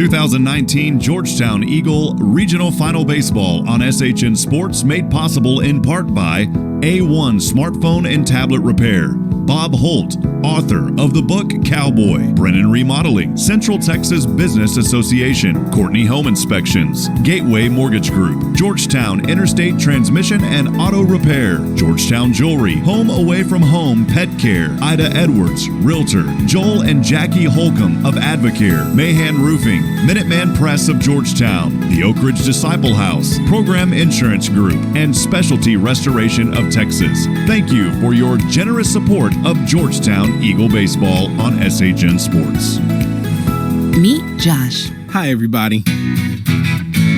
2019 Georgetown Eagle Regional Final Baseball on SHN Sports made possible in part by A1 Smartphone and Tablet Repair, Bob Holt, author of the book Cowboy, Brennan Remodeling, Central Texas Business Association, Courtney Home Inspections, Gateway Mortgage Group, Georgetown Interstate Transmission and Auto Repair, Georgetown Jewelry, Home Away from Home Pet Care, Ida Edwards, Realtor, Joel and Jackie Holcomb of Advocare, Mahan Roofing, Minuteman Press of Georgetown, the Oak Ridge Disciple House, Program Insurance Group, and Specialty Restoration of Texas. Thank you for your generous support of Georgetown Eagle Baseball on SHN Sports. Meet Josh. Hi, everybody.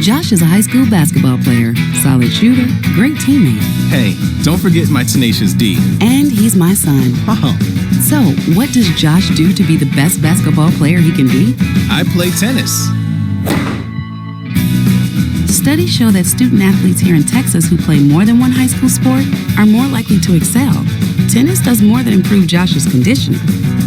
Josh is a high school basketball player, solid shooter, great teammate. Hey, don't forget my tenacious D. And he's my son. Oh. So, what does Josh do to be the best basketball player he can be? I play tennis. Studies show that student athletes here in Texas who play more than one high school sport are more likely to excel. Tennis does more than improve Josh's conditioning.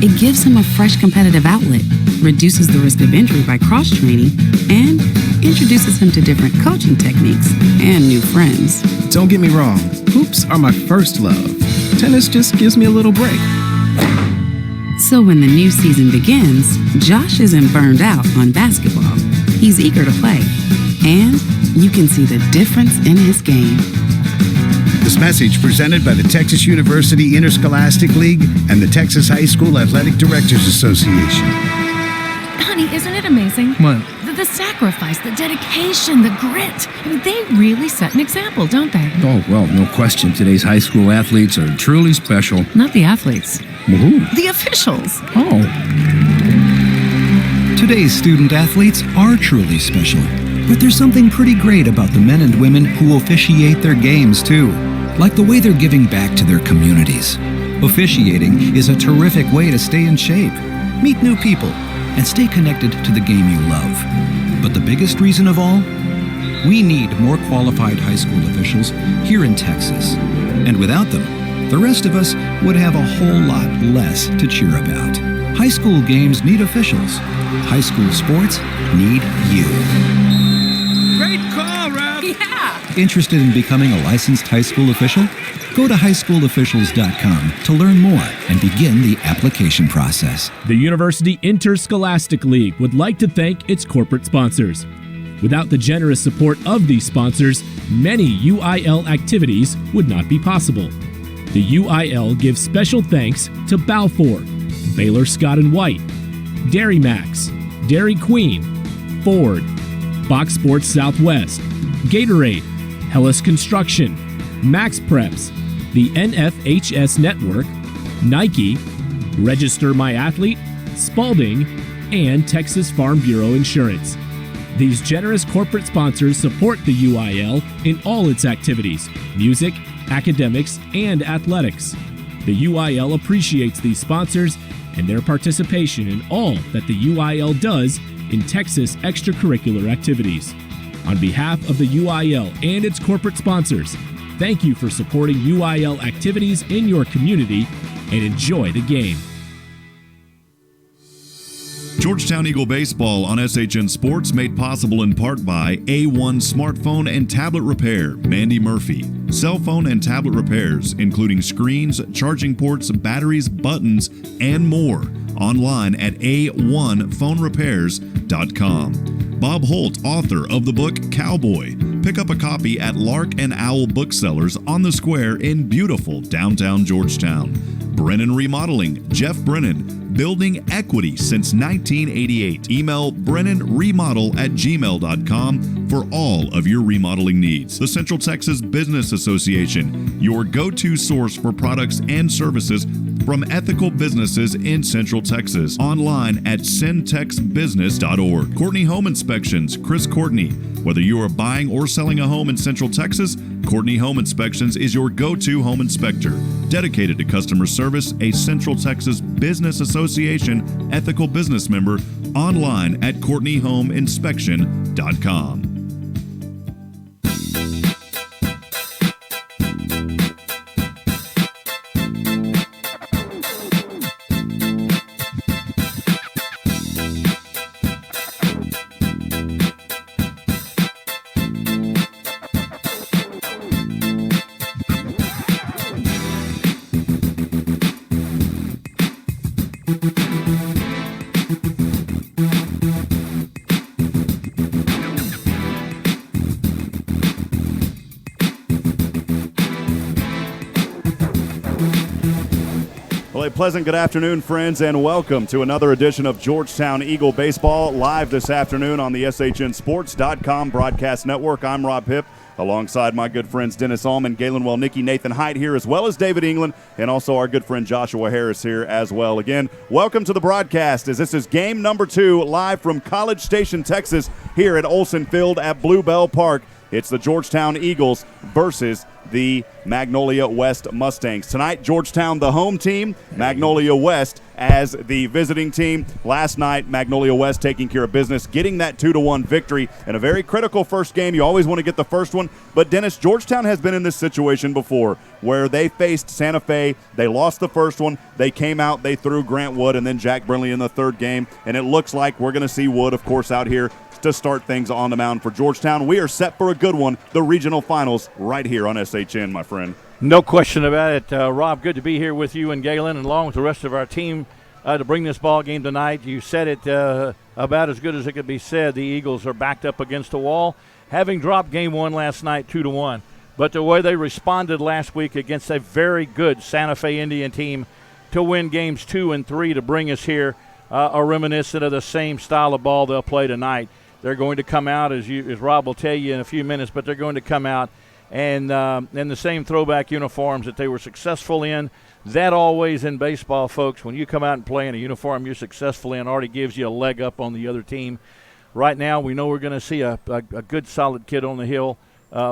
It gives him a fresh competitive outlet, reduces the risk of injury by cross-training, and introduces him to different coaching techniques and new friends. Don't get me wrong, hoops are my first love. Tennis just gives me a little break. So when the new season begins, Josh isn't burned out on basketball. He's eager to play, and you can see the difference in his game. This message presented by the Texas University Interscholastic League and the Texas High School Athletic Directors Association. Honey, isn't it amazing? What? The sacrifice, the dedication, the grit. I mean, they really set an example, don't they? Oh, well, no question. Today's high school athletes are truly special. Not the athletes. Woohoo. The officials. Oh. Today's student athletes are truly special. But there's something pretty great about the men and women who officiate their games, too. Like the way they're giving back to their communities. Officiating is a terrific way to stay in shape, meet new people, and stay connected to the game you love. But the biggest reason of all? We need more qualified high school officials here in Texas. And without them, the rest of us would have a whole lot less to cheer about. High school games need officials. High school sports need you. Great call, Ralph. Yeah. Interested in becoming a licensed high school official? Go to highschoolofficials.com to learn more and begin the application process. The University Interscholastic League would like to thank its corporate sponsors. Without the generous support of these sponsors, many UIL activities would not be possible. The UIL gives special thanks to Balfour, Baylor Scott & White, Dairy Max, Dairy Queen, Ford, Box Sports Southwest, Gatorade, Hellas Construction, Max Preps, the NFHS Network, Nike, Register My Athlete, Spalding, and Texas Farm Bureau Insurance. These generous corporate sponsors support the UIL in all its activities, music, academics, and athletics. The UIL appreciates these sponsors and their participation in all that the UIL does in Texas extracurricular activities. On behalf of the UIL and its corporate sponsors, thank you for supporting UIL activities in your community and enjoy the game. Georgetown Eagle Baseball on SHN Sports made possible in part by A1 Smartphone and Tablet Repair, Mandy Murphy. Cell phone and tablet repairs, including screens, charging ports, batteries, buttons, and more. Online at a1phonerepairs.com. Bob Holt, author of the book Cowboy. Pick up a copy at Lark and Owl Booksellers on the Square in beautiful downtown Georgetown. Brennan Remodeling, Jeff Brennan, building equity since 1988. Email brennanremodel@gmail.com for all of your remodeling needs. The Central Texas Business Association, your go-to source for products and services from ethical businesses in Central Texas. Online at centexbusiness.org. Courtney Home Inspections, Chris Courtney. Whether you are buying or selling a home in Central Texas, Courtney Home Inspections is your go-to home inspector. Dedicated to customer service, a Central Texas Business Association ethical business member. Online at CourtneyHomeInspection.com. a pleasant good afternoon, friends, and welcome to another edition of Georgetown Eagle Baseball, live this afternoon on the SHNSports.com broadcast network. I'm Rob Hipp, alongside my good friends Dennis Allman, Galen Welnicki, Nathan Height here, as well as David England, and also our good friend Joshua Harris here as well. Again, welcome to the broadcast, as this is game number 2, live from College Station, Texas, here at Olson Field at Bluebell Park. It's the Georgetown Eagles versus the Magnolia West Mustangs. Tonight, Georgetown, the home team, Magnolia West as the visiting team. Last night, Magnolia West taking care of business, getting that 2-1 victory in a very critical first game. You always want to get the first one, but Dennis, Georgetown has been in this situation before where they faced Santa Fe. They lost the first one. They came out, they threw Grant Wood and then Jack Brinley in the third game, and it looks like we're going to see Wood, of course, out here to start things on the mound for Georgetown. We are set for a good one, the regional finals, right here on SHN, my friend. No question about it. Rob, good to be here with you and Galen, and along with the rest of our team to bring this ball game tonight. You said it about as good as it could be said. The Eagles are backed up against the wall, having dropped game 1 last night 2-1. But the way they responded last week against a very good Santa Fe Indian team to win games 2 and 3 to bring us here are reminiscent of the same style of ball they'll play tonight. They're going to come out, as Rob will tell you in a few minutes, but they're going to come out and in the same throwback uniforms that they were successful in. That always in baseball, folks, when you come out and play in a uniform you're successful in, already gives you a leg up on the other team. Right now, we know we're going to see a good, solid kid on the hill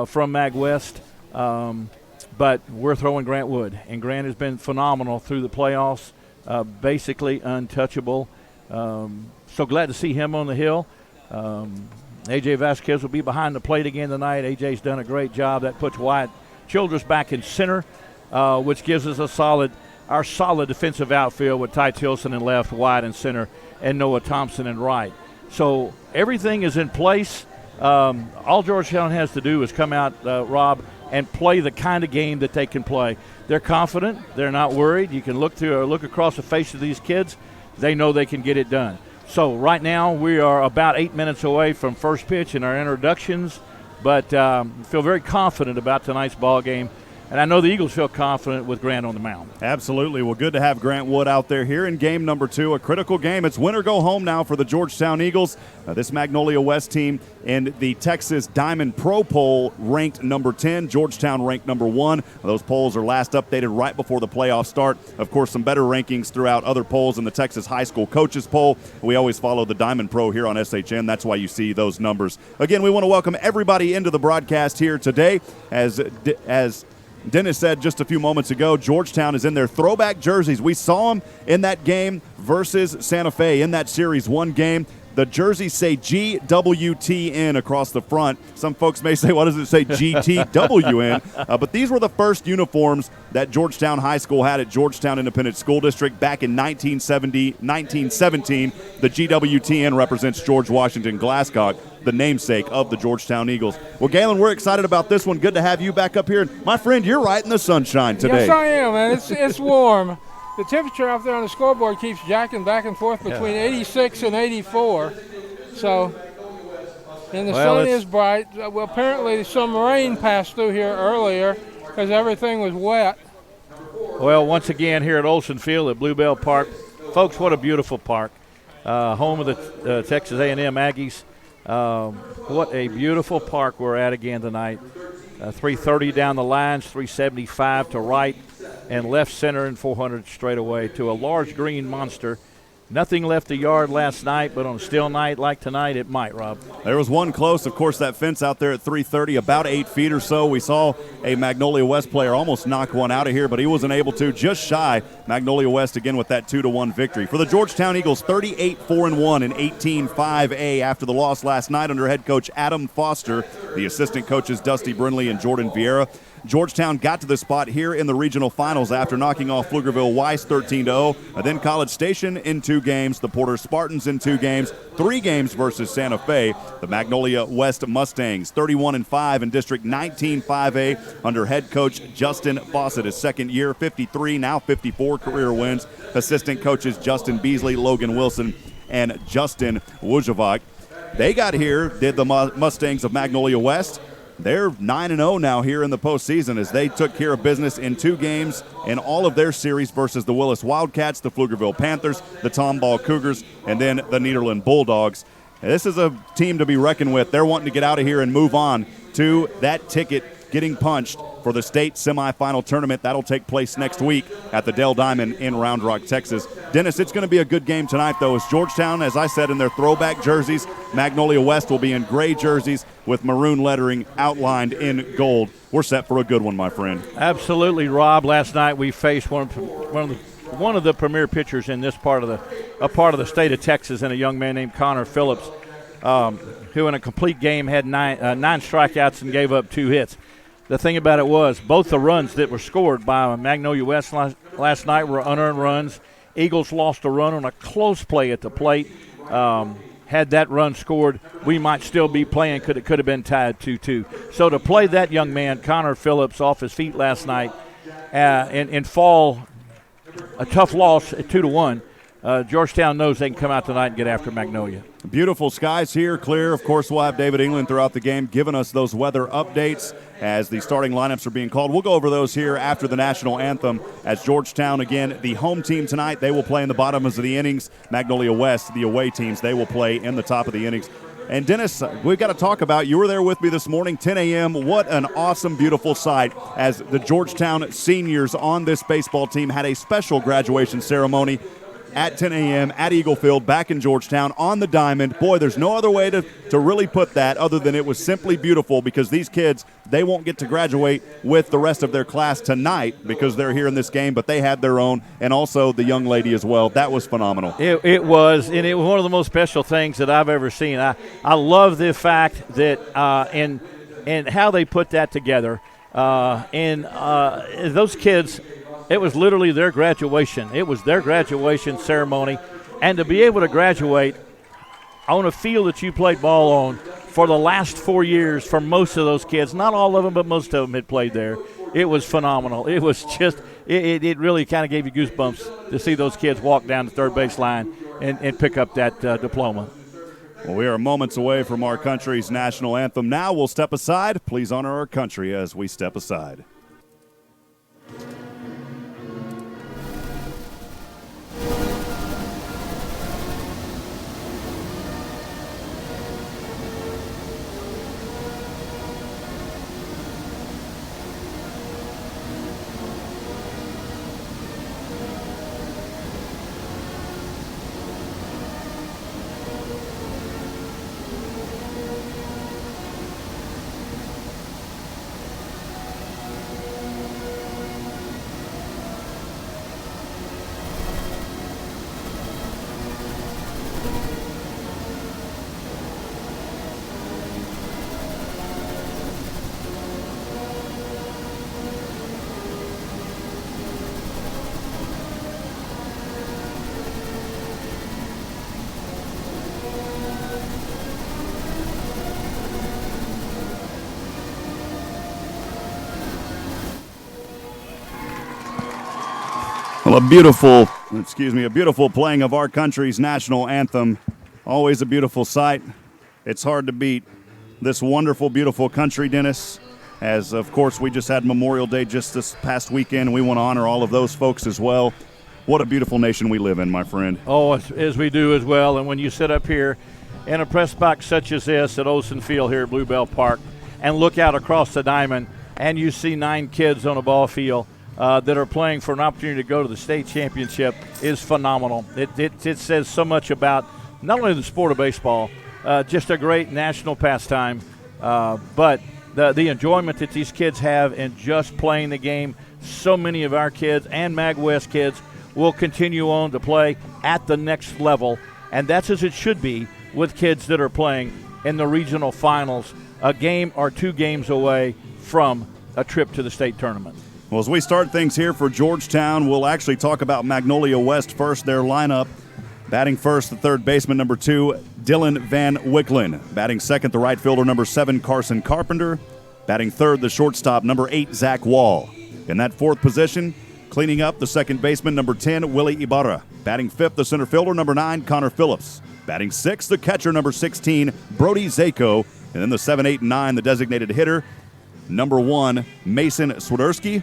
from Mag West, but we're throwing Grant Wood, and Grant has been phenomenal through the playoffs, basically untouchable. So glad to see him on the hill. A.J. Vasquez will be behind the plate again tonight. A.J.'s done a great job. That puts Wyatt Childress back in center, which gives us our solid defensive outfield with Ty Tilson in left, Wyatt in center, and Noah Thompson in right. So everything is in place. All Georgetown has to do is come out, Rob, and play the kind of game that they can play. They're confident. They're not worried. You can look across the face of these kids. They know they can get it done. So right now we are about 8 minutes away from first pitch in our introductions, but feel very confident about tonight's ball game. And I know the Eagles feel confident with Grant on the mound. Absolutely. Well, good to have Grant Wood out there here in game number 2, a critical game. It's win or go home now for the Georgetown Eagles. This Magnolia West team in the Texas Diamond Pro Poll ranked number 10, Georgetown ranked number 1. Those polls are last updated right before the playoffs start. Of course, some better rankings throughout other polls in the Texas High School Coaches Poll. We always follow the Diamond Pro here on SHN. That's why you see those numbers. Again, we want to welcome everybody into the broadcast here today. As Dennis said just a few moments ago, Georgetown is in their throwback jerseys. We saw them in that game versus Santa Fe in that Series 1 game. The jerseys say GWTN across the front. Some folks may say, what does it say GTWN? But these were the first uniforms that Georgetown High School had at Georgetown Independent School District back in 1917. The GWTN represents George Washington Glasscock, the namesake of the Georgetown Eagles. Well, Galen, we're excited about this one. Good to have you back up here. My friend, you're right in the sunshine today. Yes, I am, man. It's warm. The temperature out there on the scoreboard keeps jacking back and forth between 86 and 84. So, and the sun is bright. Well, apparently some rain passed through here earlier because everything was wet. Well, once again here at Olson Field at Bluebell Park. Folks, what a beautiful park. Home of the Texas A&M Aggies. What a beautiful park we're at again tonight. 330 down the lines, 375 to right and left center, and 400 straight away to a large green monster. Nothing left the yard last night, but on a still night like tonight, it might, Rob. There was one close. Of course, that fence out there at 330, about 8 feet or so. We saw a Magnolia West player almost knock one out of here, but he wasn't able to. Just shy. Magnolia West again with that 2-1 victory. For the Georgetown Eagles, 38-4-1 and 18-5A after the loss last night under head coach Adam Foster. The assistant coaches Dusty Brinley and Jordan Vieira. Georgetown got to the spot here in the regional finals after knocking off Pflugerville-Weiss 13-0. Then College Station in 2 games, the Porter Spartans in 2 games, 3 games versus Santa Fe. The Magnolia West Mustangs 31-5 in District 19-5A under head coach Justin Fawcett. His second year, 53, now 54 career wins. Assistant coaches Justin Beasley, Logan Wilson, and Justin Wojciech. They got here, did the Mustangs of Magnolia West. they're 9-0 now here in the postseason as they took care of business in 2 games in all of their series versus the Willis Wildcats, the Pflugerville Panthers, the Tomball Cougars, and then the Nederland Bulldogs. This is a team to be reckoned with. They're wanting to get out of here and move on to that ticket getting punched for the state semifinal tournament. That'll take place next week at the Dell Diamond in Round Rock, Texas. Dennis, it's going to be a good game tonight, though, as Georgetown, as I said, in their throwback jerseys. Magnolia West will be in gray jerseys with maroon lettering outlined in gold. We're set for a good one, my friend. Absolutely, Rob. Last night we faced one of the premier pitchers in this part of the state of Texas, and a young man named Connor Phillips, who in a complete game had nine strikeouts and gave up 2 hits. The thing about it was both the runs that were scored by Magnolia West last night were unearned runs. Eagles lost a run on a close play at the plate. Had that run scored, we might still be playing. It could have been tied 2-2. So to play that young man, Connor Phillips, off his feet last night and fall a tough loss at 2-1, Georgetown knows they can come out tonight and get after Magnolia. Beautiful skies here, clear. Of course, we'll have David England throughout the game giving us those weather updates as the starting lineups are being called. We'll go over those here after the national anthem as Georgetown, again, the home team tonight. They will play in the bottoms of the innings. Magnolia West, the away teams, they will play in the top of the innings. And, Dennis, we've got to talk about, you were there with me this morning, 10 a.m. What an awesome, beautiful sight as the Georgetown seniors on this baseball team had a special graduation ceremony at 10 a.m. at Eagle Field back in Georgetown on the diamond. Boy, there's no other way to really put that other than it was simply beautiful, because these kids, they won't get to graduate with the rest of their class tonight because they're here in this game, but they had their own, and also the young lady as well. That was phenomenal. It was, and it was one of the most special things that I've ever seen. I love the fact that and how they put that together. Those kids, it was literally their graduation. It was their graduation ceremony. And to be able to graduate on a field that you played ball on for the last 4 years for most of those kids, not all of them, but most of them had played there, it was phenomenal. It was just, it really kind of gave you goosebumps to see those kids walk down the third base line and pick up that diploma. Well, we are moments away from our country's national anthem. Now we'll step aside. Please honor our country as we step aside. Well, a beautiful playing of our country's national anthem. Always a beautiful sight. It's hard to beat this wonderful, beautiful country, Dennis. As, of course, we just had Memorial Day just this past weekend, and we want to honor all of those folks as well. What a beautiful nation we live in, my friend. Oh, as we do as well. And when you sit up here in a press box such as this at Olsen Field here at Bluebell Park and look out across the diamond and you see 9 kids on a ball field that are playing for an opportunity to go to the state championship is phenomenal. It says so much about not only the sport of baseball, just a great national pastime, but the enjoyment that these kids have in just playing the game. So many of our kids and Mag West kids will continue on to play at the next level, and that's as it should be with kids that are playing in the regional finals, a game or 2 games away from a trip to the state tournament. Well, as we start things here for Georgetown, we'll actually talk about Magnolia West first, their lineup. Batting first, the third baseman, number 2, Dylan Van Wicklin. Batting second, the right fielder, number 7, Carson Carpenter. Batting third, the shortstop, number 8, Zach Wall. In that fourth position, cleaning up, the second baseman, number 10, Willie Ibarra. Batting fifth, the center fielder, number 9, Connor Phillips. Batting sixth, the catcher, number 16, Brody Zako. And then the 7, 8, and 9, the designated hitter, number 1, Mason Swiderski.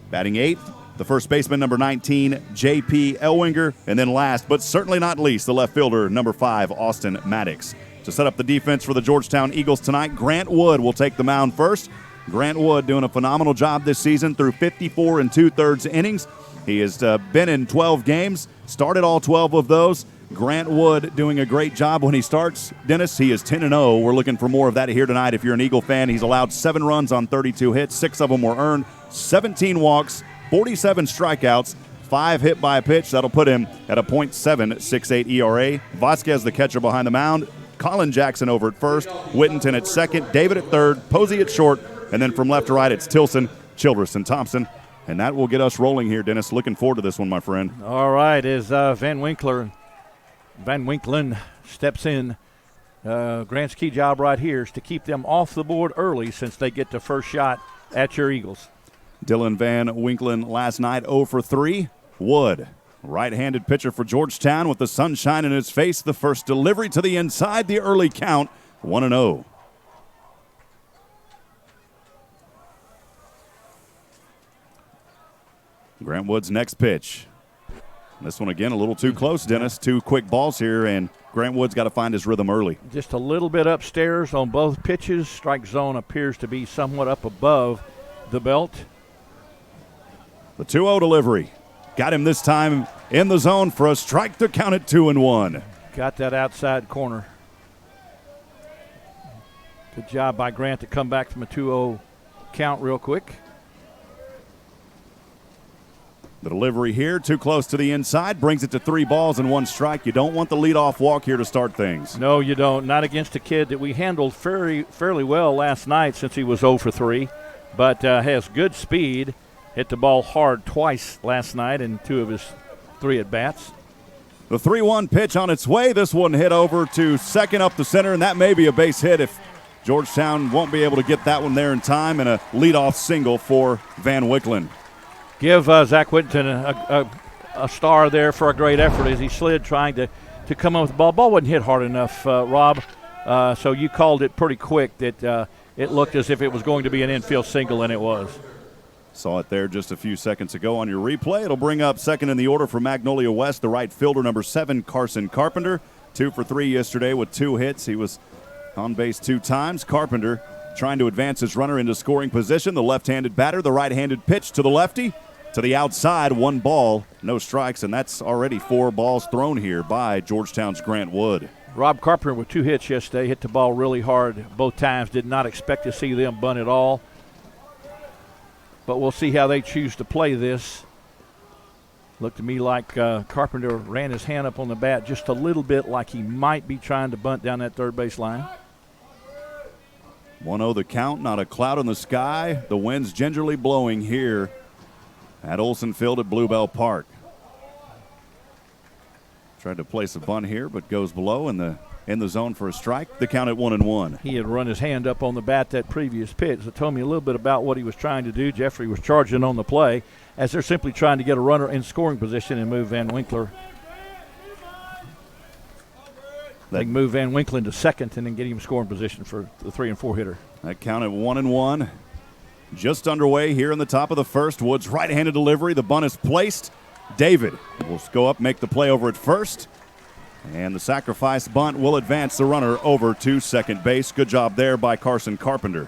Batting 8th, the first baseman, number 19, J.P. Elwinger. And then last, but certainly not least, the left fielder, number 5, Austin Maddox. To set up the defense for the Georgetown Eagles tonight, Grant Wood will take the mound first. Grant Wood doing a phenomenal job this season through 54 2/3 innings. He has been in 12 games, started all 12 of those. Grant Wood doing a great job when he starts. Dennis, he is 10-0. We're looking for more of that here tonight. If you're an Eagle fan, he's allowed 7 runs on 32 hits. 6 of them were earned, 17 walks, 47 strikeouts, 5 hit by a pitch. That'll put him at a .768 ERA. Vasquez, the catcher behind the mound. Colin Jackson over at first. Whittington at second. David at third. Posey at short. And then from left to right, it's Tilson, Childress, and Thompson. And that will get us rolling here, Dennis. Looking forward to this one, my friend. All right, as Van Winklen steps in, Grant's key job right here is to keep them off the board early since they get the first shot at your Eagles. Dylan Van Winklen last night 0 for 3. Wood, right-handed pitcher for Georgetown with the sunshine in his face. The first delivery to the inside, the early count, 1-0. Grant Wood's next pitch. This one again a little too close, Dennis. 2 quick balls here, and Grant Wood's got to find his rhythm early. Just a little bit upstairs on both pitches. Strike zone appears to be somewhat up above the belt. The 2-0 delivery. Got him this time in the zone for a strike to count it 2-1. Got that outside corner. Good job by Grant to come back from a 2-0 count real quick. The delivery here, too close to the inside, brings it to 3 balls and 1 strike. You don't want the leadoff walk here to start things. No, you don't. Not against a kid that we handled fairly well last night since he was 0 for 3, but has good speed. Hit the ball hard twice last night in 2 of his 3 at-bats. The 3-1 pitch on its way. This one hit over to second up the center, and that may be a base hit if Georgetown won't be able to get that one there in time, and a leadoff single for Van Winklen. Give Zach Whittington a star there for a great effort as he slid trying to come up with the ball. Ball wasn't hit hard enough, Rob, so you called it pretty quick that it looked as if it was going to be an infield single, and it was. Saw it there just a few seconds ago on your replay. It'll bring up second in the order for Magnolia West, the right fielder, number 7, Carson Carpenter. 2 for 3 yesterday with 2 hits. He was on base 2 times. Carpenter trying to advance his runner into scoring position. The left-handed batter, the right-handed pitch to the lefty. To the outside, 1 ball, no strikes, and that's already 4 balls thrown here by Georgetown's Grant Wood. Rob Carpenter with 2 hits yesterday, hit the ball really hard both times. Did not expect to see them bunt at all. But we'll see how they choose to play this. Looked to me like Carpenter ran his hand up on the bat just a little bit, like he might be trying to bunt down that third base line. 1-0 the count, not a cloud in the sky. The wind's gingerly blowing here at Olson Field at Bluebell Park. Tried to place a bunt here, but goes below in the zone for a strike. The count at 1-1. He had run his hand up on the bat that previous pitch. It told me a little bit about what he was trying to do. Jeffrey was charging on the play as they're simply trying to get a runner in scoring position and move Van Winkler. They can move Van Winkler to second and then get him in scoring position for the 3 and 4 hitter. That count at 1-1. Just underway here in the top of the first. Wood's right-handed delivery. The bunt is placed. David will go up, make the play over at first. And the sacrifice bunt will advance the runner over to second base. Good job there by Carson Carpenter.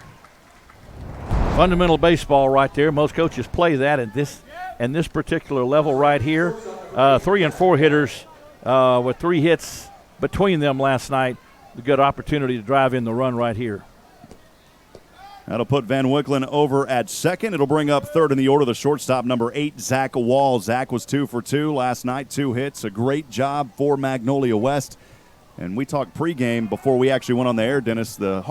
Fundamental baseball right there. Most coaches play that at this particular level right here. 3 and 4 hitters with 3 hits between them last night. A good opportunity to drive in the run right here. That'll put Van Winklen over at second. It'll bring up third in the order, the shortstop, number 8, Zach Wall. Zach was 2 for 2 last night, 2 hits. A great job for Magnolia West. And we talked pregame before we actually went on the air, Dennis. The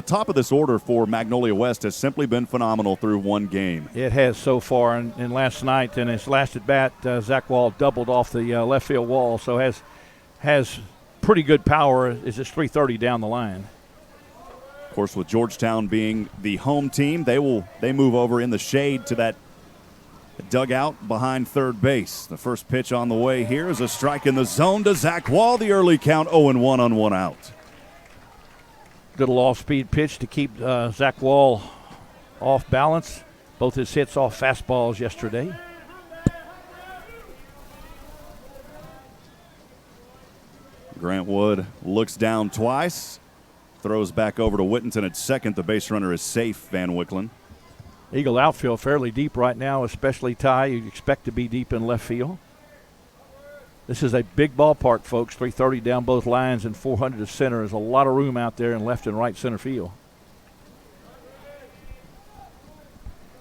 top of this order for Magnolia West has simply been phenomenal through 1 game. It has so far. And last night, in his last at bat, Zach Wall doubled off the left field wall, so has pretty good power as it's 330 down the line. Of course, with Georgetown being the home team, they move over in the shade to that dugout behind third base. The first pitch on the way here is a strike in the zone to Zach Wall. The early count 0-1 on 1 out. Little off-speed pitch to keep Zach Wall off balance. Both his hits off fastballs yesterday. Grant Wood looks down twice. Throws back over to Whittington at second. The base runner is safe, Van Wicklen. Eagle outfield fairly deep right now, especially Ty. You expect to be deep in left field. This is a big ballpark, folks. 330 down both lines and 400 to center. There's a lot of room out there in left and right center field.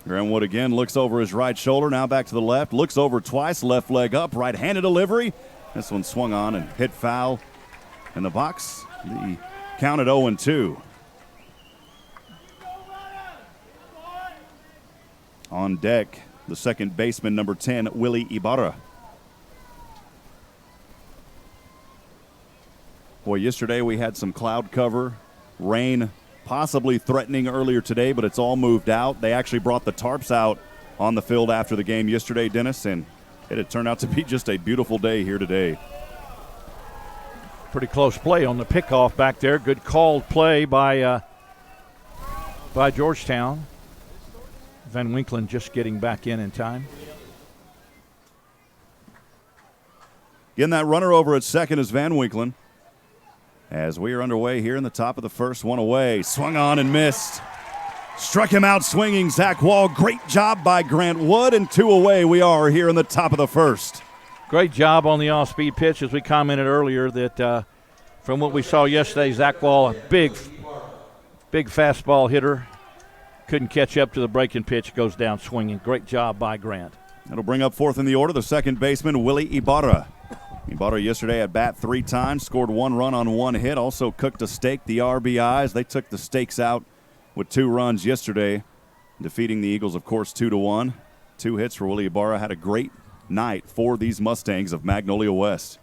Grant Wood again looks over his right shoulder. Now back to the left. Looks over twice. Left leg up. Right-handed delivery. This one swung on and hit foul in the box. The count at 0-2. On deck, the second baseman, number 10, Willie Ibarra. Boy, yesterday we had some cloud cover, rain possibly threatening earlier today, but it's all moved out. They actually brought the tarps out on the field after the game yesterday, Dennis, and it had turned out to be just a beautiful day here today. Pretty close play on the pickoff back there. Good called play by Georgetown. Van Winklen just getting back in time. Getting that runner over at second is Van Winklen. As we are underway here in the top of the first, one away. Swung on and missed. Struck him out swinging, Zach Wall. Great job by Grant Wood, and 2 away we are here in the top of the first. Great job on the off-speed pitch, as we commented earlier, that from what we saw yesterday, Zach Wall, a big fastball hitter. Couldn't catch up to the breaking pitch, goes down swinging. Great job by Grant. That'll bring up fourth in the order, the second baseman, Willie Ibarra. Ibarra yesterday at bat 3 times, scored 1 run on 1 hit, also cooked a steak, the RBIs. They took the stakes out with 2 runs yesterday, defeating the Eagles, of course, 2-1. 2 hits for Willie Ibarra. Had a great night for these Mustangs of Magnolia West.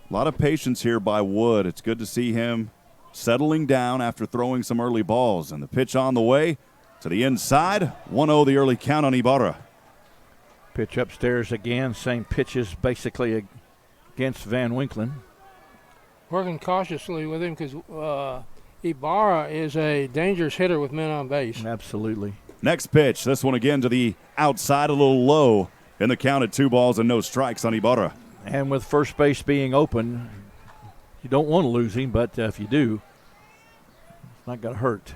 A lot of patience here by Wood. It's good to see him settling down after throwing some early balls. And the pitch on the way to the inside. 1-0 the early count on Ibarra. Pitch upstairs again. Same pitches basically against Van Winklen. Working cautiously with him because Ibarra is a dangerous hitter with men on base. Absolutely. Next pitch. This one again to the outside, a little low in the count at 2 balls and no strikes on Ibarra. And with first base being open, you don't want to lose him, but if you do, it's not going to hurt.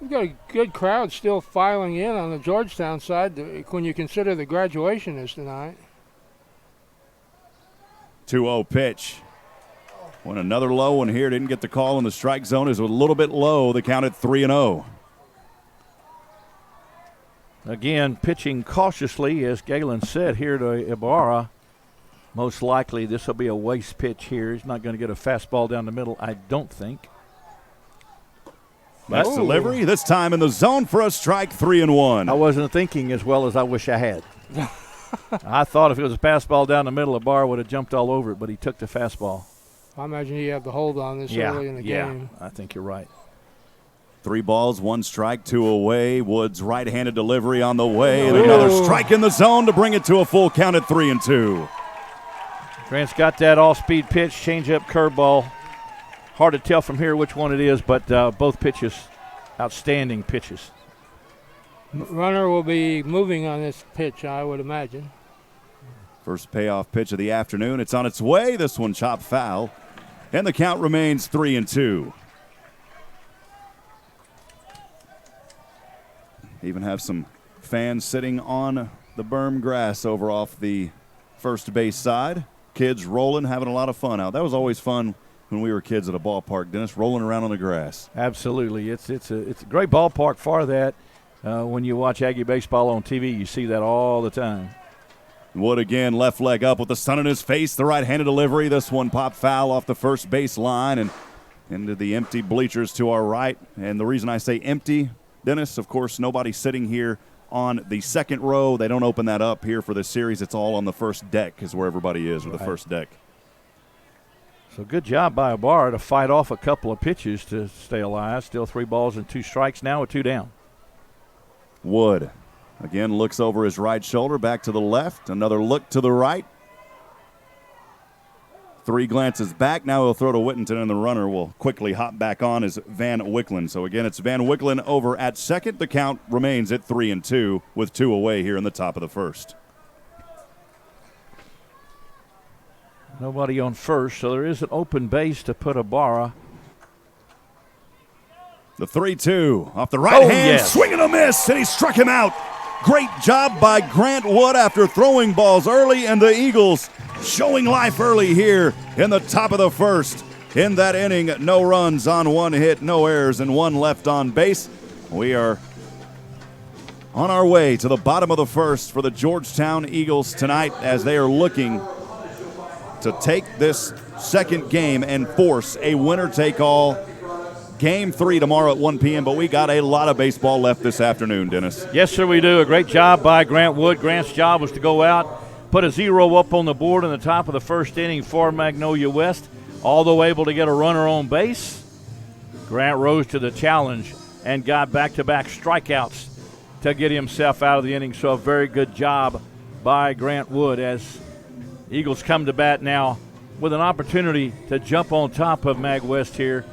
We've got a good crowd still filing in on the Georgetown side when you consider the graduation is tonight. 2-0 pitch. Went another low one here. Didn't get the call in the strike zone. Is a little bit low. The count at 3-0. Again, pitching cautiously, as Galen said here to Ibarra. Most likely this will be a waste pitch here. He's not going to get a fastball down the middle, I don't think. Nice delivery. This time in the zone for a strike, 3-1. I wasn't thinking as well as I wish I had. I thought if it was a fastball down the middle, Ibarra would have jumped all over it, but he took the fastball. I imagine he had the hold on this early in the game. I think you're right. 3 balls, 1 strike, 2 away. Woods' right-handed delivery on the way, and another strike in the zone to bring it to a full count at 3-2. Grant's got that off-speed pitch, change-up, curveball. Hard to tell from here which one it is, but both pitches, outstanding pitches. Runner will be moving on this pitch, I would imagine. First payoff pitch of the afternoon. It's on its way. This one chopped foul, and the count remains 3-2. Even have some fans sitting on the berm grass over off the first base side. Kids rolling, having a lot of fun out. That was always fun when we were kids at a ballpark, Dennis, rolling around on the grass. Absolutely. It's a great ballpark for that. When you watch Aggie baseball on TV, you see that all the time. Wood again, left leg up with the sun in his face. The right-handed delivery. This one popped foul off the first base line and into the empty bleachers to our right. And the reason I say empty, Dennis, of course, nobody sitting here on the second row. They don't open that up here for this series. It's all on the first deck is where everybody is, with the first deck. So good job by Ibarra to fight off a couple of pitches to stay alive. Still 3 balls and 2 strikes now with 2 down. Wood again looks over his right shoulder, back to the left. Another look to the right. 3 glances back. Now he'll throw to Whittington, and the runner will quickly hop back on as Van Wicklen. So again, it's Van Wicklen over at second. The count remains at 3-2 with 2 away here in the top of the first. Nobody on first, so there is an open base to put Ibarra. The 3-2 off the right hand, yes. Swing and a miss, and he struck him out. Great job by Grant Wood after throwing balls early, and the Eagles showing life early here in the top of the first. In that inning, no runs on 1 hit, no errors, and 1 left on base. We are on our way to the bottom of the first for the Georgetown Eagles tonight as they are looking to take this second game and force a winner-take-all Game 3 tomorrow at 1 p.m., but we got a lot of baseball left this afternoon, Dennis. Yes, sir, we do. A great job by Grant Wood. Grant's job was to go out, put a 0 up on the board in the top of the first inning for Magnolia West, although able to get a runner on base. Grant rose to the challenge and got back-to-back strikeouts to get himself out of the inning, so a very good job by Grant Wood as Eagles come to bat now with an opportunity to jump on top of Mag West here.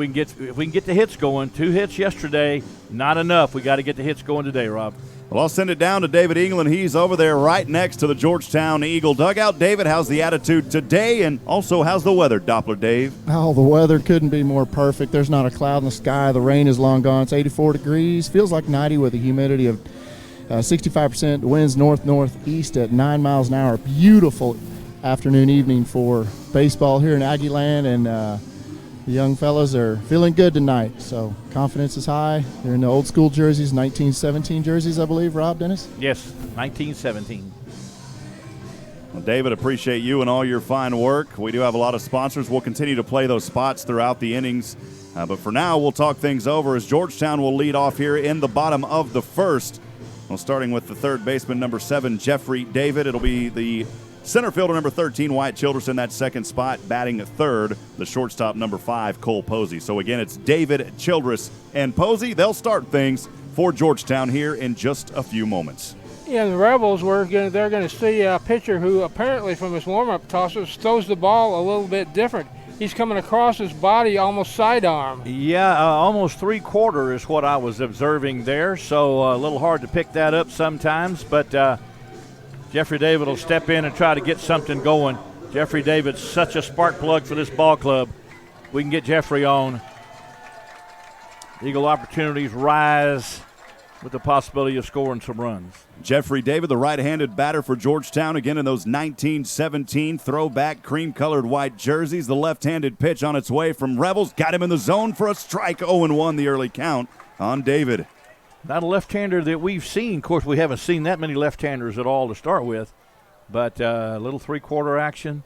If we can get the hits going, 2 hits yesterday, not enough. We got to get the hits going today, Rob. Well, I'll send it down to David England. He's over there right next to the Georgetown Eagle dugout. David, how's the attitude today, and also how's the weather, Doppler Dave? Oh, the weather couldn't be more perfect. There's not a cloud in the sky. The rain is long gone. It's 84 degrees. Feels like 90 with a humidity of 65%. The wind's north-northeast at 9 miles an hour. Beautiful afternoon, evening for baseball here in Aggieland, and the young fellas are feeling good tonight, so confidence is high. They're in the old school jerseys, 1917 jerseys, I believe, Rob, Dennis? Yes, 1917. Well, David, appreciate you and all your fine work. We do have a lot of sponsors. We'll continue to play those spots throughout the innings. But for now, we'll talk things over as Georgetown will lead off here in the bottom of the first. Well, starting with the third baseman, number 7, Jeffrey David. It'll be the center fielder, number 13, Wyatt Childress in that second spot, batting third, the shortstop, number 5, Cole Posey. So again, it's David, Childress, and Posey. They'll start things for Georgetown here in just a few moments. Yeah, the Rebels, they're going to see a pitcher who apparently from his warm-up tosses throws the ball a little bit different. He's coming across his body almost sidearm. Yeah, almost 3/4 is what I was observing there, so a little hard to pick that up sometimes, but Jeffrey David will step in and try to get something going. Jeffrey David's such a spark plug for this ball club. We can get Jeffrey on. Eagle opportunities rise with the possibility of scoring some runs. Jeffrey David, the right-handed batter for Georgetown, again in those 1917 throwback cream-colored white jerseys. The left-handed pitch on its way from Rebels. Got him in the zone for a strike. 0-1 the early count on David. Not a left-hander that we've seen. Of course, we haven't seen that many left-handers at all to start with, but a little 3/4 action.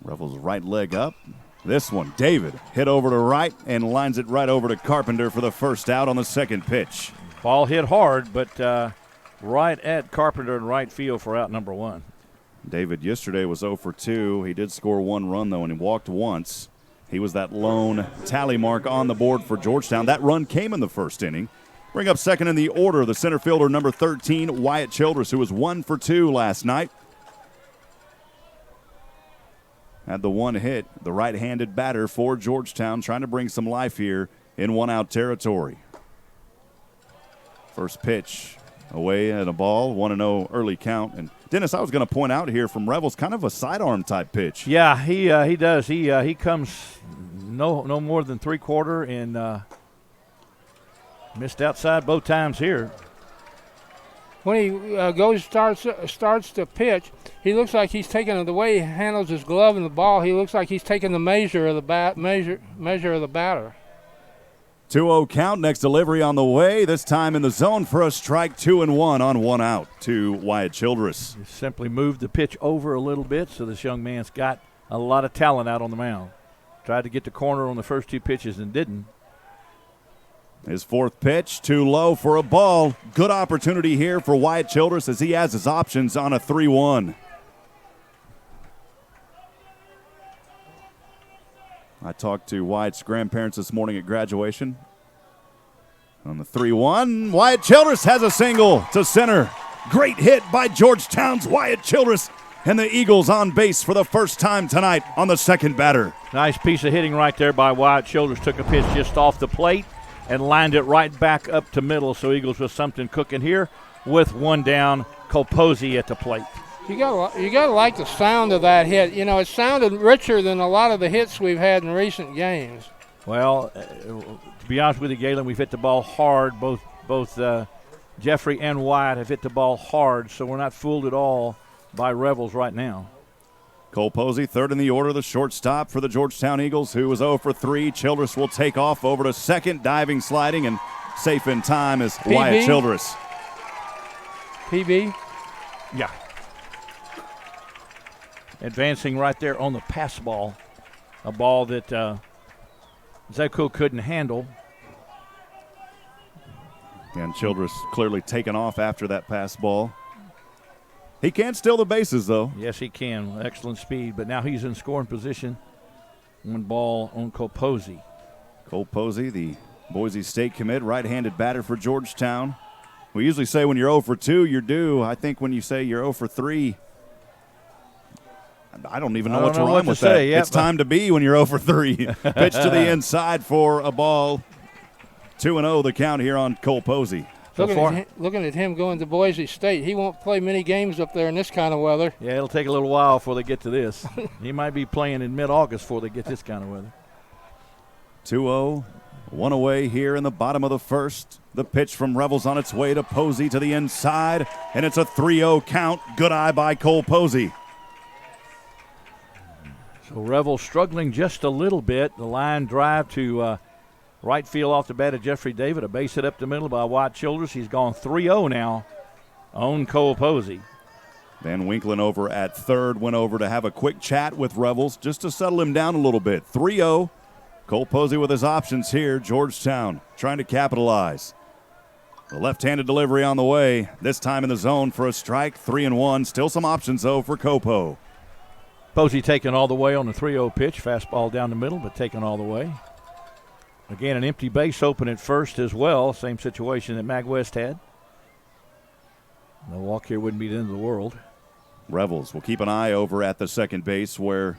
Rebels right leg up. This one, David, hit over to right and lines it right over to Carpenter for the first out on the second pitch. Ball hit hard, but right at Carpenter in right field for out number 1. David yesterday was 0 for 2. He did score 1 run, though, and he walked once. He was that lone tally mark on the board for Georgetown. That run came in the first inning. Bring up second in the order, the center fielder, number 13, Wyatt Childress, who was 1 for 2 last night. Had the 1 hit, the right-handed batter for Georgetown, trying to bring some life here in 1-out territory. First pitch away and a ball, 1-0 early count. And Dennis, I was going to point out here from Rebels, kind of a sidearm type pitch. Yeah, he does. He comes no more than 3/4 and missed outside both times here. When he starts to pitch, he looks like he's taking the way he handles his glove and the ball. He looks like he's taking the measure of the measure of the batter. 2-0 count. Next delivery on the way. This time in the zone for a strike. 2-1 on 1 out to Wyatt Childress. He simply moved the pitch over a little bit, so this young man's got a lot of talent out on the mound. Tried to get the corner on the first 2 pitches and didn't. His fourth pitch, too low for a ball. Good opportunity here for Wyatt Childress as he has his options on a 3-1. I talked to Wyatt's grandparents this morning at graduation. On the 3-1, Wyatt Childress has a single to center. Great hit by Georgetown's Wyatt Childress and the Eagles on base for the first time tonight on the second batter. Nice piece of hitting right there by Wyatt Childress. Took a pitch just off the plate and lined it right back up to middle. So Eagles with something cooking here with one down. Colposy at the plate. You gotta like the sound of that hit. You know, it sounded richer than a lot of the hits we've had in recent games. Well, to be honest with you, Galen, we've hit the ball hard. Both Jeffrey and Wyatt have hit the ball hard, so we're not fooled at all by Revels right now. Colposy, third in the order, the shortstop for the Georgetown Eagles, who was 0 for 3. Childress will take off over to second, diving, sliding, and safe in time is PB? Wyatt Childress. PB? Yeah. Advancing right there on the pass ball, a ball that Zeko couldn't handle. And Childress clearly taken off after that pass ball. He can steal the bases, though. Yes, he can. Excellent speed, but now he's in scoring position. One ball on Colposy. Colposy, the Boise State commit, right-handed batter for Georgetown. We usually say when you're 0 for 2, you're due. I think when you say you're 0 for 3, I don't even know what to rhyme with that. Yep. It's time to be when you're 0 for 3. Pitch to the inside for a ball. 2-0 the count here on Colposy. Looking at him going to Boise State, he won't play many games up there in this kind of weather. Yeah, it'll take a little while before they get to this. He might be playing in mid-August before they get this kind of weather. 2-0, one away here in the bottom of the first. The pitch from Revels on its way to Posey to the inside, and it's a 3-0 count. Good eye by Colposy. So Revels struggling just a little bit. The line drive to right field off the bat of Jeffrey David. A base hit up the middle by Wyatt Childress. He's gone 3-0 now on Colposy. Van Winklen over at third went over to have a quick chat with Revels just to settle him down a little bit. 3-0. Colposy with his options here. Georgetown trying to capitalize. The left-handed delivery on the way. This time in the zone for a strike. 3-1. Still some options, though, for Copo. Posey taken all the way on the 3-0 pitch. Fastball down the middle, but taken all the way. Again, an empty base open at first as well. Same situation that Mag West had. No walk here wouldn't be the end of the world. Revels will keep an eye over at the second base where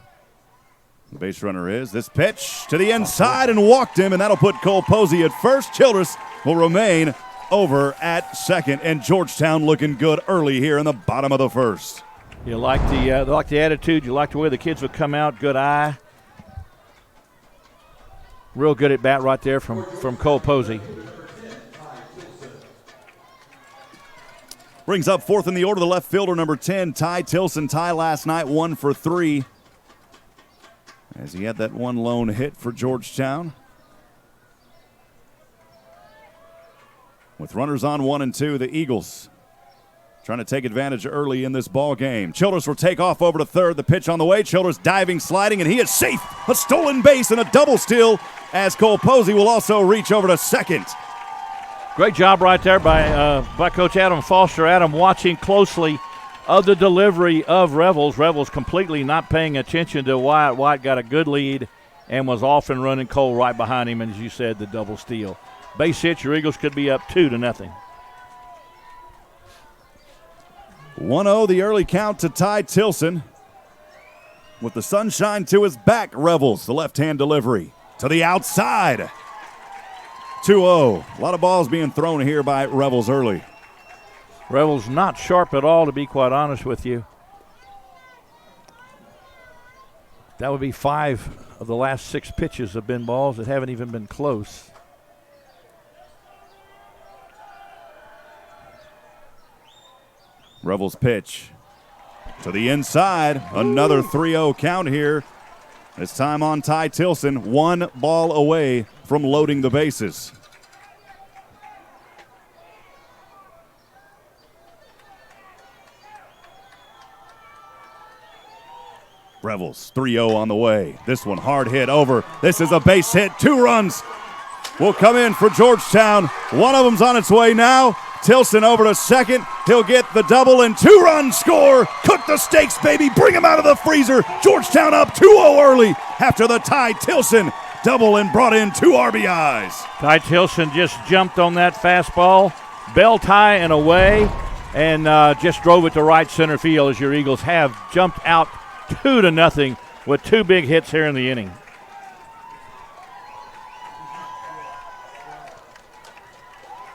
the base runner is. This pitch to the inside and walked him, and that'll put Colposy at first. Childress will remain over at second, and Georgetown looking good early here in the bottom of the first. You like the attitude. You like the way the kids would come out. Good eye. Real good at bat right there from Colposy. Brings up fourth in the order, the left fielder, number 10, Ty Tilson. Ty last night 1 for 3. As he had that one lone hit for Georgetown. With runners on 1 and 2, the Eagles trying to take advantage early in this ball game. Childress will take off over to third. The pitch on the way. Childress diving, sliding, and he is safe. A stolen base and a double steal as Colposy will also reach over to second. Great job right there by Coach Adam Foster. Adam watching closely of the delivery of Revels. Revels completely not paying attention to Wyatt. Wyatt got a good lead and was off and running. Cole right behind him, and as you said, the double steal. Base hit, your Eagles could be up 2-0. 1-0 the early count to Ty Tilson. With the sunshine to his back, Revels, the left-hand delivery to the outside. 2-0. A lot of balls being thrown here by Revels early. Revels not sharp at all, to be quite honest with you. That would be 5 of the last 6 pitches have been balls that haven't even been close. Revels pitch to the inside. Another 3-0 count here. This time on Ty Tilson. 1 ball away from loading the bases. Revels 3-0 on the way. This one hard hit over. This is a base hit. 2 runs will come in for Georgetown. One of them's on its way now. Tilson over to second. He'll get the double and 2-run score. Cook the steaks, baby. Bring him out of the freezer. Georgetown up 2-0 early after the Ty Tilson double and brought in 2 RBIs. Ty Tilson just jumped on that fastball. Bell tie and away. and just drove it to right center field as your Eagles have jumped out 2-0 with 2 big hits here in the inning.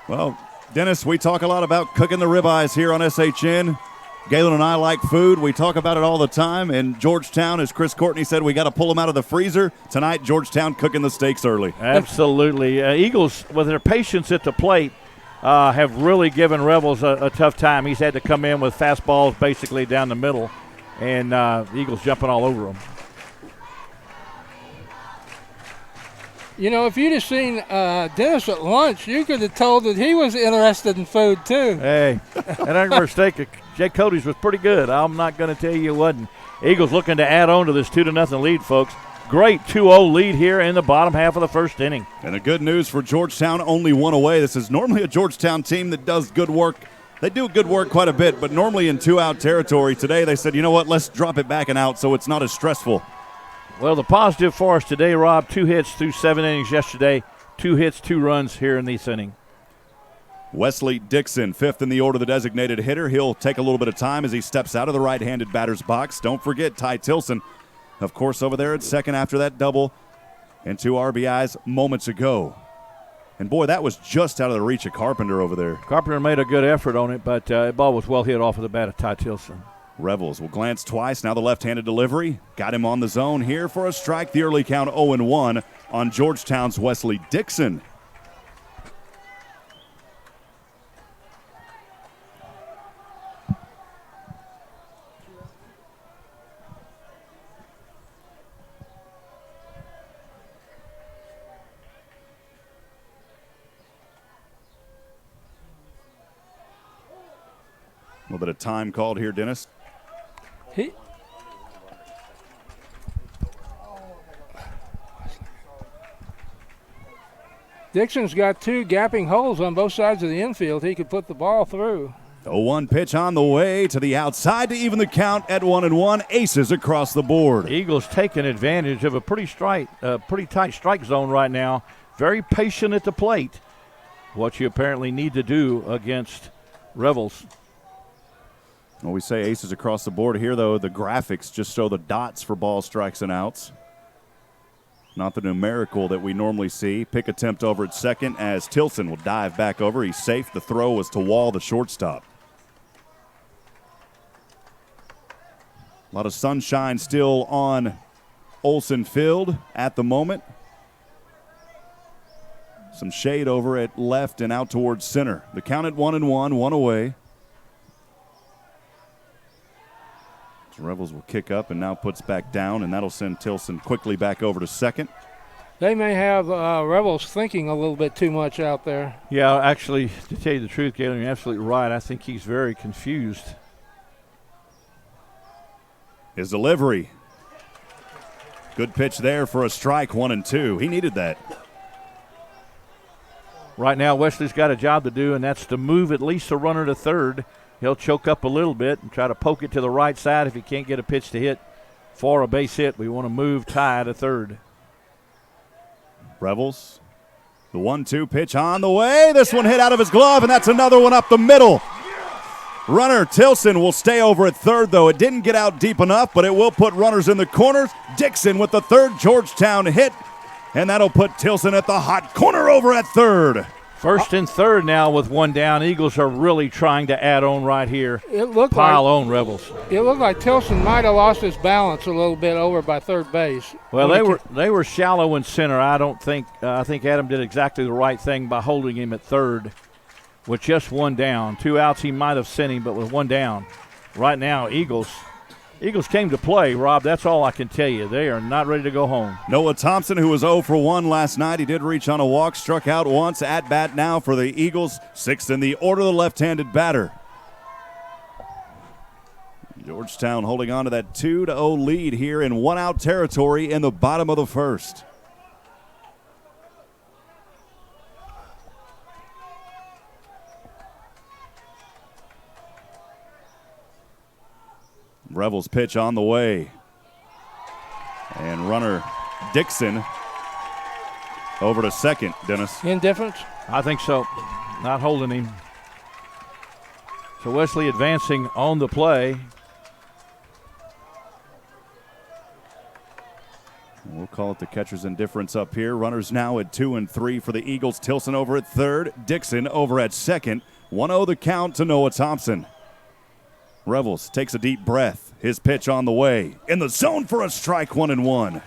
Well, Dennis, we talk a lot about cooking the ribeyes here on SHN. Galen and I like food. We talk about it all the time. And Georgetown, as Chris Courtney said, we got to pull them out of the freezer. Tonight, Georgetown cooking the steaks early. Absolutely. Eagles, with their patience at the plate, have really given Rebels a tough time. He's had to come in with fastballs basically down the middle, and Eagles jumping all over him. You know, if you'd have seen Dennis at lunch, you could have told that he was interested in food, too. Hey, that Edinburgh steak at Jay Cody's was pretty good. I'm not going to tell you it wasn't. Eagles looking to add on to this 2-0 lead, folks. Great 2-0 lead here in the bottom half of the first inning. And the good news for Georgetown, only one away. This is normally a Georgetown team that does good work. They do good work quite a bit, but normally in 2-out territory. Today they said, you know what, let's drop it back and out so it's not as stressful. Well, the positive for us today, Rob, 2 hits through 7 innings yesterday, 2 hits, 2 runs here in this inning. Wesley Dixon, 5th in the order, the designated hitter. He'll take a little bit of time as he steps out of the right-handed batter's box. Don't forget Ty Tilson, of course, over there at second after that double and 2 RBIs moments ago. And, boy, that was just out of the reach of Carpenter over there. Carpenter made a good effort on it, but the ball was well hit off of the bat of Ty Tilson. Rebels will glance twice. Now the left-handed delivery. Got him on the zone here for a strike. The early count 0-1 on Georgetown's Wesley Dixon. A little bit of time called here, Dennis. Dixon's got 2 gapping holes on both sides of the infield. He could put the ball through. 0-1 pitch on the way to the outside to even the count at 1-1. Aces across the board. Eagles taking advantage of a pretty tight strike zone right now. Very patient at the plate. What you apparently need to do against Rebels. Well, we say aces across the board here, though. The graphics just show the dots for balls, strikes, and outs. Not the numerical that we normally see. Pick attempt over at second as Tilson will dive back over. He's safe. The throw was to Wall, the shortstop. A lot of sunshine still on Olsen Field at the moment. Some shade over at left and out towards center. The count at 1-1, 1 away. Rebels will kick up and now puts back down, and that'll send Tilson quickly back over to second. They may have Rebels thinking a little bit too much out there. Yeah, actually, to tell you the truth, Galen, you're absolutely right. I think he's very confused. His delivery. Good pitch there for a strike, 1-2. He needed that. Right now, Wesley's got a job to do, and that's to move at least a runner to third. He'll choke up a little bit and try to poke it to the right side if he can't get a pitch to hit for a base hit. We want to move Ty to third. Rebels, the 1-2 pitch on the way. This one hit out of his glove, and that's another one up the middle. Runner Tilson will stay over at third, though. It didn't get out deep enough, but it will put runners in the corners. Dixon with the third Georgetown hit, and that'll put Tilson at the hot corner over at third. First and third now with 1 down. Eagles are really trying to add on right here. It looked Pile on Rebels. It looked like Tilson might have lost his balance a little bit over by third base. Well, they were shallow in center. I think Adam did exactly the right thing by holding him at third with just 1 down. 2 outs he might have sent him, but with 1 down. Right now, Eagles came to play, Rob. That's all I can tell you. They are not ready to go home. Noah Thompson, who was 0 for 1 last night. He did reach on a walk, struck out once. At bat now for the Eagles. 6th in the order, the left-handed batter. Georgetown holding on to that 2-0 lead here in 1-out territory in the bottom of the first. Rebels pitch on the way. And runner Dixon over to second, Dennis. Indifference? I think so. Not holding him. So Wesley advancing on the play. We'll call it the catcher's indifference up here. Runners now at 2 and 3 for the Eagles. Tilson over at third. Dixon over at second. 1-0 the count to Noah Thompson. Revels takes a deep breath. His pitch on the way. In the zone for a strike, 1-1.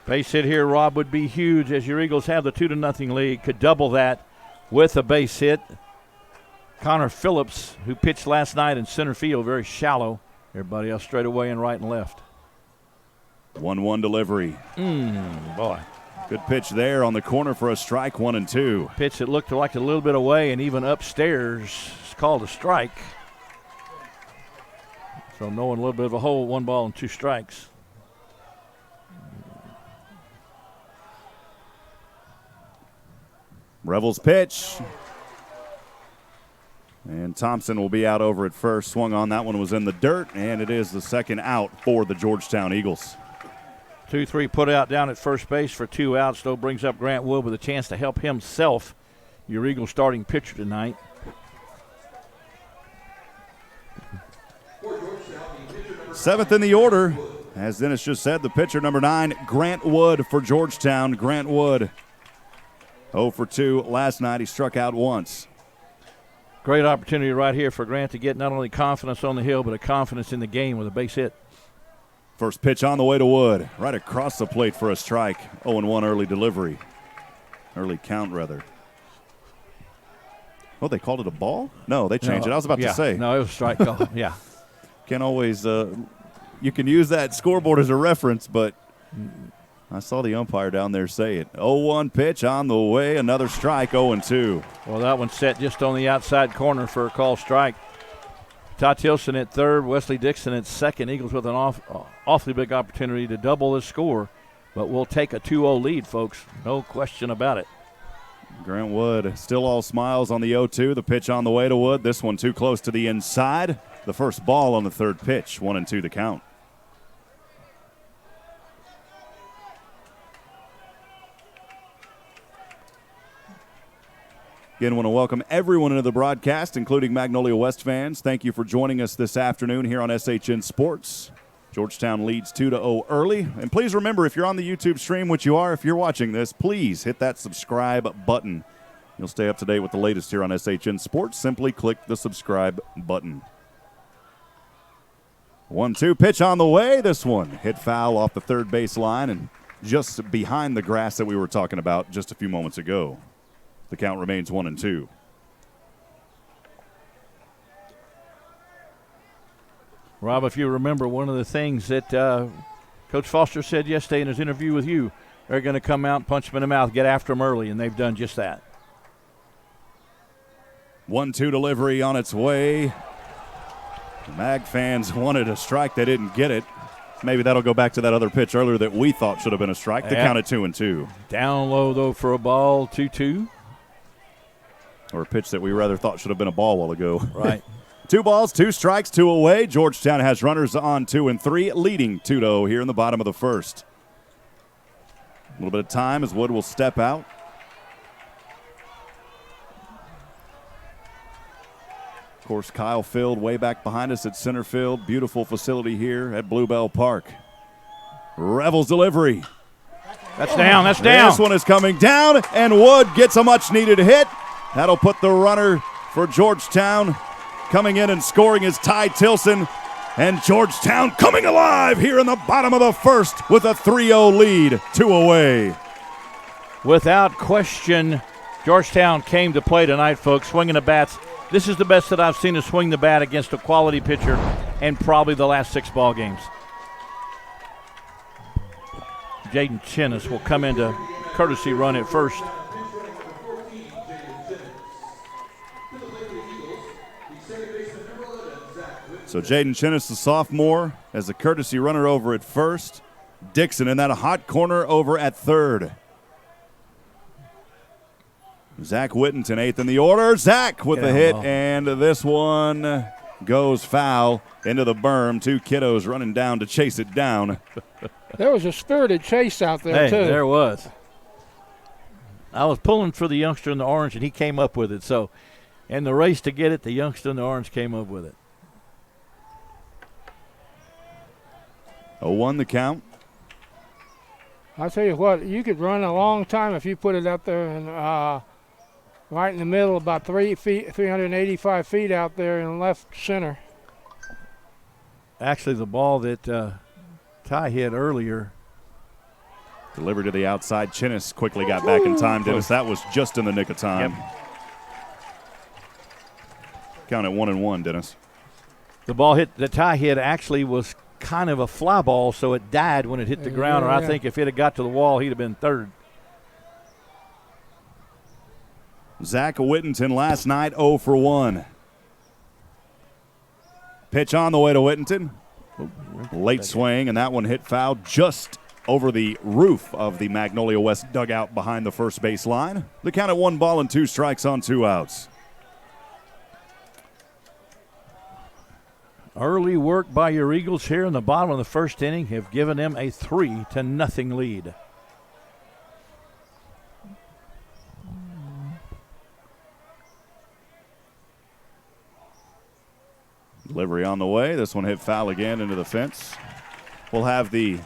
Base hit here, Rob, would be huge as your Eagles have the 2-0 lead. Could double that with a base hit. Connor Phillips, who pitched last night in center field, very shallow. Everybody else straight away and right and left. 1-1 delivery. Boy. Good pitch there on the corner for a strike, 1-2. Pitch that looked like a little bit away and even upstairs. It's called a strike. So knowing a little bit of a hole, 1 ball and 2 strikes. Revels pitch. And Thompson will be out over at first. Swung on, that one was in the dirt, and it is the second out for the Georgetown Eagles. 2-3 put out down at first base for 2 outs. Though brings up Grant Wood with a chance to help himself, your Eagles starting pitcher tonight. Seventh in the order, as Dennis just said, the pitcher number 9, Grant Wood for Georgetown. Grant Wood 0 for 2 last night. He struck out once. Great opportunity right here for Grant to get not only confidence on the hill, but a confidence in the game with a base hit. First pitch on the way to Wood. Right across the plate for a strike. 0-1 early delivery. Early count, rather. Oh, they called it a ball? No, they changed it. I was about to say. No, it was a strike call. Yeah. Can't always you can use that scoreboard as a reference, but I saw the umpire down there say it. 0-1 pitch on the way. Another strike, 0-2. Well, that one's set just on the outside corner for a call strike. Todd Tilson at third, Wesley Dixon at second. Eagles with an awfully big opportunity to double the score, but we'll take a 2-0 lead, folks. No question about it. Grant Wood still all smiles on the 0-2. The pitch on the way to Wood. This one too close to the inside. The first ball on the third pitch. 1-2 the count. Again, want to welcome everyone into the broadcast, including Magnolia West fans. Thank you for joining us this afternoon here on SHN Sports. Georgetown leads 2-0 early. And please remember, if you're on the YouTube stream, which you are, if you're watching this, please hit that subscribe button. You'll stay up to date with the latest here on SHN Sports. Simply click the subscribe button. 1-2 pitch on the way. This one hit foul off the third base line and just behind the grass that we were talking about just a few moments ago. The count remains 1-2. Rob, if you remember, one of the things that Coach Foster said yesterday in his interview with you, they're going to come out and punch him in the mouth, get after him early, and they've done just that. 1-2 delivery on its way. The Mag fans wanted a strike. They didn't get it. Maybe that'll go back to that other pitch earlier that we thought should have been a strike. The count at 2-2. Down low, though, for a ball, 2-2. Or a pitch that we rather thought should have been a ball a while ago. Right. 2 balls, 2 strikes, 2 away. Georgetown has runners on 2 and 3, leading 2-0 here in the bottom of the first. A little bit of time as Wood will step out. Of course, Kyle Field way back behind us at center field. Beautiful facility here at Bluebell Park. Revels delivery. That's down, that's down. This one is coming down, and Wood gets a much-needed hit. That'll put the runner for Georgetown coming in and scoring is Ty Tilson. And Georgetown coming alive here in the bottom of the first with a 3-0 lead, 2 away. Without question, Georgetown came to play tonight, folks, swinging the bats. This is the best that I've seen to swing the bat against a quality pitcher in probably the last 6 ball games. Jaden Chinnis will come into courtesy run at first. So Jaden Chinnis, the sophomore, as a courtesy runner over at first. Dixon in that hot corner over at third. Zach Whittington, 8th in the order. Zach with the hit, and this one goes foul into the berm. 2 kiddos running down to chase it down. There was a spirited chase out there, too. There was. I was pulling for the youngster in the orange, and he came up with it. So And the race to get it, the youngster in the orange came up with it. 0-1 the count. I'll tell you what, you could run a long time if you put it up there and right in the middle, about 385 feet out there in left center. Actually, the ball that Ty hit earlier. Delivered to the outside. Chinnis quickly got back in time, Dennis. That was just in the nick of time. Yep. Count at 1-1, Dennis. The ball that Ty hit actually was kind of a fly ball, so it died when it hit the ground, or I think if it had got to the wall, he'd have been third. Zach Whittington last night 0 for 1. Pitch on the way to Whittington. Late swing, and that one hit foul just over the roof of the Magnolia West dugout behind the first base line. The count at 1 ball and 2 strikes on 2 outs. Early work by your Eagles here in the bottom of the first inning have given them a 3-0 lead. Delivery on the way. This one hit foul again into the fence. We'll have that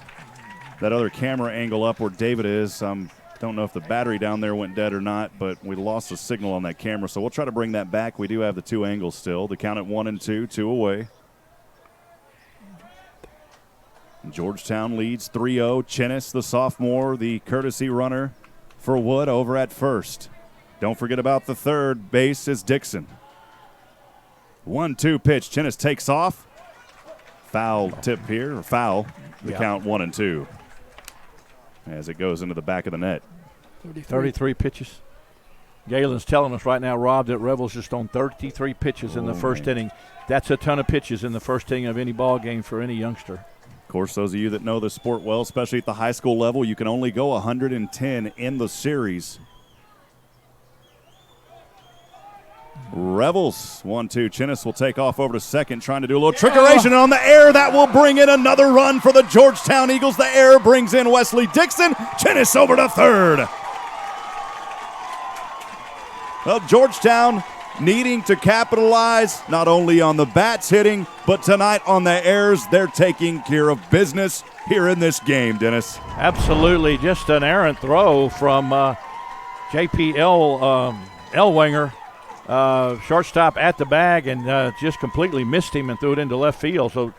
other camera angle up where David is. Don't know if the battery down there went dead or not, but we lost the signal on that camera, so we'll try to bring that back. We do have the 2 angles still. The count at 1-2, 2 away. Georgetown leads 3-0. Chinnis, the sophomore, the courtesy runner for Wood over at first. Don't forget about the third base is Dixon. 1-2 pitch. Chinnis takes off. Foul tip here, or foul. The count 1-2 as it goes into the back of the net. 33 pitches. Galen's telling us right now, Rob, that Rebels just on 33 pitches in the first inning. That's a ton of pitches in the first inning of any ball game for any youngster. Of course, those of you that know the sport well, especially at the high school level, you can only go 110 in the series. Rebels 1-2. Chinnis will take off over to second, trying to do a little trickeration on the air. That will bring in another run for the Georgetown Eagles. The air brings in Wesley Dixon. Chinnis over to third. Well, Georgetown needing to capitalize not only on the bats hitting, but tonight on the airs, they're taking care of business here in this game, Dennis. Absolutely. Just an errant throw from JPL Elwanger. Shortstop at the bag and just completely missed him and threw it into left field. So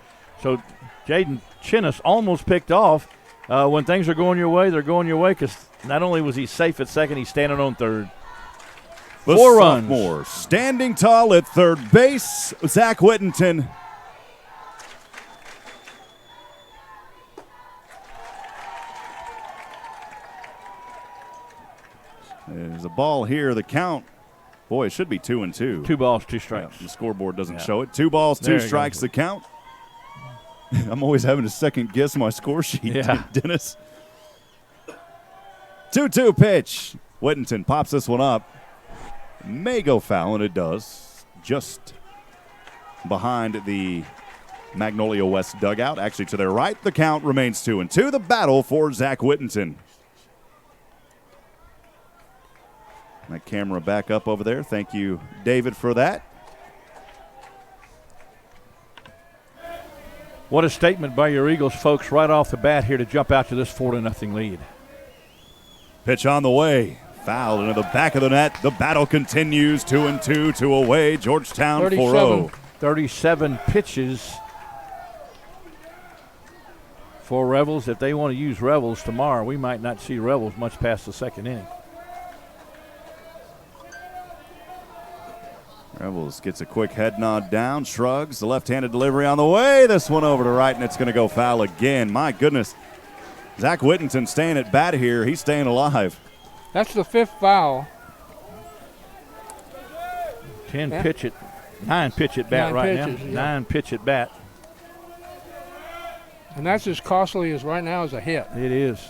Jaden Chinnis almost picked off. When things are going your way, they're going your way, because not only was he safe at second, he's standing on third. The 4 runs. Sophomore standing tall at third base, Zach Whittington. There's a ball here. The count, boy, it should be 2-2. 2 balls, 2 strikes. Yeah, the scoreboard doesn't show it. 2 balls, 2 strikes, the count. I'm always having to second guess my score sheet, Dennis. 2-2 pitch. Whittington pops this one up. May go foul, and it does. Just behind the Magnolia West dugout, actually to their right. The count remains 2-2. The battle for Zach Whittington. That camera back up over there. Thank you, David, for that. What a statement by your Eagles folks right off the bat here to jump out to this 4-0 lead. Pitch on the way. Foul into the back of the net. The battle continues. 2-2, 2 away. Georgetown 4-0. 37 pitches for Rebels. If they want to use Rebels tomorrow, we might not see Rebels much past the second inning. Rebels gets a quick head nod down, shrugs. The left-handed delivery on the way. This one over to right, and it's going to go foul again. My goodness. Zach Whittington staying at bat here. He's staying alive. That's the 5th foul. 9 pitch at bat right now. 9 pitch at bat. And that's as costly as right now as a hit. It is.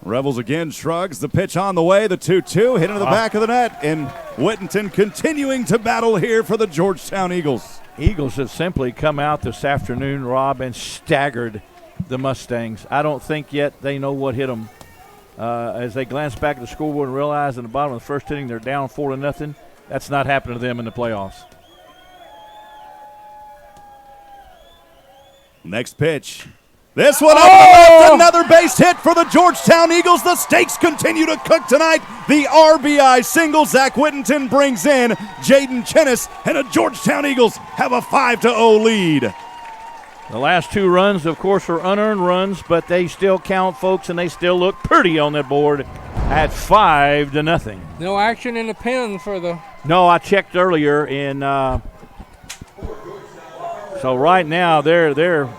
Rebels again shrugs. The pitch on the way. The 2-2 hit into the back of the net. And Whittington continuing to battle here for the Georgetown Eagles. Eagles have simply come out this afternoon, Rob, and staggered the Mustangs. I don't think yet they know what hit them. As they glance back at the scoreboard and realize in the bottom of the first inning they're down 4-0, That's not happened to them in the playoffs. Next pitch. This one up the left, another base hit for the Georgetown Eagles. The stakes continue to cook tonight. The RBI single. Zach Whittington brings in Jaden Chinnis, and the Georgetown Eagles have a 5-0 lead. The last 2 runs, of course, are unearned runs, but they still count, folks, and they still look pretty on that board at 5-0. No action in the pen for the... No, I checked earlier, and so right now they're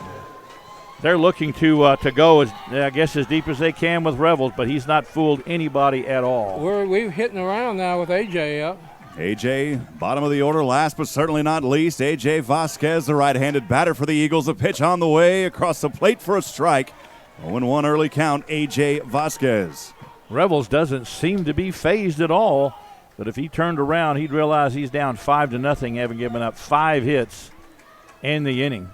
looking to go as deep as they can with Revels, but he's not fooled anybody at all. We're hitting around now with AJ up. AJ, bottom of the order, last but certainly not least. AJ Vasquez, the right-handed batter for the Eagles. A pitch on the way across the plate for a strike. 0-1 early count, AJ Vasquez. Revels doesn't seem to be phased at all, but if he turned around, he'd realize he's down 5-0, having given up 5 hits in the inning.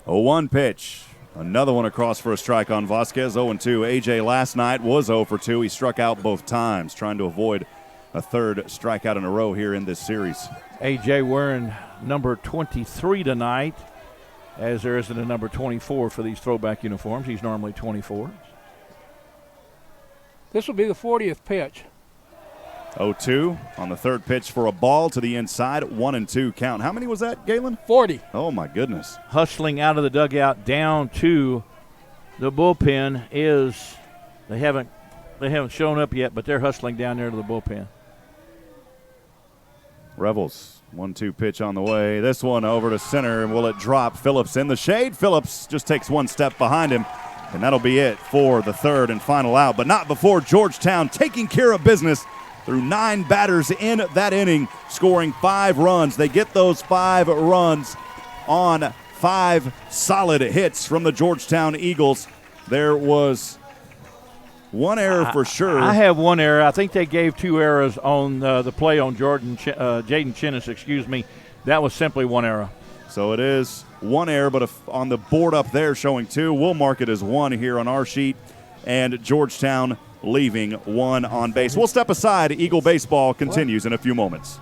A 1 pitch. Another one across for a strike on Vasquez. 0-2. AJ last night was 0 for 2. He struck out both times, trying to avoid a third strikeout in a row here in this series. AJ wearing number 23 tonight, as there isn't a number 24 for these throwback uniforms. He's normally 24. This will be the 40th pitch. 0-2 on the third pitch for a ball to the inside. 1-2 count. How many was that, Galen? 40. Oh, my goodness. Hustling out of the dugout down to the bullpen is they haven't shown up yet, but they're hustling down there to the bullpen. Revels, 1-2 pitch on the way. This one over to center. Will it drop? Phillips in the shade. Phillips just takes one step behind him, and that'll be it for the third and final out. But not before Georgetown taking care of business through 9 batters in that inning, scoring 5 runs. They get those 5 runs on 5 solid hits from the Georgetown Eagles. There was one error for sure. I have one error. I think they gave 2 errors on the play on Jaden Chinnis, That was simply one error. So it is one error, but if on the board up there showing 2, we'll mark it as 1 here on our sheet. And Georgetown leaving 1 on base. We'll step aside. Eagle baseball continues in a few moments.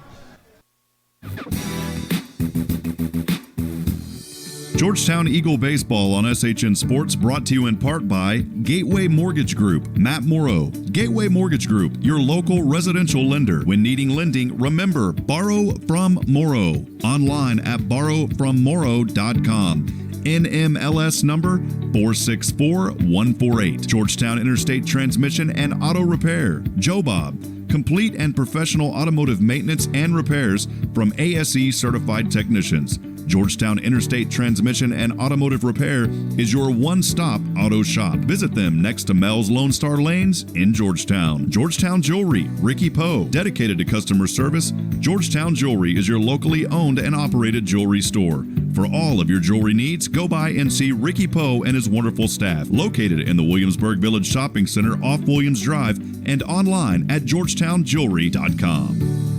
Georgetown Eagle Baseball on SHN Sports brought to you in part by Gateway Mortgage Group, Matt Morrow. Gateway Mortgage Group, your local residential lender. When needing lending, remember, borrow from Morrow. Online at borrowfrommorrow.com. NMLS number 464148. Georgetown Interstate Transmission and Auto Repair. Joe Bob. Complete and professional automotive maintenance and repairs from ASE certified technicians. Georgetown Interstate Transmission and Automotive Repair is your one-stop auto shop. Visit them next to Mel's Lone Star Lanes in Georgetown. Georgetown Jewelry, Ricky Poe, dedicated to customer service. Georgetown Jewelry is your locally owned and operated jewelry store. For all of your jewelry needs, go by and see Ricky Poe and his wonderful staff, located in the Williamsburg Village Shopping Center off Williams Drive and online at georgetownjewelry.com.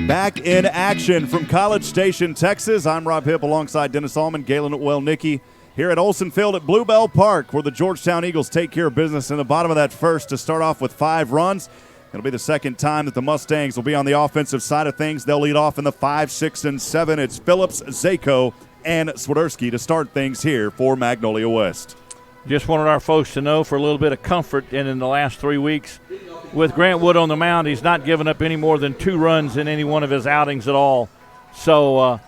Back in action from College Station, Texas. I'm Rob Hipp alongside Dennis Allman, Galen Welnicki here at Olson Field at Bluebell Park, where the Georgetown Eagles take care of business in the bottom of that first to start off with 5 runs. It'll be the second time that the Mustangs will be on the offensive side of things. They'll lead off in the 5, 6, and 7. It's Phillips, Zako, and Swiderski to start things here for Magnolia West. Just wanted our folks to know for a little bit of comfort, and in the last 3 weeks, with Grant Wood on the mound, he's not given up any more than 2 runs in any one of his outings at all. So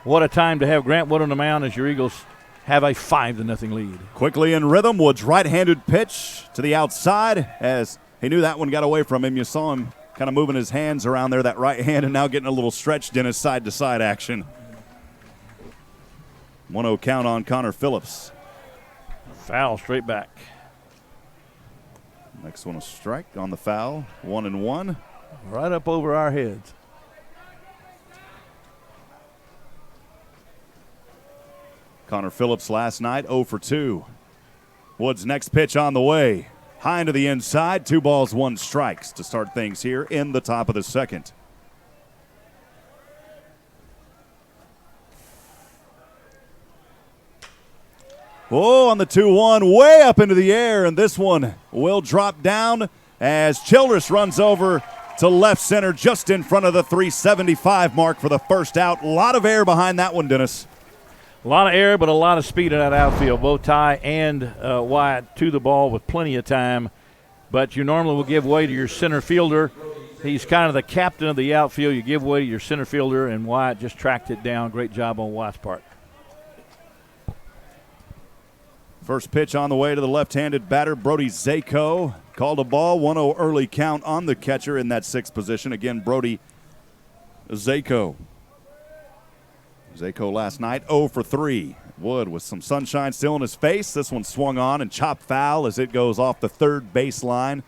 what a time to have Grant Wood on the mound as your Eagles have a 5-0 lead. Quickly in rhythm, Wood's right-handed pitch to the outside as he knew that one got away from him. You saw him kind of moving his hands around there, that right hand, and now getting a little stretched in his side-to-side action. 1-0 count on Connor Phillips. Foul straight back. Next one a strike on the foul. 1-1. Right up over our heads. Connor Phillips last night 0 for 2. Wood's next pitch on the way. high into the inside. 2 balls, 1 strikes to start things here in the top of the second. Oh, on the 2-1, way up into the air, and this one will drop down as Childress runs over to left center just in front of the 375 mark for the first out. A lot of air behind that one, Dennis. A lot of air, but a lot of speed in that outfield. Both Ty and Wyatt to the ball with plenty of time. But you normally will give way to your center fielder. He's kind of the captain of the outfield. You give way to your center fielder, and Wyatt just tracked it down. Great job on Wyatt's part. First pitch on the way to the left-handed batter, Brody Zako. Called a ball, 1-0 early count on the catcher in that 6th position. Again, Brody Zako. Zako last night, 0 for 3. Wood with some sunshine still in his face. This one swung on and chopped foul as it goes off the third baseline.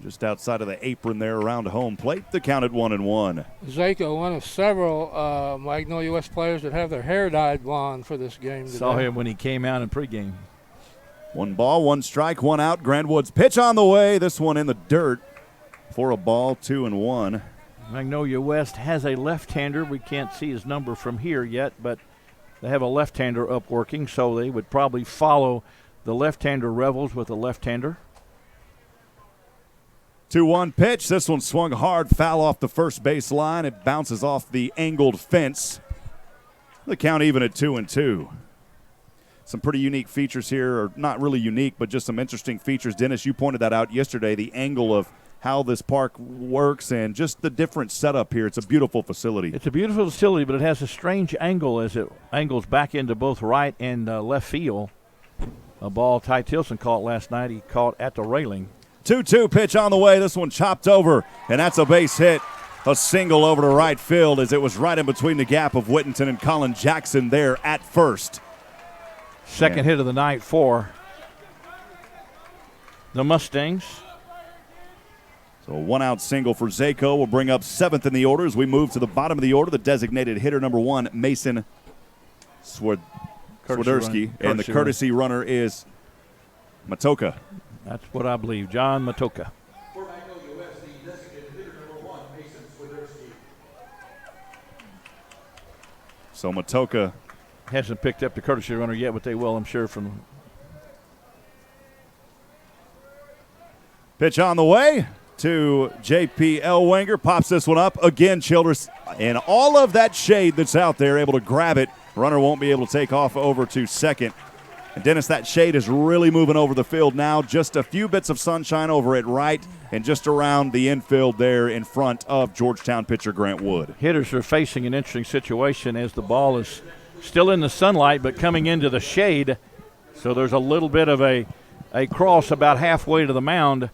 Just outside of the apron there around home plate. The count at 1-1. Zako, one of several Magnolia West players that have their hair dyed blonde for this game today. Saw him when he came out in pregame. 1 ball, 1 strike, 1 out. Grand Woods pitch on the way. This one in the dirt for a ball, 2-1. Magnolia West has a left-hander. We can't see his number from here yet, but they have a left-hander up working, so they would probably follow the left-hander Revels with a left-hander. 2-1 pitch. This one swung hard, foul off the first base line. It bounces off the angled fence. The count even at 2-2. Some pretty unique features here, or not really unique, but just some interesting features. Dennis, you pointed that out yesterday, the angle of how this park works and just the different setup here. It's a beautiful facility. It's a beautiful facility, but it has a strange angle as it angles back into both right and left field. A ball Ty Tilson caught last night. He caught at the railing. 2-2 pitch on the way. This one chopped over, and that's a base hit. A single over to right field as it was right in between the gap of Whittington and Colin Jackson there at first. Second hit of the night for the Mustangs. So a 1-out single for Zako will bring up 7th in the order as we move to the bottom of the order. The designated hitter number 1, Mason Swiderski, and the courtesy runner is Matoka. That's what I believe, John Matoka. For Magnolia West, the designated hitter number 1, Mason Swiderski. So Matoka hasn't picked up the courtesy runner yet, but they will, I'm sure, from pitch on the way to J.P. Ellwanger. Pops this one up. Again, Childress, and all of that shade that's out there, able to grab it. Runner won't be able to take off over to second. And Dennis, that shade is really moving over the field now. Just a few bits of sunshine over at right and just around the infield there in front of Georgetown pitcher Grant Wood. Hitters are facing an interesting situation as the ball is still in the sunlight but coming into the shade. So there's a little bit of a cross about halfway to the mound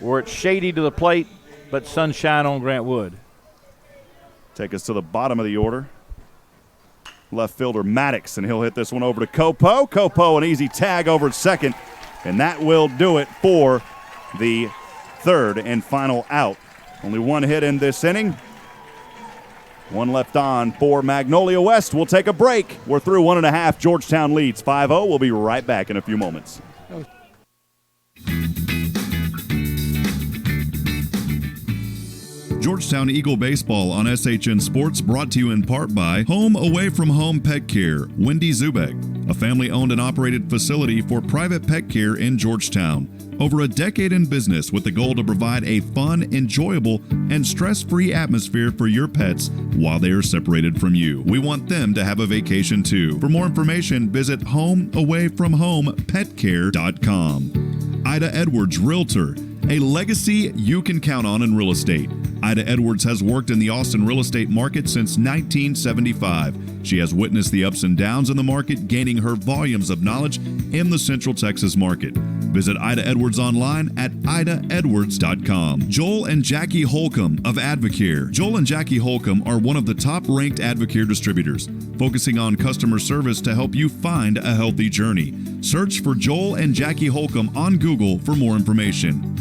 where it's shady to the plate but sunshine on Grant Wood. Take us to the bottom of the order. Left fielder Maddox, and he'll hit this one over to Copo. Copo, an easy tag over at second, and that will do it for the third and final out. Only 1 hit in this inning. 1 left on for Magnolia West. We'll take a break. We're through 1.5. Georgetown leads 5-0. We'll be right back in a few moments. Georgetown Eagle Baseball on SHN Sports brought to you in part by Home Away from Home Pet Care, Wendy Zubek, a family-owned and operated facility for private pet care in Georgetown. Over a decade in business with the goal to provide a fun, enjoyable, and stress-free atmosphere for your pets while they are separated from you. We want them to have a vacation too. For more information, visit homeawayfromhomepetcare.com. Ida Edwards, Realtor, a legacy you can count on in real estate. Ida Edwards has worked in the Austin real estate market since 1975. She has witnessed the ups and downs in the market, gaining her volumes of knowledge in the Central Texas market. Visit Ida Edwards online at idaedwards.com. Joel and Jackie Holcomb of Advocare. Joel and Jackie Holcomb are one of the top-ranked Advocare distributors, focusing on customer service to help you find a healthy journey. Search for Joel and Jackie Holcomb on Google for more information.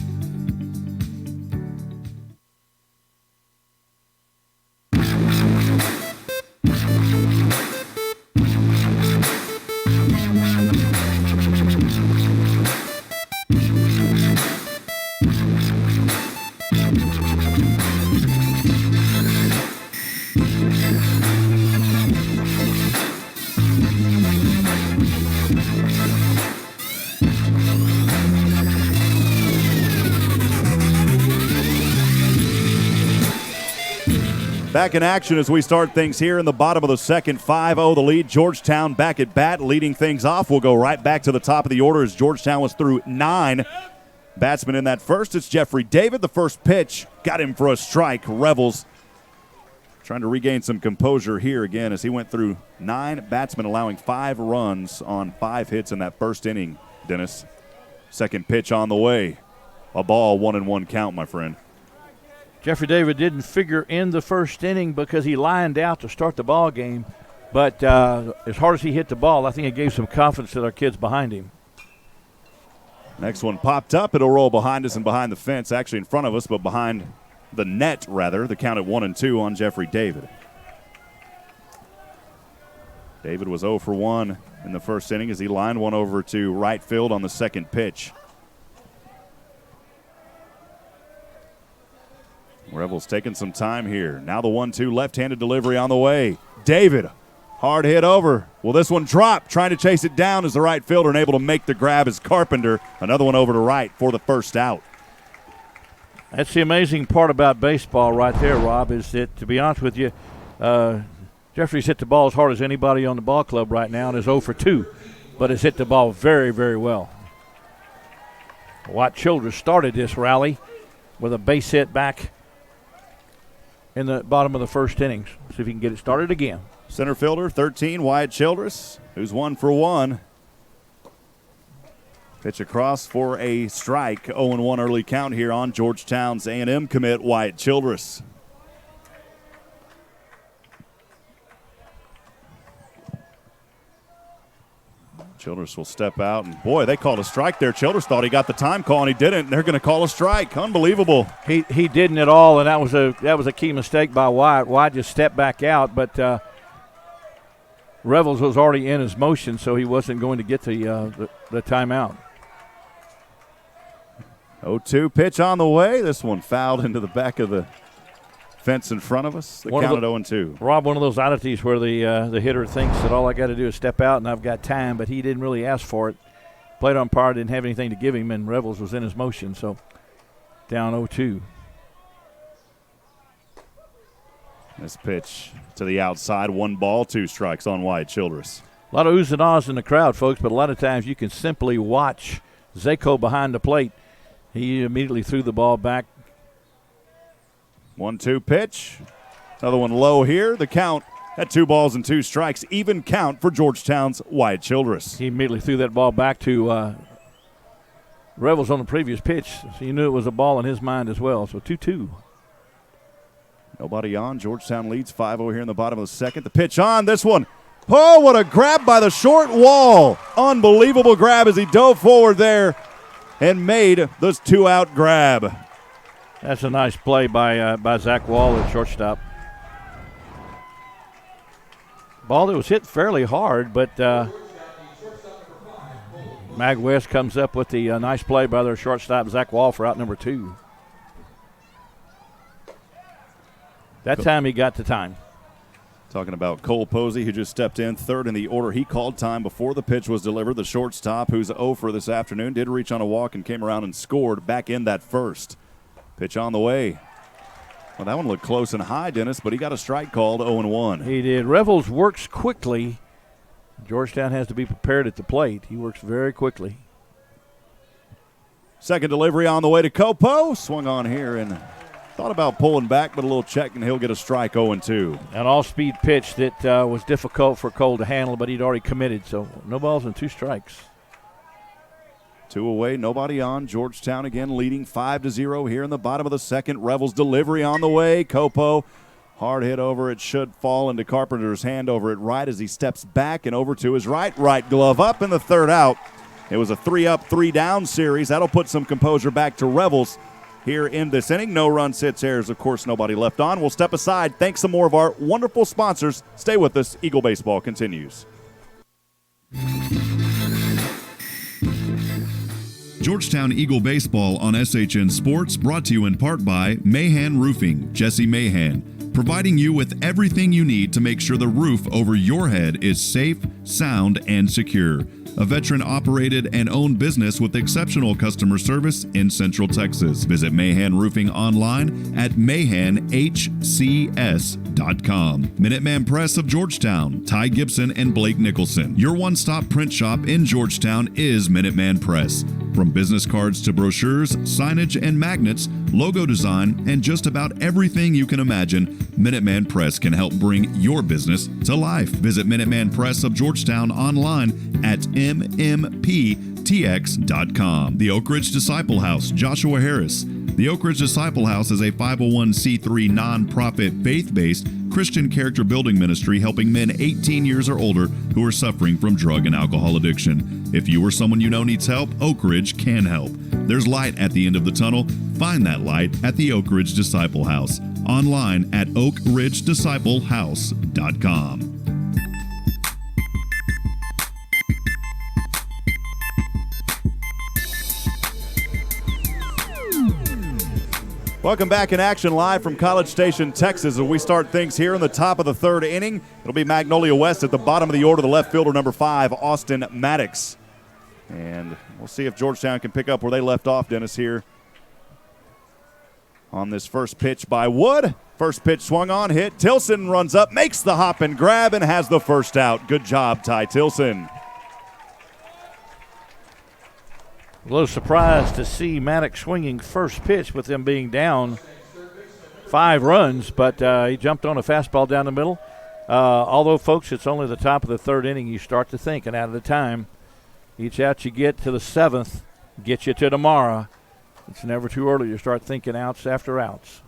Back in action as we start things here in the bottom of the second. 5-0 the lead. Georgetown back at bat, leading things off. We'll go right back to the top of the order as Georgetown was through 9 batsmen in that first. It's Jeffrey David. The first pitch got him for a strike. Revels trying to regain some composure here again as he went through 9 batsmen, allowing 5 runs on 5 hits in that first inning, Dennis. Second pitch on the way. A ball, 1-1 count, my friend. Jeffrey David didn't figure in the first inning because he lined out to start the ball game. But as hard as he hit the ball, I think it gave some confidence to our kids behind him. Next one popped up. It'll roll behind us and behind the fence, actually in front of us, but behind the net, rather. The count at 1-2 on Jeffrey David. David was 0 for 1 in the first inning as he lined one over to right field on the second pitch. Revels taking some time here. Now the 1-2 left-handed delivery on the way. David, hard hit over. Will this one drop? Trying to chase it down as the right fielder and able to make the grab as Carpenter. Another one over to right for the first out. That's the amazing part about baseball right there, Rob, is that, to be honest with you, Jeffrey's hit the ball as hard as anybody on the ball club right now and is 0 for 2, but has hit the ball very, very well. Watt Childress started this rally with a base hit back in the bottom of the first innings. See if he can get it started again. Center fielder, 13, Wyatt Childress, who's 1 for 1. Pitch across for a strike. 0-1 early count here on Georgetown's A&M commit, Wyatt Childress. Childress will step out, and boy, they called a strike there. Childress thought he got the time call, and he didn't. They're going to call a strike. Unbelievable. He didn't at all, and that was a key mistake by Wyatt. Wyatt just stepped back out, but Revels was already in his motion, so he wasn't going to get the timeout. 0-2 pitch on the way. This one fouled into the back of the fence in front of us. The count at 0-2. Rob, one of those oddities where the hitter thinks that all I got to do is step out and I've got time, but he didn't really ask for it. Plate umpire didn't have anything to give him, and Revels was in his motion, so down 0-2. This pitch to the outside, 1 ball, 2 strikes on Wyatt Childress. A lot of oohs and ahs in the crowd, folks, but a lot of times you can simply watch Zako behind the plate. He immediately threw the ball back. 1-2 pitch. Another one low here. The count at 2 balls and 2 strikes. Even count for Georgetown's Wyatt Childress. He immediately threw that ball back to Revels on the previous pitch. So you knew it was a ball in his mind as well. So 2-2. Nobody on. Georgetown leads 5-0 here in the bottom of the second. The pitch on. This one. Oh, what a grab by the short wall. Unbelievable grab as he dove forward there and made this 2-out grab. That's a nice play by Zach Wall at shortstop. Ball that was hit fairly hard, but Mag West comes up with the nice play by their shortstop, Zach Wall, for out number 2. That time he got the time. Talking about Cole Posey, who just stepped in third in the order. He called time before the pitch was delivered. The shortstop, who's 0 for this afternoon, did reach on a walk and came around and scored back in that first. Pitch on the way. Well, that one looked close and high, Dennis, but he got a strike called. 0-1. He did. Revels works quickly. Georgetown has to be prepared at the plate. He works very quickly. Second delivery on the way to Copo. Swung on here and thought about pulling back, but a little check, and he'll get a strike. 0-2. An all-speed pitch that was difficult for Cole to handle, but he'd already committed, so no balls and 2 strikes. 2 away, nobody on. Georgetown again leading 5-0 here in the bottom of the second. Revels delivery on the way. Copo, hard hit over. It should fall into Carpenter's hand over at right as he steps back and over to his right. Right glove up in the third out. It was a 3-up, 3-down series. That'll put some composure back to Revels here in this inning. No runs, hits, errors. Of course, nobody left on. We'll step aside. Thanks some more of our wonderful sponsors. Stay with us. Eagle Baseball continues. Georgetown Eagle Baseball on SHN Sports, brought to you in part by Mahan Roofing, Jesse Mahan, providing you with everything you need to make sure the roof over your head is safe, sound, and secure. a veteran-operated and owned business with exceptional customer service in Central Texas. Visit Mahan Roofing online at mahanhcs.com. Minuteman Press of Georgetown, Ty Gibson and Blake Nicholson. Your one-stop print shop in Georgetown is Minuteman Press. From business cards to brochures, signage and magnets, logo design, and just about everything you can imagine, Minuteman Press can help bring your business to life. Visit Minuteman Press of Georgetown online at mmptx.com. The Oak Ridge Disciple House, Joshua Harris. The Oak Ridge Disciple House is a 501c3 nonprofit, faith-based Christian character building ministry helping men 18 years or older who are suffering from drug and alcohol addiction. If you or someone you know needs help, Oak Ridge can help. There's light at the end of the tunnel. Find that light at the Oak Ridge Disciple House. Online at oakridgedisciplehouse.com. Welcome back in action live from College Station, Texas, as we start things here in the top of the third inning. It'll be Magnolia West at the bottom of the order, the left fielder, number 5, Austin Maddox. And we'll see if Georgetown can pick up where they left off, Dennis, here on this first pitch by Wood. First pitch swung on, hit. Tilson runs up, makes the hop and grab, and has the first out. Good job, Ty Tilson. A little surprised to see Maddox swinging first pitch with them being down 5 runs, but he jumped on a fastball down the middle. Although, folks, it's only the top of the third inning, you start to think, and out of the time, each out you get to the 7th gets you to tomorrow. It's never too early to start thinking outs after outs.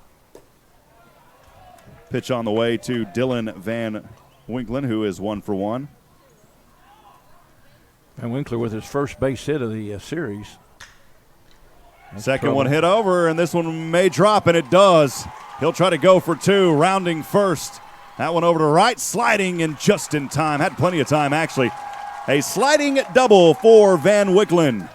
Pitch on the way to Dylan Van Winklen, who is 1 for 1. And Winkler with his first base hit of the series. That's Second trouble. one hit over, and this one may drop, and it does. He'll try to go for 2, rounding first. That one over to right, sliding, and just in time. Had plenty of time, actually. A sliding double for Van Winklen.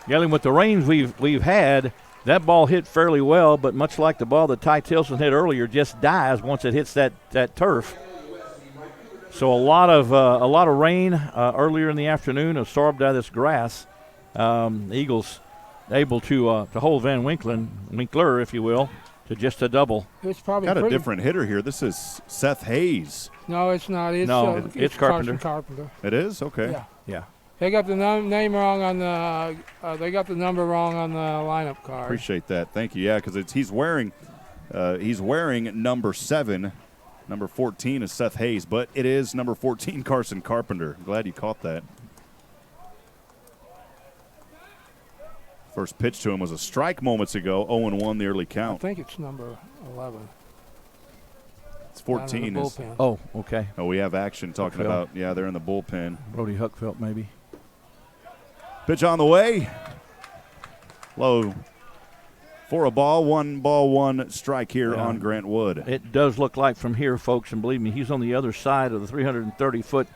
Yelling with the rains we've had, that ball hit fairly well, but much like the ball that Ty Tilson hit earlier, just dies once it hits that turf. So a lot of rain earlier in the afternoon absorbed out of this grass. The Eagles able to hold Van Winkler, if you will, to just a double. It's probably got a different hitter here. This is Seth Hayes. No, it's not. It's Carpenter. Carpenter. It is? Okay. Yeah. They got the name wrong on the. They got the number wrong on the lineup card. Appreciate that. Thank you. Yeah, because he's wearing number 7. Number 14 is Seth Hayes, but it is number 14, Carson Carpenter. I'm glad you caught that. First pitch to him was a strike moments ago, 0-1 the early count. I think it's number 11. It's 14. Oh, okay. Oh, we have action talking about, they're in the bullpen. Brody Huckfelt, maybe. Pitch on the way. Low. For a ball, 1 strike here on Grant Wood. It does look like from here, folks, and believe me, he's on the other side of the 330-foot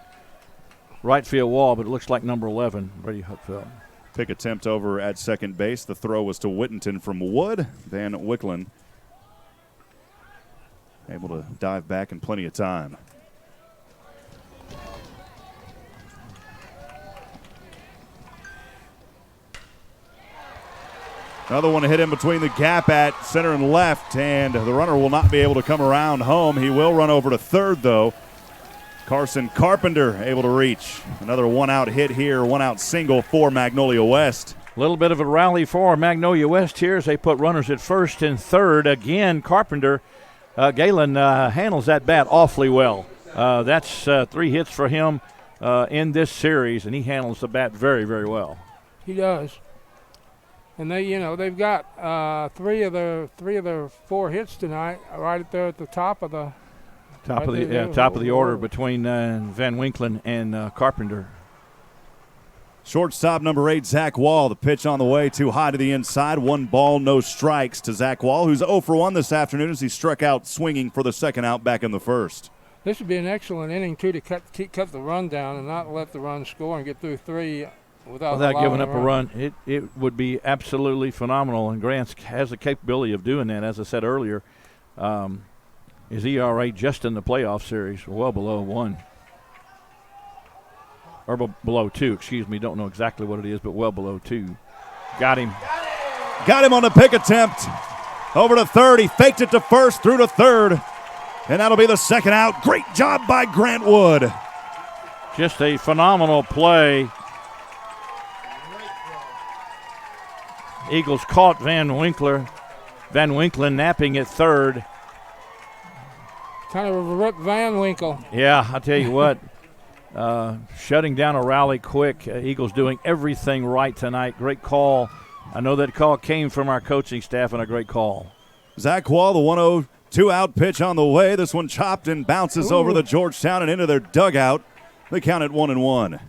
right field wall, but it looks like number 11, Brady Huckfeld. Pick attempt over at second base. The throw was to Whittington from Wood. Van Winklen able to dive back in plenty of time. Another one to hit in between the gap at center and left, and the runner will not be able to come around home. He will run over to third, though. Carson Carpenter able to reach. Another one-out hit here, one-out single for Magnolia West. A little bit of a rally for Magnolia West here as they put runners at first and third. Again, Carpenter, Galen handles that bat awfully well. That's 3 hits for him in this series, and he handles the bat very, very well. He does. And they've got 3 of their 4 hits tonight, right there at the top of the order between Van Winklen and Carpenter. Shortstop number 8, Zach Wall. The pitch on the way, too high to the inside. 1 ball, no strikes to Zach Wall, who's 0 for 1 this afternoon as he struck out swinging for the second out back in the first. This would be an excellent inning too to cut the run down and not let the run score and get through 3. Without giving up a run. It would be absolutely phenomenal, and Grant has the capability of doing that. As I said earlier, his ERA just in the playoff series well below 1. or below 2, excuse me. Don't know exactly what it is, but well below 2. Got him. Got him on the pick attempt. Over to third. He faked it to first, through to third. And that'll be the second out. Great job by Grant Wood. Just a phenomenal play. Eagles caught Van Winklen napping at third. Kind of a Rip Van Winkle. Yeah, I tell you what. Shutting down a rally quick. Eagles doing everything right tonight. Great call. I know that call came from our coaching staff, and a great call. Zach Wall, the 1-0 out pitch on the way. This one chopped and bounces over the Georgetown and into their dugout. They count it 1-1.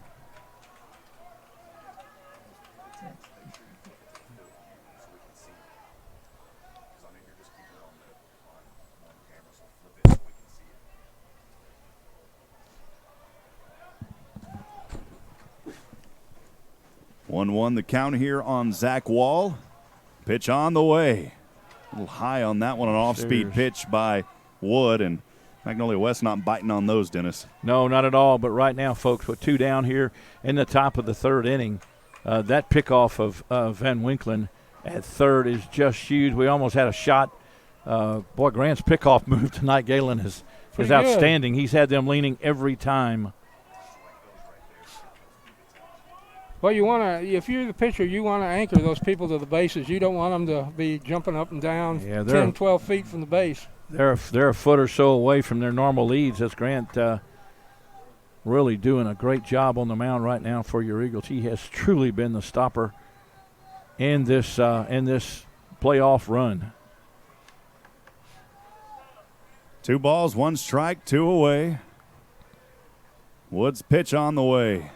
The count here on Zach Wall. Pitch on the way. A little high on that one, an off-speed pitch by Wood, and Magnolia West not biting on those, Dennis. No, not at all. But right now, folks, with 2 down here in the top of the third inning, that pickoff of Van Winklen at third is just huge. We almost had a shot. Boy, Grant's pickoff move tonight, Galen, is outstanding. He's had them leaning every time. Well, if you're the pitcher, you want to anchor those people to the bases. You don't want them to be jumping up and down 10, 12 feet from the base. They're a foot or so away from their normal leads. That's Grant really doing a great job on the mound right now for your Eagles. He has truly been the stopper in this playoff run. 2 balls, 1 strike, 2 away. Wood's pitch on the way.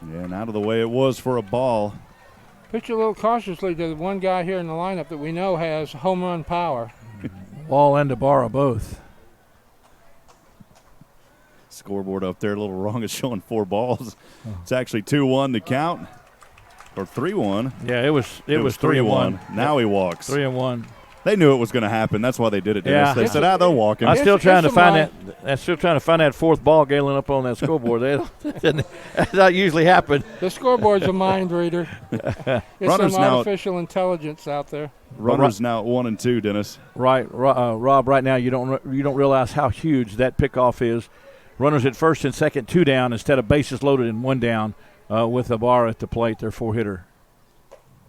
Yeah, and out of the way it was for a ball. Pitch a little cautiously to the one guy here in the lineup that we know has home run power. Wall and Ibarra both. Scoreboard up there a little wrong. It's showing 4 balls. It's actually 2-1 to count. Or 3-1. Yeah, it was 3-1. Now he walks. 3-1. They knew it was going to happen. That's why they did it, Dennis. Yeah. They said, they'll walk him. I'm still trying to find that 4th ball, Galen, up on that scoreboard. That doesn't usually happen. The scoreboard's a mind reader. It's some artificial intelligence out there. Runners now at 1 and 2, Dennis. Right, Rob. Right now, you don't realize how huge that pickoff is. Runners at first and second, 2 down instead of bases loaded and 1 down with Ibarra at the plate, their 4-hitter.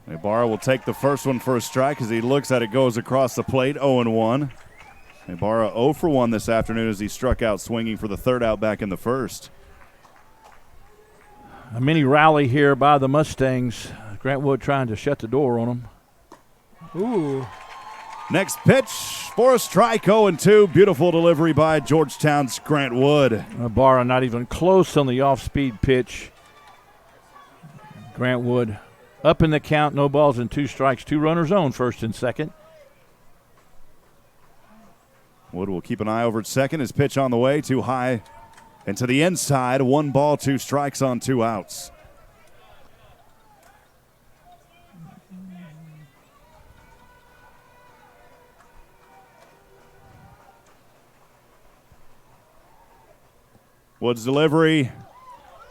Ibarra will take the first one for a strike as he looks at it, goes across the plate, 0-1. Ibarra 0 for 1 this afternoon as he struck out swinging for the 3rd out back in the 1st. A mini rally here by the Mustangs. Grant Wood trying to shut the door on them. Ooh. Next pitch for a strike, 0-2. Beautiful delivery by Georgetown's Grant Wood. Ibarra not even close on the off-speed pitch. Grant Wood up in the count, no balls and 2 strikes, 2 runners on first and second. Wood will keep an eye over at second. His pitch on the way, too high and to the inside. 1 ball, 2 strikes on 2 outs. Wood's delivery.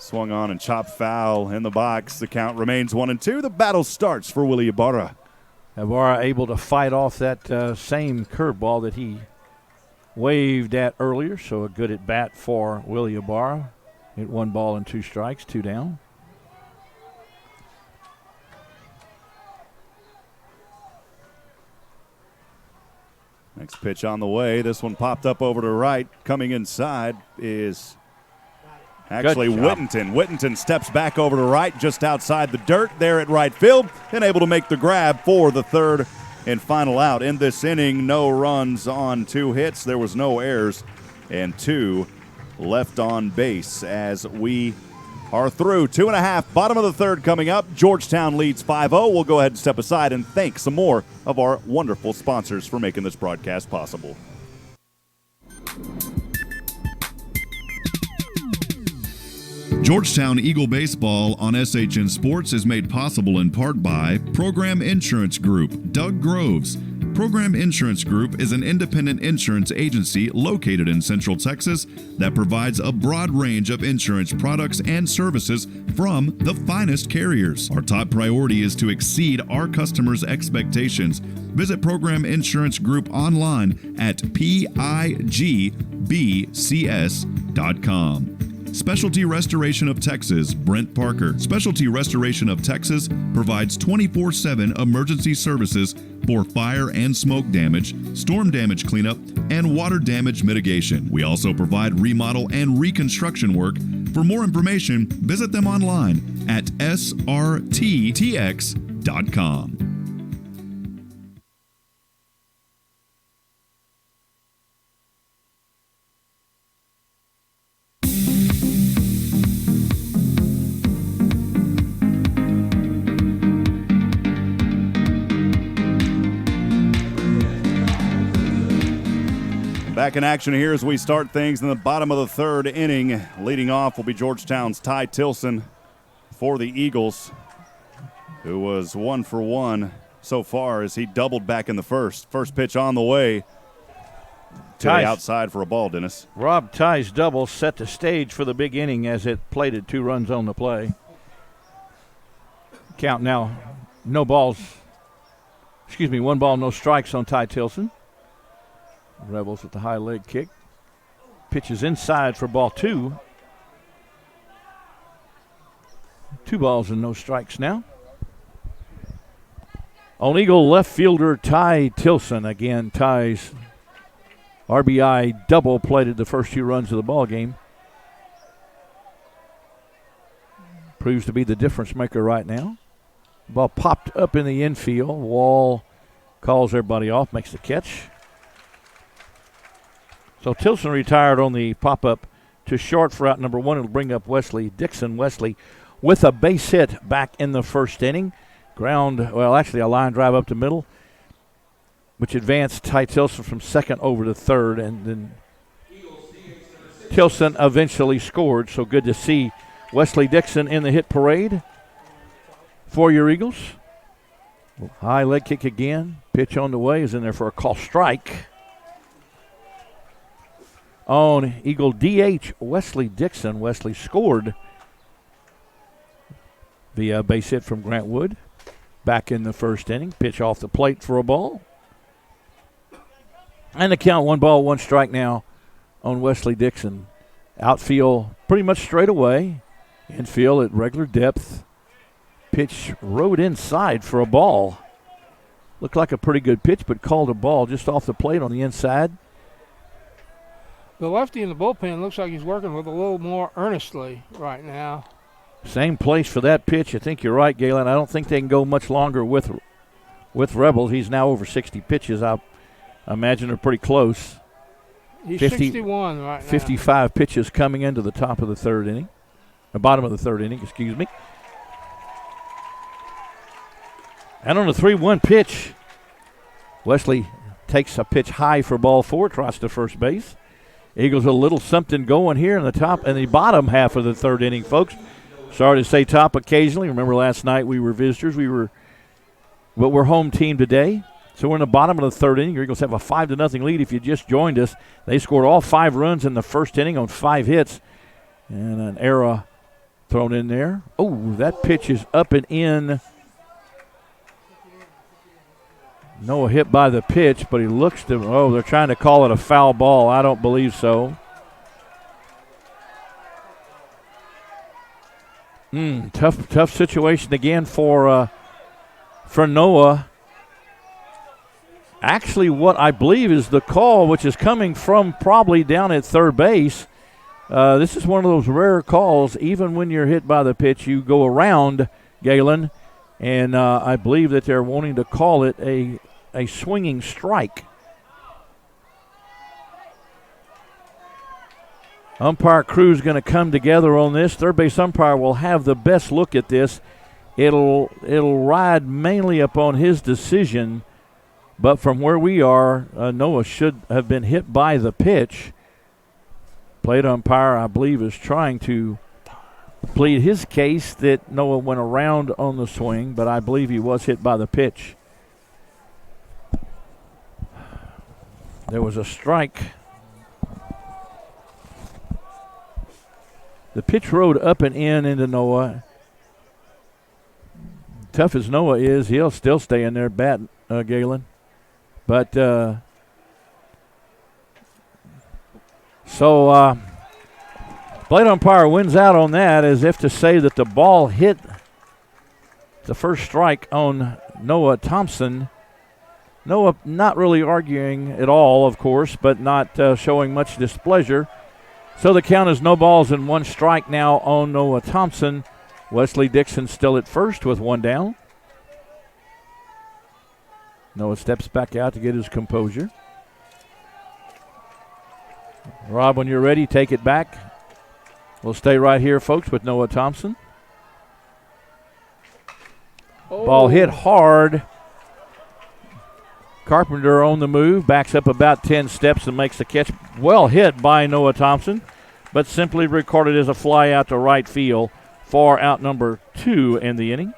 Swung on and chopped foul in the box. The count remains 1-2. The battle starts for Willie Ibarra. Ibarra able to fight off that same curveball that he waved at earlier. So a good at bat for Willie Ibarra. Hit 1 ball and 2 strikes, 2 down. Next pitch on the way. This one popped up over to right. Coming inside is actually Whittington. Whittington steps back over to right, just outside the dirt there at right field, and able to make the grab for the 3rd and final out. In this inning, no runs on 2 hits. There was no errors, and 2 left on base as we are through 2.5. Bottom of the 3rd coming up. Georgetown leads 5-0. We'll go ahead and step aside and thank some more of our wonderful sponsors for making this broadcast possible. Georgetown Eagle Baseball on SHN Sports is made possible in part by Pregame Insurance Group, Doug Groves, Pregame Insurance Group is an independent insurance agency located in Central Texas that provides a broad range of insurance products and services from the finest carriers. Our top priority is to exceed our customers' expectations. Visit Pregame Insurance Group online at pigbcs.com. Specialty Restoration of Texas, Brent Parker. Specialty Restoration of Texas provides 24/7 emergency services for fire and smoke damage, storm damage cleanup, and water damage mitigation. We also provide remodel and reconstruction work. For more information, visit them online at srttx.com. Back in action here as we start things in the bottom of the third inning. Leading off will be Georgetown's Ty Tilson for the Eagles, who was 1 for 1 so far as he doubled back in the first. First pitch on the way to the outside for a ball, Dennis. Rob, Ty's double set the stage for the big inning as it plated 2 runs on the play. Count now, 1 ball, no strikes on Ty Tilson. Rebels with the high leg kick. Pitches inside for ball 2. 2 balls and no strikes now. On Eagle left fielder Ty Tilson. Again, Ty's RBI double plated the first 2 runs of the ball game. Proves to be the difference maker right now. Ball popped up in the infield. Wall calls everybody off, makes the catch. So Tilson retired on the pop-up to short for out number 1. It'll bring up Wesley Dixon. Wesley with a base hit back in the first inning. A line drive up the middle, which advanced Ty Tilson from second over to third, and then Tilson eventually scored. So good to see Wesley Dixon in the hit parade for your Eagles. High leg kick again. Pitch on the way is in there for a call strike. On Eagle DH, Wesley Dixon. Wesley scored via base hit from Grant Wood back in the first inning. Pitch off the plate for a ball. And the count 1 ball, 1 strike now on Wesley Dixon. Outfield pretty much straight away. Infield at regular depth. Pitch rode inside for a ball. Looked like a pretty good pitch, but called a ball just off the plate on the inside. The lefty in the bullpen looks like he's working with a little more earnestly right now. Same place for that pitch. I think you're right, Galen. I don't think they can go much longer with Rebels. He's now over 60 pitches. I imagine they're pretty close. He's 61 right now. 55 pitches coming into the top of the third inning. The bottom of the third inning, excuse me. And on the 3-1 pitch, Wesley takes a pitch high for ball 4, across to first base. Eagles a little something going here in the top and the bottom half of the third inning, folks. Sorry to say top occasionally. Remember last night we were visitors. But we're home team today. So we're in the bottom of the third inning. Your Eagles have a 5-0 lead. If you just joined us, they scored all 5 runs in the first inning on 5 hits. And an error thrown in there. Oh, that pitch is up and in. Noah hit by the pitch, but he looks to, they're trying to call it a foul ball. I don't believe so. Tough situation again for Noah. Actually, what I believe is the call, which is coming from probably down at third base. This is one of those rare calls. Even when you're hit by the pitch, you go around, Galen, and I believe that they're wanting to call it a swinging strike. Umpire crew's going to come together on this. Third base umpire will have the best look at this. It'll ride mainly upon his decision, but from where we are, Noah should have been hit by the pitch. Plate umpire, I believe, is trying to plead his case that Noah went around on the swing, but I believe he was hit by the pitch. There was a strike. The pitch rode up and in into Noah. Tough as Noah is, he'll still stay in there batting, Galen. But plate umpire wins out on that, as if to say that the ball hit the first strike on Noah Thompson. Noah not really arguing at all, of course, but not showing much displeasure. So the count is no balls and 1 strike now on Noah Thompson. Wesley Dixon still at first with 1 down. Noah steps back out to get his composure. Rob, when you're ready, take it back. We'll stay right here, folks, with Noah Thompson. Ball hit hard. Carpenter on the move, backs up about 10 steps and makes the catch. Well hit by Noah Thompson, but simply recorded as a fly out to right field. Far out number 2 in the inning.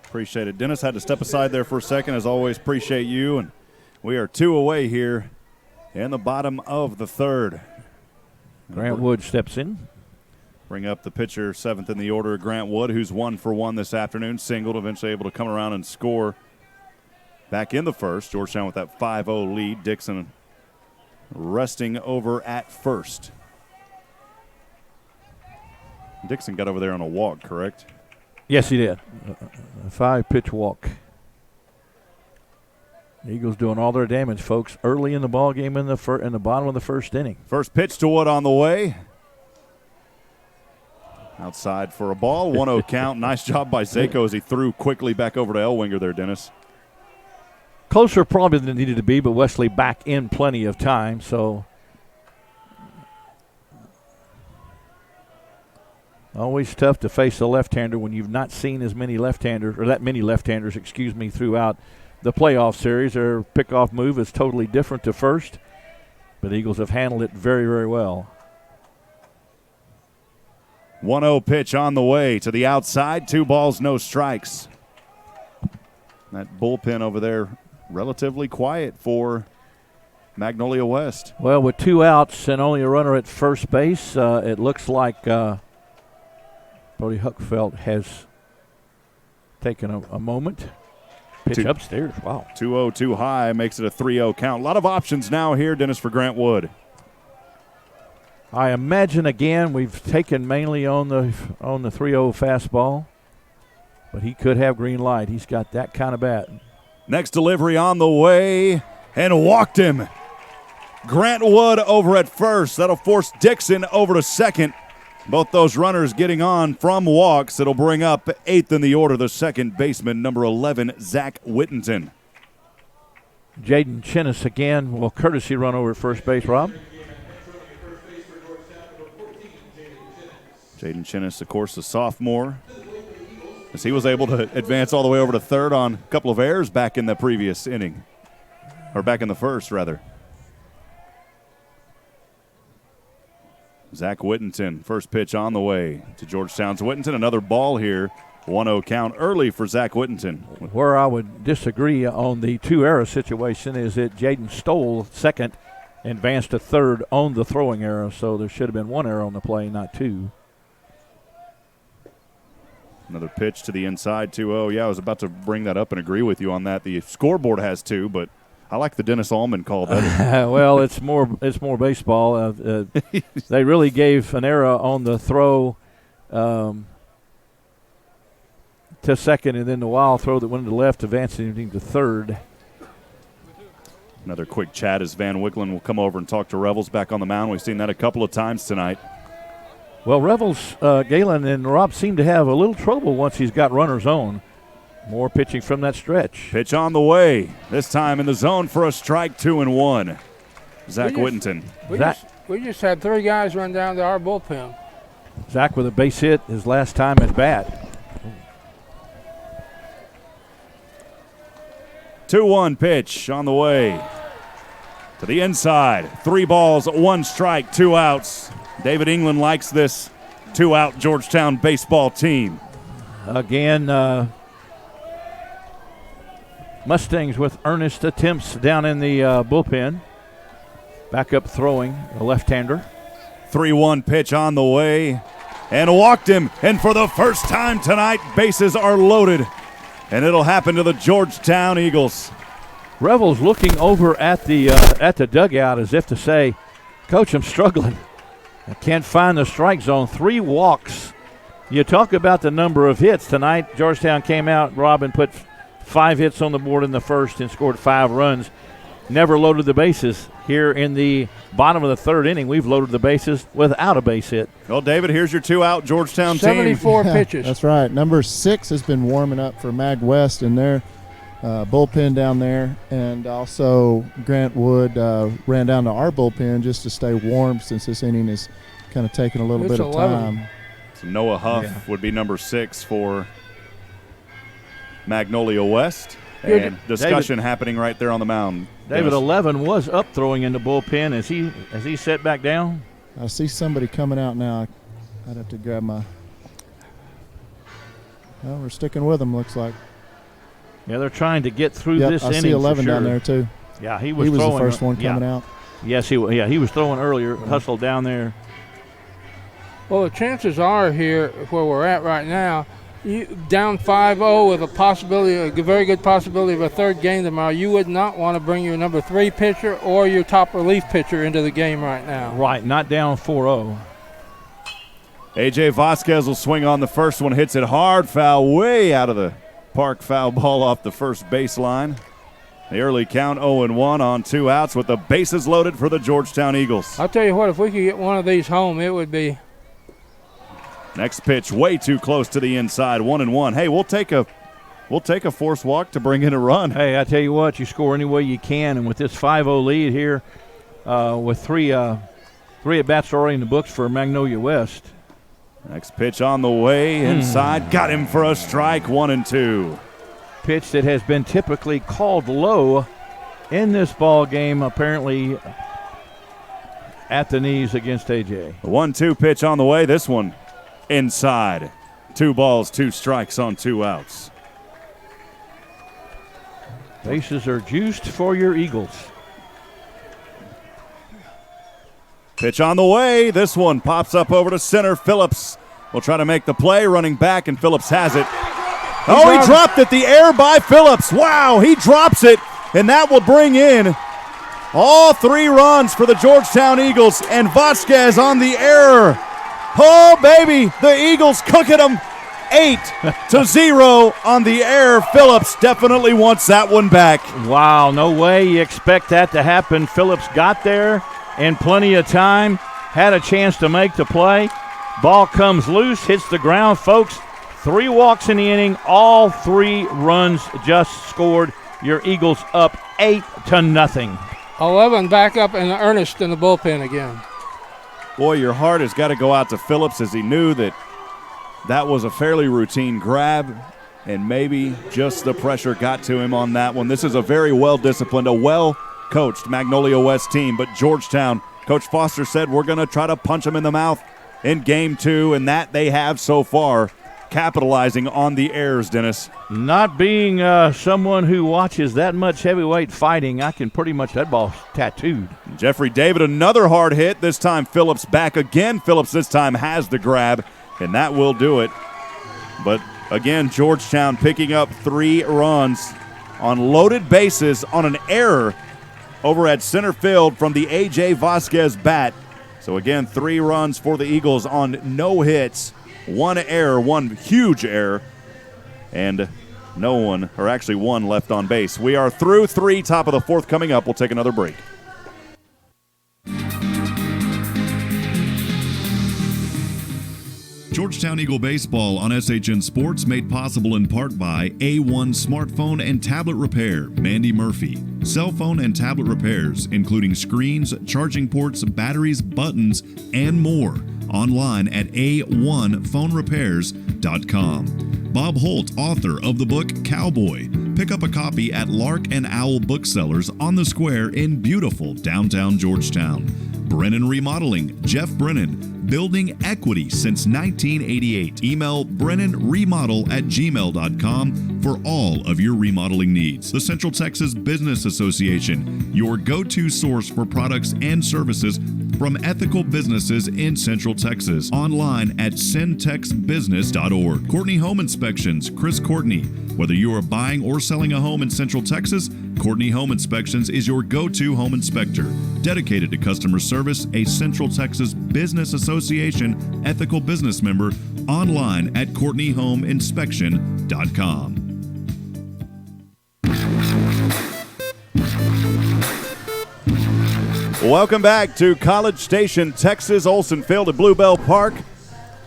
Appreciate it. Dennis had to step aside there for a second. As always, appreciate you. And we are 2 away here in the bottom of the 3rd. Grant Wood steps in. Bring up the pitcher, 7th in the order, Grant Wood, who's 1 for 1 this afternoon. Singled, eventually able to come around and score back in the 1st. Georgetown with that 5-0 lead. Dixon resting over at first. Dixon got over there on a walk, correct? Yes, he did. A 5-pitch walk. Eagles doing all their damage, folks, early in the ball game in the bottom of the 1st inning. First pitch to Wood on the way. Outside for a ball, 1-0 count. Nice job by Zako as he threw quickly back over to Elwinger there, Dennis. Closer probably than it needed to be, but Wesley back in plenty of time, so always tough to face a left-hander when you've not seen as many left-handers, or that many left-handers, throughout the playoff series. Their pickoff move is totally different to first, but the Eagles have handled it very, very well. 1-0 pitch on the way to the outside. 2 balls, no strikes. That bullpen over there relatively quiet for Magnolia West. Well, with 2 outs and only a runner at first base, it looks like Brody Huckfeld has taken a moment. Pitch upstairs. Wow. 2-0 too high, makes it a 3-0 count. A lot of options now here, Dennis, for Grant Wood. I imagine, again, we've taken mainly on the 3-0 fastball, but he could have green light. He's got that kind of bat. Next delivery on the way, and walked him. Grant Wood over at first. That'll force Dixon over to second. Both those runners getting on from walks. It'll bring up 8th in the order, the second baseman, number 11, Zach Whittington. Jaden Chinnis again will courtesy run over at first base, Rob. Jaden Chinnis, of course, a sophomore, as he was able to advance all the way over to third on a couple of errors back in the previous inning, or back in the first, rather. Zach Whittington, first pitch on the way to Georgetown's Whittington. Another ball here, 1-0 count early for Zach Whittington. Where I would disagree on the 2-error situation is that Jaden stole second and advanced to third on the throwing error, so there should have been 1 error on the play, not 2. Another pitch to the inside, 2-0. Yeah, I was about to bring that up and agree with you on that. The scoreboard has 2, but I like the Dennis Allman call better. Well, it's more baseball. They really gave an error on the throw to second, and then the wild throw that went to the left, advancing him to third. Another quick chat as Van Wicklen will come over and talk to Revels back on the mound. We've seen that a couple of times tonight. Well, Revels, Galen, and Rob seem to have a little trouble once he's got runners on. More pitching from that stretch. Pitch on the way. This time in the zone for a strike, 2-1. Zach Whittington. We just had 3 guys run down to our bullpen. Zach with a base hit his last time at bat. 2-1 pitch on the way to the inside. 3 balls, 1 strike, 2 outs. David England likes this 2-out Georgetown baseball team. Again, Mustangs with earnest attempts down in the bullpen. Back up throwing, a left-hander. 3-1 pitch on the way, and walked him. And for the first time tonight, bases are loaded. And it'll happen to the Georgetown Eagles. Revels looking over at the dugout as if to say, Coach, I'm struggling. I can't find the strike zone. 3 walks. You talk about the number of hits tonight. Georgetown came out, Rob, and put 5 hits on the board in the first and scored 5 runs. Never loaded the bases. Here in the bottom of the 3rd inning, we've loaded the bases without a base hit. Well, David, here's your 2-out Georgetown 74 team. pitches. That's right. Number 6 has been warming up for Mag West in their bullpen down there. And also Grant Wood ran down to our bullpen just to stay warm since this inning is kind of taking a little bit of time. So Noah Huff would be number 6 for Magnolia West. And discussion happening right there on the mound. David, 11 was up throwing in the bullpen. Has he set back down? I see somebody coming out now. I'd have to grab my. Well, we're sticking with them, looks like. Yeah, they're trying to get through this inning. I see 11 down there, too. Yeah, he was the first one coming out. Yes, he was throwing earlier, hustled down there. Well, the chances are here where we're at right now, down 5-0 with a very good possibility of a 3rd game tomorrow, you would not want to bring your number 3 pitcher or your top relief pitcher into the game right now. Right, not down 4-0. A.J. Vasquez will swing on the first one, hits it hard, foul way out of the park, foul ball off the first baseline. The early count 0-1 on 2 outs with the bases loaded for the Georgetown Eagles. I'll tell you what, if we could get one of these home, it would be. Next pitch way too close to the inside, 1-1. Hey, we'll take a forced walk to bring in a run. Hey, I tell you what, you score any way you can, and with this 5-0 lead here, with 3 at-bats already in the books for Magnolia West. Next pitch on the way, inside, got him for a strike, 1-2. Pitch that has been typically called low in this ball game, apparently at the knees against AJ. The 1-2 pitch on the way, this one inside. 2 balls, 2 strikes on 2 outs. Bases are juiced for your Eagles. Pitch on the way. This one pops up over to center. Phillips will try to make the play, running back, and Phillips has it. He dropped it. The air by Phillips. Wow, he drops it, and that will bring in all 3 runs for the Georgetown Eagles, and Vasquez on the air. Oh, baby, the Eagles cooking them 8-0 on the air. Phillips definitely wants that one back. Wow, no way you expect that to happen. Phillips got there in plenty of time, had a chance to make the play. Ball comes loose, hits the ground, folks. 3 walks in the inning, all 3 runs just scored. Your Eagles up 8-0. 11 back up in earnest in the bullpen again. Boy, your heart has got to go out to Phillips as he knew that was a fairly routine grab, and maybe just the pressure got to him on that one. This is a very well-disciplined, a well-coached Magnolia West team, but Georgetown, Coach Foster said, we're going to try to punch them in the mouth in Game 2, and that they have so far, capitalizing on the errors, Dennis. Not being someone who watches that much heavyweight fighting, I can pretty much, that ball's tattooed. Jeffrey David, another hard hit. This time Phillips back again. Phillips this time has the grab, and that will do it. But again, Georgetown picking up 3 runs on loaded bases on an error over at center field from the A.J. Vasquez bat. So again, 3 runs for the Eagles on no hits. 1 error, 1 huge error, and no one, or actually 1 left on base. We are through 3, top of the 4th coming up. We'll take another break. Georgetown Eagle Baseball on SHN Sports made possible in part by A1 Smartphone and Tablet Repair, Mandy Murphy. Cell phone and tablet repairs, including screens, charging ports, batteries, buttons, and more. Online at a1phonerepairs.com. Bob Holt, author of the book Cowboy. Pick up a copy at Lark and Owl Booksellers on the Square in beautiful downtown Georgetown. Brennan Remodeling, Jeff Brennan, building equity since 1988. Email brennanremodel@gmail.com for all of your remodeling needs. The Central Texas Business Association, your go-to source for products and services from ethical businesses in Central Texas. Online at centexbusiness.org. Courtney Home Inspections, Chris Courtney. Whether you are buying or selling a home in Central Texas, Courtney Home Inspections is your go-to home inspector. Dedicated to customer service, a Central Texas Business Association ethical business member. Online at CourtneyHomeInspection.com. Welcome back to College Station, Texas, Olson Field at Bluebell Park.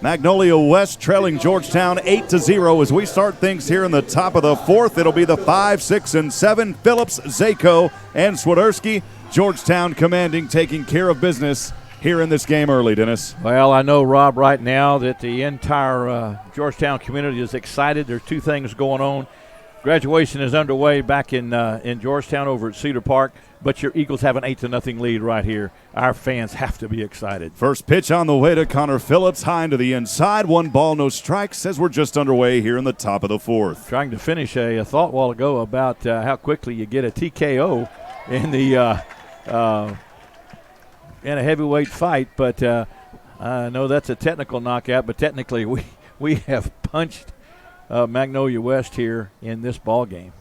Magnolia West trailing Georgetown 8-0 as we start things here in the top of the fourth. It'll be the 5, 6, and 7. Phillips, Zako, and Swiderski. Georgetown commanding, taking care of business here in this game early, Dennis. Well, I know, Rob, right now that the entire Georgetown community is excited. There's two things going on. Graduation is underway back in Georgetown over at Cedar Park, but your Eagles have an 8-0 lead right here. Our fans have to be excited. First pitch on the way to Connor Phillips, high into the inside. 1 ball, no strikes as we're just underway here in the top of the fourth. Trying to finish a thought while ago about how quickly you get a TKO in the in a heavyweight fight, but I know that's a technical knockout, but technically we have punched Magnolia West here in this ball game.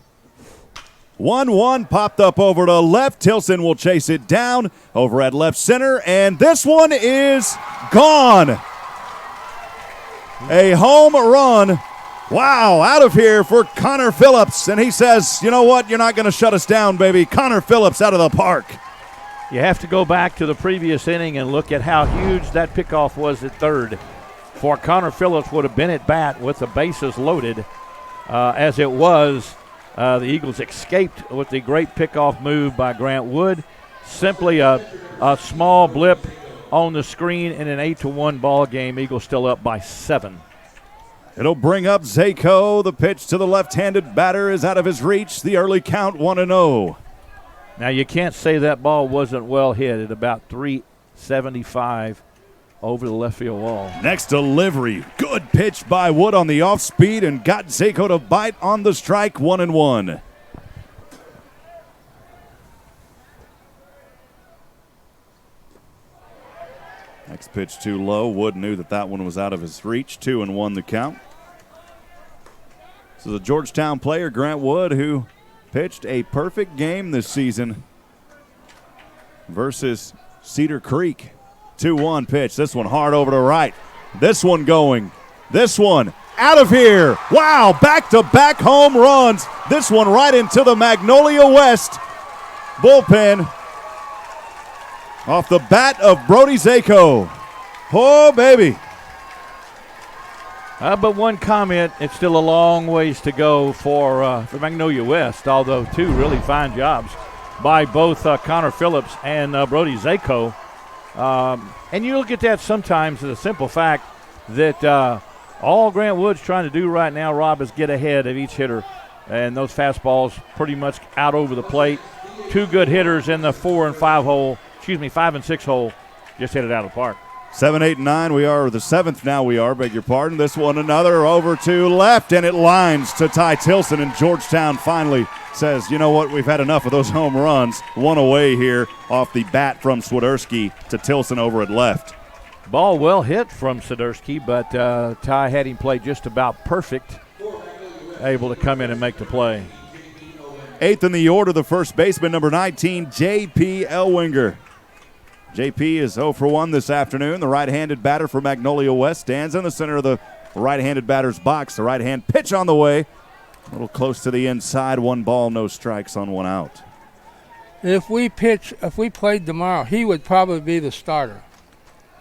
1-1 popped up over to left. Tilson will chase it down over at left center, and this one is gone. A home run. Wow, out of here for Connor Phillips, and he says, you know what, you're not going to shut us down, baby. Connor Phillips out of the park. You have to go back to the previous inning and look at how huge that pickoff was at third. For Connor Phillips would have been at bat with the bases loaded. As it was, the Eagles escaped with the great pickoff move by Grant Wood. Simply a small blip on the screen in an 8-1 ball game. Eagles still up by 7. It'll bring up Zako. The pitch to the left-handed batter is out of his reach. The early count 1-0. Now, you can't say that ball wasn't well hit at about 375 over the left field wall. Next delivery. Good pitch by Wood on the off speed and got Zako to bite on the strike. 1-1. Next pitch too low. Wood knew that one was out of his reach. 2-1 the count. So the Georgetown player, Grant Wood, who pitched a perfect game this season versus Cedar Creek. 2-1 pitch. This one hard over to right. This one going. This one out of here. Wow, back-to-back home runs. This one right into the Magnolia West bullpen off the bat of Brody Zako. Oh, baby. But one comment, it's still a long ways to go for Magnolia West, although two really fine jobs by both Connor Phillips and Brody Zako. And you look at that sometimes as a simple fact that all Grant Wood's trying to do right now, Rob, is get ahead of each hitter. And those fastballs pretty much out over the plate. Two good hitters in the 5 and 6 hole just hit it out of the park. 7, 8, and 9. We are the 7th now. We are, beg your pardon. This one another over to left, and it lines to Ty Tilson, and Georgetown finally says, you know what, we've had enough of those home runs. One away here off the bat from Swiderski to Tilson over at left. Ball well hit from Swiderski, but Ty had him play just about perfect, able to come in and make the play. 8th in the order, the first baseman, number 19, J.P. Elwinger. JP is 0 for 1 this afternoon. The right-handed batter for Magnolia West stands in the center of the right-handed batter's box. The right-hand pitch on the way. A little close to the inside. 1 ball, no strikes on 1 out. If we played tomorrow, he would probably be the starter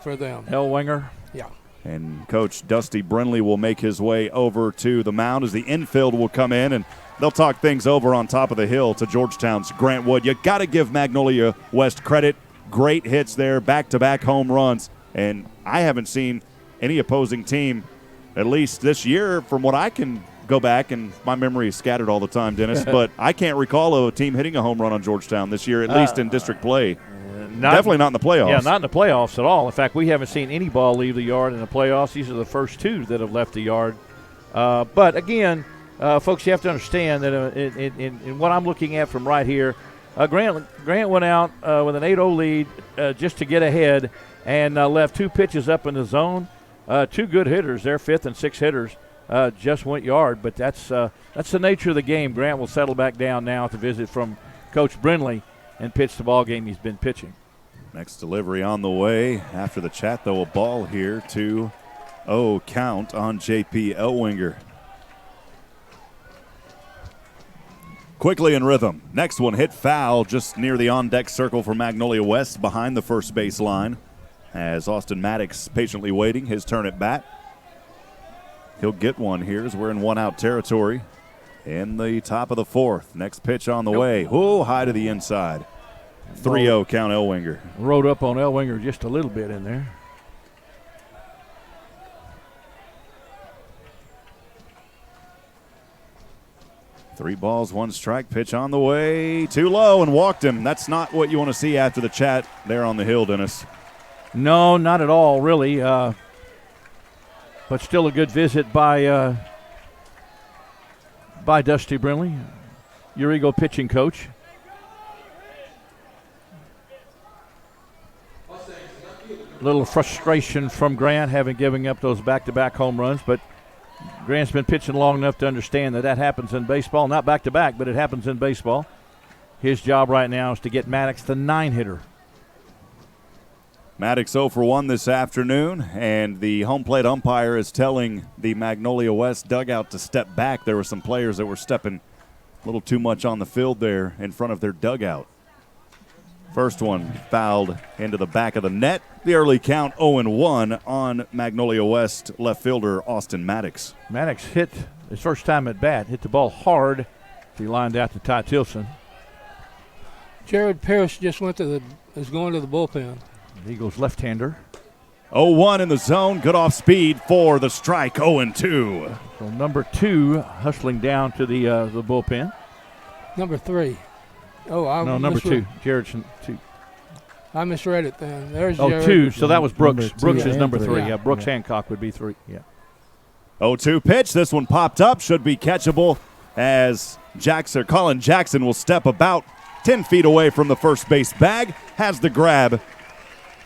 for them. Elwinger? Yeah. And Coach Dusty Brinley will make his way over to the mound as the infield will come in, and they'll talk things over on top of the hill to Georgetown's Grant Wood. You got to give Magnolia West credit. Great hits there, back-to-back home runs. And I haven't seen any opposing team, at least this year, from what I can go back, and my memory is scattered all the time, Dennis, but I can't recall a team hitting a home run on Georgetown this year, at least in district play. Definitely not in the playoffs. Yeah, not in the playoffs at all. In fact, we haven't seen any ball leave the yard in the playoffs. These are the first 2 that have left the yard. But, again, folks, you have to understand that in what I'm looking at from right here, Grant went out with an 8-0 lead just to get ahead and left 2 pitches up in the zone. 2 good hitters, their 5th and 6th hitters just went yard, but that's the nature of the game. Grant will settle back down now to visit from Coach Brindley and pitch the ball game he's been pitching. Next delivery on the way. After the chat, though, a ball here, 2-0 count on J.P. Ellwinger. Quickly in rhythm. Next one hit foul just near the on-deck circle for Magnolia West behind the first base line. As Austin Maddox patiently waiting his turn at bat. He'll get one here as we're in 1-out territory in the top of the 4th. Next pitch on the way. Oh, high to the inside. 3-0 count Ellwinger. Rode up on Ellwinger just a little bit in there. Three balls, 1 strike. Pitch on the way. Too low and walked him. That's not what you want to see after the chat there on the hill, Dennis. No, not at all, really. But still a good visit by Dusty Brindley, your Eagle pitching coach. A little frustration from Grant having given up those back-to-back home runs, but Grant's been pitching long enough to understand that happens in baseball. Not back-to-back, but it happens in baseball. His job right now is to get Maddox the 9-hitter. Maddox 0 for 1 this afternoon, and the home plate umpire is telling the Magnolia West dugout to step back. There were some players that were stepping a little too much on the field there in front of their dugout. First one fouled into the back of the net. The early count 0-1 on Magnolia West left fielder Austin Maddox. Maddox hit his first time at bat, hit the ball hard. He lined out to Ty Tilson. Jared Pierce just is going to the bullpen. Eagles left-hander. 0-1 in the zone. Good off speed for the strike. 0-2. So number 2 hustling down to the bullpen. Number 3. Number 2. Jared 2. I misread it then. There's Jared. 2. So that was Brooks. Brooks is number 3. Yeah, Brooks Hancock would be 3. Yeah. 0-2 pitch. This one popped up. Should be catchable as Colin Jackson will step about 10 feet away from the first base bag. Has the grab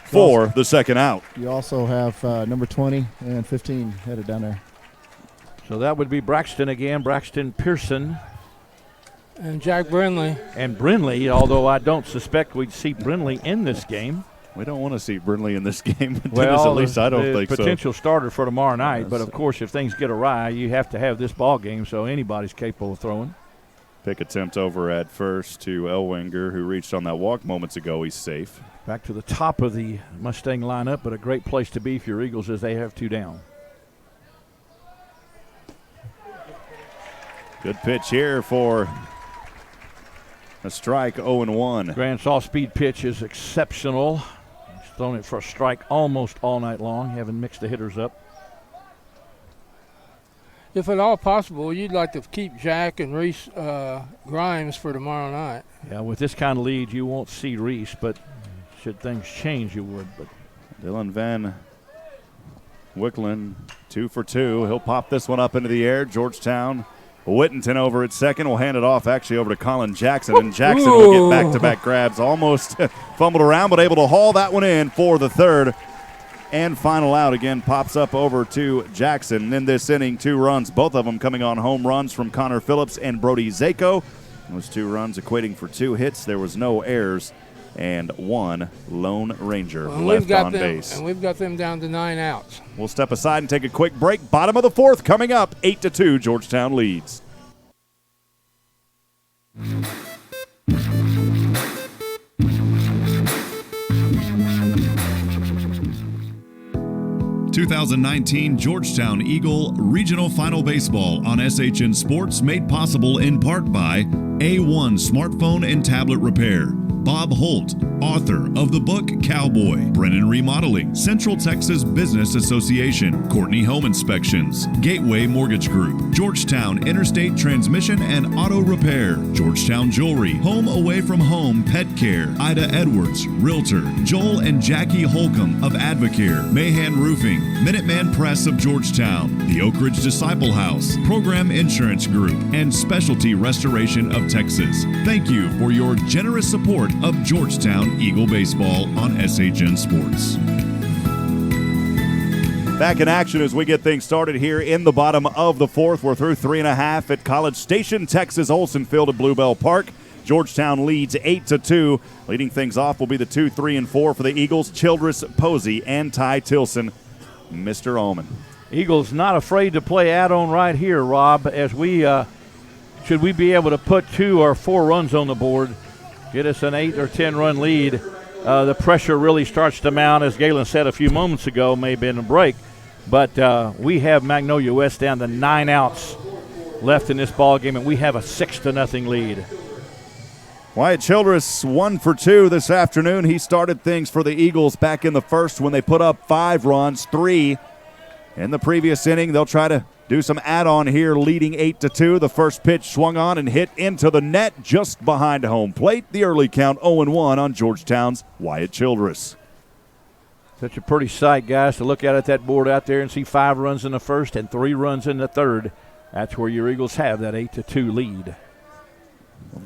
for the second out. You also have number 20 and 15 headed down there. So that would be Braxton again. Braxton Pearson. And Jack Brindley. And Brindley, although I don't suspect we'd see Brindley in this game. We don't want to see Brindley in this game. Well, at least I don't think so. Potential starter for tomorrow night. But, of course, if things get awry, you have to have this ball game, so anybody's capable of throwing. Pick attempt over at first to Ellwinger, who reached on that walk moments ago. He's safe. Back to the top of the Mustang lineup, but a great place to be for your Eagles as they have 2 down. Good pitch here for a strike, 0-1. Grant's off-speed pitch is exceptional. He's thrown it for a strike almost all night long, having mixed the hitters up. If at all possible, you'd like to keep Jack and Reese Grimes for tomorrow night. Yeah, with this kind of lead, you won't see Reese, but should things change, you would. But Dylan Van Wicklen, 2 for 2. He'll pop this one up into the air. Georgetown, Whittington over at second. Will hand it off actually over to Colin Jackson, and Jackson will get back-to-back grabs. Almost fumbled around, but able to haul that one in for the third. And final out again pops up over to Jackson. In this inning, 2 runs, both of them coming on home runs from Connor Phillips and Brody Zako. Those 2 runs equating for 2 hits. There was no errors and 1 Lone Ranger left on base. And we've got them down to 9 outs. We'll step aside and take a quick break. Bottom of the 4th coming up. 8-2, Georgetown leads. 2019 Georgetown Eagle Regional Final Baseball on SHN Sports, made possible in part by A1 Smartphone and Tablet Repair, Bob Holt, author of the book Cowboy, Brennan Remodeling, Central Texas Business Association, Courtney Home Inspections, Gateway Mortgage Group, Georgetown Interstate Transmission and Auto Repair, Georgetown Jewelry, Home Away from Home Pet Care, Ida Edwards, Realtor, Joel and Jackie Holcomb of Advocare, Mahan Roofing, Minuteman Press of Georgetown, the Oak Ridge Disciple House, Program Insurance Group, and Specialty Restoration of Texas. Thank you for your generous support of Georgetown Eagle Baseball on SHN Sports. Back in action as we get things started here in the bottom of the fourth. We're through 3.5 at College Station, Texas, Olson Field at Bluebell Park. Georgetown leads 8-2. Leading things off will be the 2, 3, and 4 for the Eagles, Childress, Posey, and Ty Tilson. Mr. Allman. Eagles not afraid to play add-on right here, Rob, as we should we be able to put 2 or 4 runs on the board, get us an 8 or 10 run lead, the pressure really starts to mount, as Galen said a few moments ago, may have been a break. But we have Magnolia West down to 9 outs left in this ball game, and we have a 6-0 lead. Wyatt Childress 1 for 2 this afternoon. He started things for the Eagles back in the first when they put up 5 runs, 3 in the previous inning. They'll try to do some add-on here, leading 8-2. The first pitch swung on and hit into the net just behind home plate. The early count 0-1 on Georgetown's Wyatt Childress. Such a pretty sight, guys, to look at that board out there and see 5 runs in the first and 3 runs in the third. That's where your Eagles have that 8-2 lead.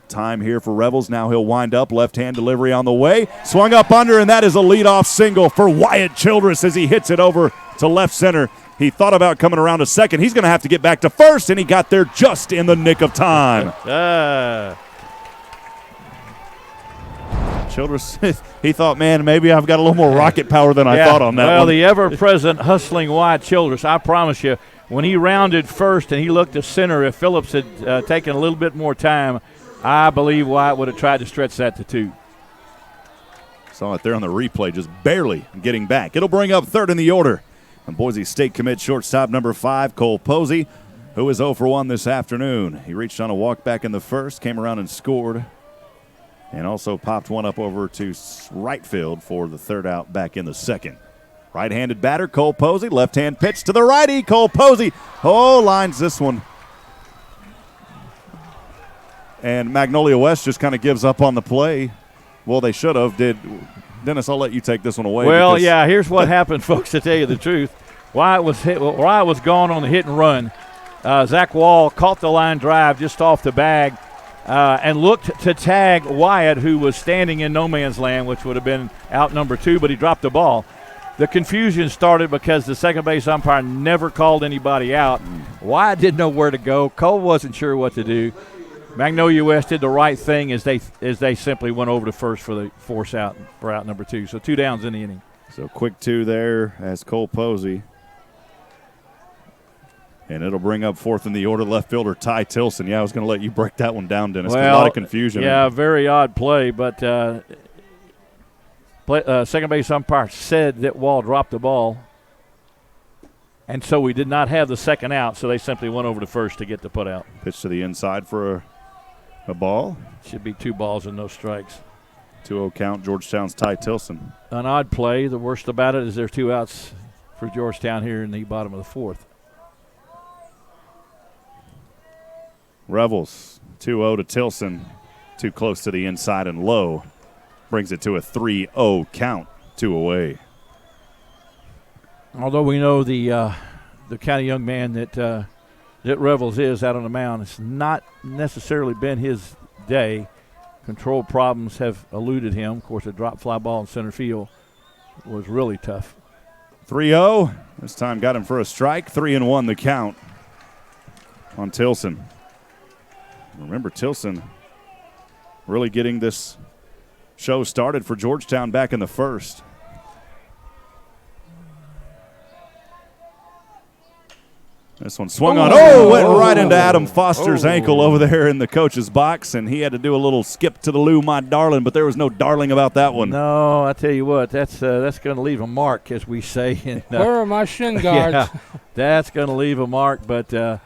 Time here for Rebels. Now he'll wind up. Left-hand delivery on the way. Swung up under, and that is a leadoff single for Wyatt Childress as he hits it over to left center. He thought about coming around to second. He's going to have to get back to first, and he got there just in the nick of time. Childress, he thought, man, maybe I've got a little more rocket power than I thought on that one. Well, the ever-present hustling Wyatt Childress, I promise you, when he rounded first and he looked to center, if Phillips had taken a little bit more time, I believe Wyatt would have tried to stretch that to 2. Saw it there on the replay, just barely getting back. It'll bring up third in the order. And Boise State commit shortstop number 5, Cole Posey, who is 0 for 1 this afternoon. He reached on a walk back in the first, came around and scored, and also popped one up over to right field for the third out back in the second. Right-handed batter, Cole Posey. Left-hand pitch to the righty, Cole Posey. Lines this one. And Magnolia West just kind of gives up on the play. Well, they should have. Dennis, I'll let you take this one away. Well, yeah, here's what happened, folks, to tell you the truth. Wyatt was gone on the hit and run. Zach Wall caught the line drive just off the bag and looked to tag Wyatt, who was standing in no man's land, which would have been out number 2, but he dropped the ball. The confusion started because the second base umpire never called anybody out. Wyatt didn't know where to go. Cole wasn't sure what to do. Magnolia West did the right thing as they simply went over to first for the force out for out number 2. So 2 downs in the inning. So quick 2 there as Cole Posey. And it'll bring up fourth in the order, left fielder Ty Tilson. Yeah, I was going to let you break that one down, Dennis. Well, a lot of confusion. Yeah, very odd play, but second base umpire said that Wall dropped the ball. And so we did not have the second out, so they simply went over to first to get the put out. Pitch to the inside for a ball. Should be 2 balls and no strikes. 2-0 count, Georgetown's Ty Tilson. An odd play. The worst about it is there's 2 outs for Georgetown here in the bottom of the fourth. Rebels 2-0 to Tilson. Too close to the inside and low. Brings it to a 3-0 count, 2 away. Although we know the kind of young man that Revels is out on the mound, it's not necessarily been his day. Control problems have eluded him. Of course, a drop fly ball in center field was really tough. 3-0. This time got him for a strike. 3-1 the count on Tilson. Remember, Tilson really getting this show started for Georgetown back in the first. This one swung on. Went right into Adam Foster's ankle over there in the coach's box, and he had to do a little skip to the loo, my darling, but there was no darling about that one. No, I tell you what, that's going to leave a mark, as we say. Where are my shin guards? Yeah, that's going to leave a mark, but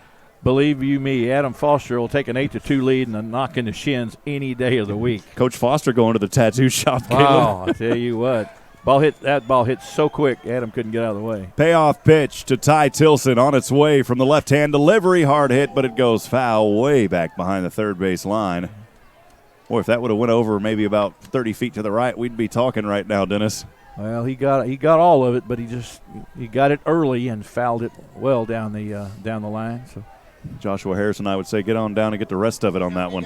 Believe you me, Adam Foster will take an 8-2 lead and a knock in the shins any day of the week. Coach Foster going to the tattoo shop. Wow, I tell you what. That ball hit so quick, Adam couldn't get out of the way. Payoff pitch to Ty Tilson on its way from the left-hand delivery. Hard hit, but it goes foul way back behind the third base line. Boy, if that would have went over maybe about 30 feet to the right, we'd be talking right now, Dennis. Well, he got all of it, but he got it early and fouled it well down the line. So Joshua Harrison, I would say, get on down and get the rest of it on that one.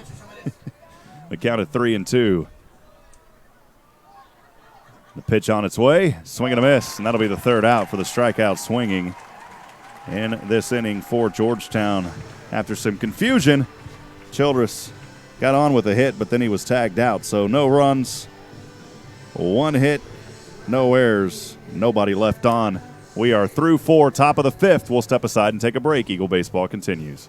The count at 3-2. The pitch on its way, swing and a miss, and that'll be the third out for the strikeout swinging in this inning for Georgetown. After some confusion, Childress got on with a hit, but then he was tagged out. So no runs, one hit, no errors, nobody left on. We are through 4, top of the 5th. We'll step aside and take a break. Eagle Baseball continues.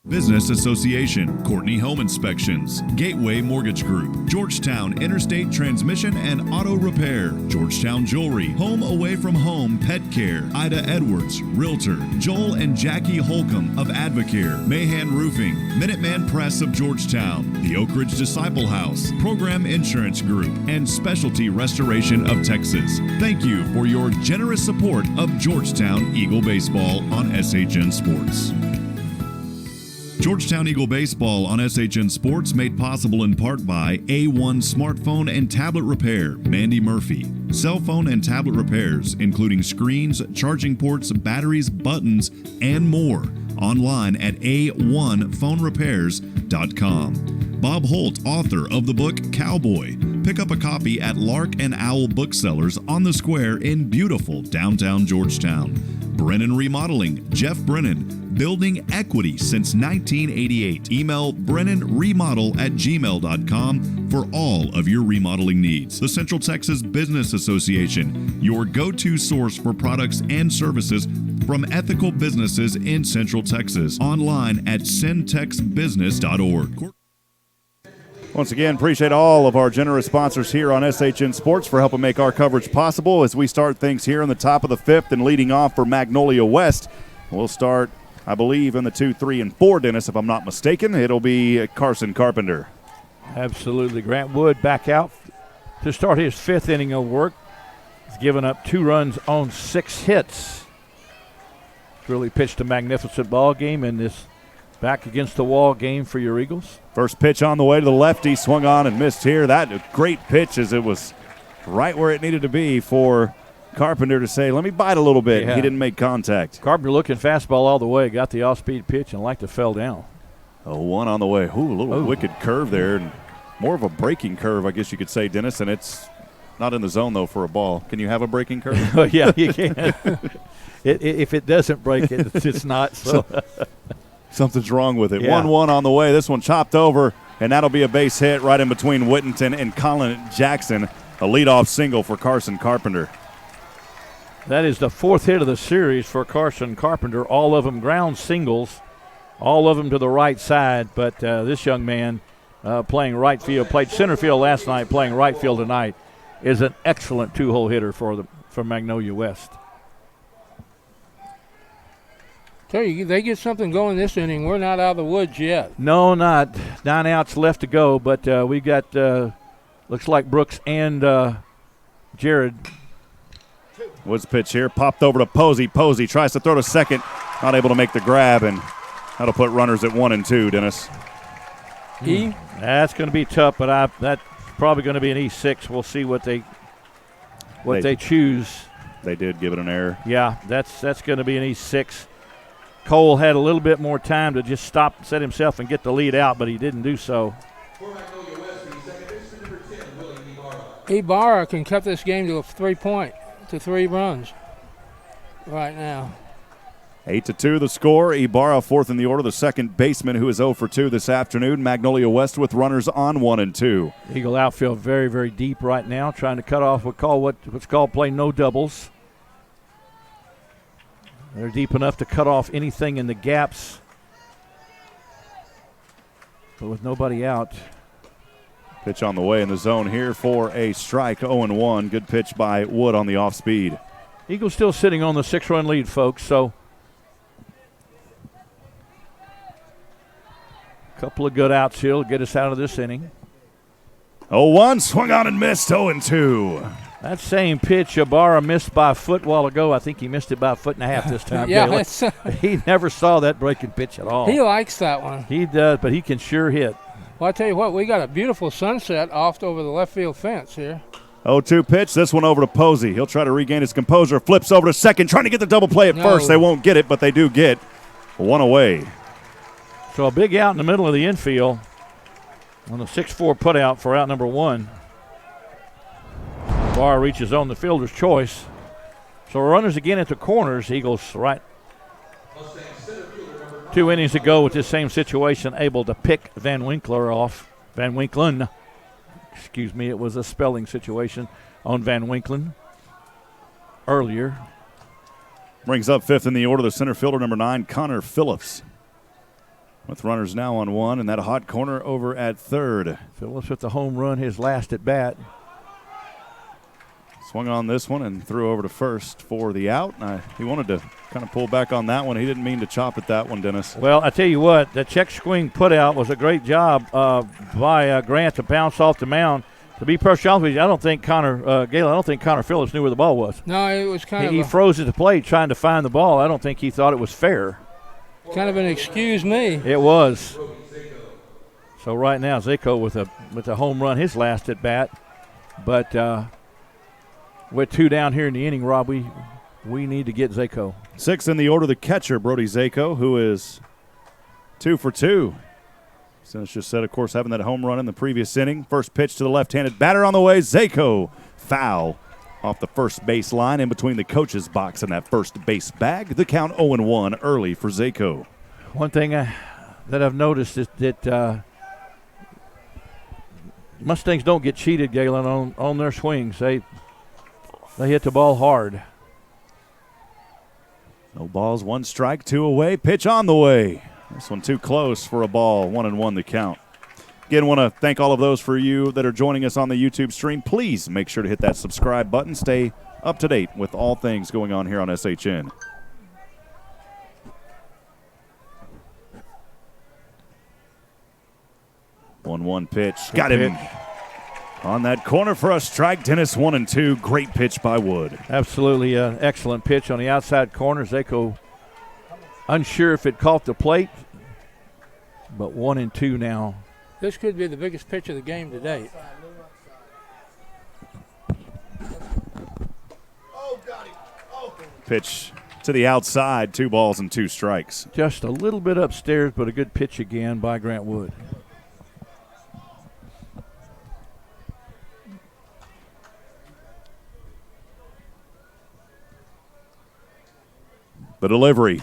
Business Association, Courtney Home Inspections, Gateway Mortgage Group, Georgetown Interstate Transmission and Auto Repair, Georgetown Jewelry, Home Away from Home Pet Care, Ida Edwards, Realtor, Joel and Jackie Holcomb of Advocare, Mahan Roofing, Minuteman Press of Georgetown, the Oak Ridge Disciple House, Program Insurance Group, and Specialty Restoration of Texas. Thank you for your generous support of Georgetown Eagle Baseball on SHN Sports. Georgetown Eagle Baseball on SHN Sports made possible in part by A1 Smartphone and Tablet Repair, Mandy Murphy. Cell phone and tablet repairs, including screens, charging ports, batteries, buttons, and more. Online at a1phonerepairs.com. Bob Holt, author of the book Cowboy. Pick up a copy at Lark and Owl Booksellers on the Square in beautiful downtown Georgetown. Brennan Remodeling, Jeff Brennan. Building equity since 1988. Email brennanremodel@gmail.com for all of your remodeling needs. The Central Texas Business Association, your go-to source for products and services from ethical businesses in Central Texas. Online at centexbusiness.org. Once again, appreciate all of our generous sponsors here on SHN Sports for helping make our coverage possible as we start things here in the top of the 5th and leading off for Magnolia West. We'll start, I believe, in the 2, 3, and 4, Dennis, if I'm not mistaken. It'll be Carson Carpenter. Absolutely. Grant Wood back out to start his 5th inning of work. He's given up 2 runs on 6 hits. He's really pitched a magnificent ball game in this back against the wall game for your Eagles. First pitch on the way to the lefty, swung on and missed here. That great pitch as it was right where it needed to be for Carpenter to say, let me bite a little bit. Yeah. He didn't make contact. Carpenter looking fastball all the way, got the off-speed pitch and like to fell down. A 1 on the way. Ooh, a little wicked curve there. And more of a breaking curve, I guess you could say, Dennis, and it's not in the zone, though, for a ball. Can you have a breaking curve? Yeah, you can. If it doesn't break, it's not. So. Something's wrong with it. Yeah. 1-1 on the way. This one chopped over, and that'll be a base hit right in between Whittington and Colin Jackson. A leadoff single for Carson Carpenter. That is the 4th hit of the series for Carson Carpenter. All of them ground singles, all of them to the right side. But this young man playing right field, played center field last night, playing right field tonight, is an excellent 2-hole hitter for Magnolia West. Tell you, they get something going this inning. We're not out of the woods yet. No, not. 9 outs left to go, but we got looks like Brooks and Jared. Woods pitch here, popped over to Posey. Posey tries to throw to second, not able to make the grab, and that'll put runners at 1 and 2, Dennis. E? That's going to be tough, but that's probably going to be an E6. We'll see what they choose. They did give it an error. Yeah, that's going to be an E6. Cole had a little bit more time to just stop, set himself, and get the lead out, but he didn't do so. Ibarra can cut this game to a 3-point, to 3 runs right now. 8-2 the score. Ibarra 4th in the order, the second baseman who is 0 for 2 this afternoon. Magnolia West with runners on 1 and 2. Eagle outfield very, very deep right now, trying to cut off what's called play no doubles. They're deep enough to cut off anything in the gaps, but with nobody out. Pitch on the way in the zone here for a strike, 0-1. Good pitch by Wood on the off-speed. Eagles still sitting on the 6-run lead, folks, so Couple of good outs here will get us out of this inning. 0-1, swung on and missed, 0-2. That same pitch Ibarra missed by a foot a while ago. I think he missed it by a foot and a half this time. Yeah, he never saw that breaking pitch at all. He likes that one. He does, but he can sure hit. Well, I tell you what, we got a beautiful sunset off over the left field fence here. 0-2 pitch. This one over to Posey. He'll try to regain his composure. Flips over to second, trying to get the double play at first. They won't get it, but they do get one away. So a big out in the middle of the infield on the 6-4 putout for out number 1. Bar reaches on the fielder's choice. So runners again at the corners. Eagles right 2 innings ago with this same situation, able to pick Van Winkler off. Van Winklen. Excuse me, it was a spelling situation on Van Winklen earlier. Brings up fifth in the order the center fielder, number 9, Connor Phillips. With runners now on 1, and that hot corner over at third. Phillips with the home run, his last at bat. Swung on this one and threw over to first for the out. He wanted to kind of pull back on that one. He didn't mean to chop at that one, Dennis. Well, I tell you what, the check swing put out was a great job by Grant to bounce off the mound. To be perfectly honest with you, I don't think Connor Phillips knew where the ball was. No, it was He froze at the plate trying to find the ball. I don't think he thought it was fair. Kind of an excuse me. It was. So right now, Zico with a home run, his last at bat. But with 2 down here in the inning, Rob, we need to get Zico. 6 in the order, the catcher, Brody Zico, who is 2 for 2. Since just said, of course, having that home run in the previous inning. First pitch to the left-handed batter on the way. Zico, foul off the first base line in between the coach's box and that first base bag. The count 0-1 early for Zico. One thing that I've noticed is that Mustangs don't get cheated, Galen, on their swings. They hit the ball hard. No balls, 1 strike, 2 away. Pitch on the way. This one too close for a ball. 1-1 the count. Again, want to thank all of those for you that are joining us on the YouTube stream. Please make sure to hit that subscribe button. Stay up to date with all things going on here on SHN. One pitch. Got him on that corner for a strike. Dennis, 1-2. Great pitch by Wood. Absolutely excellent pitch on the outside corner. Zico unsure if it caught the plate, but 1-2 now. This could be the biggest pitch of the game to date. Pitch to the outside, 2 balls and 2 strikes. Just a little bit upstairs, but a good pitch again by Grant Wood. The delivery,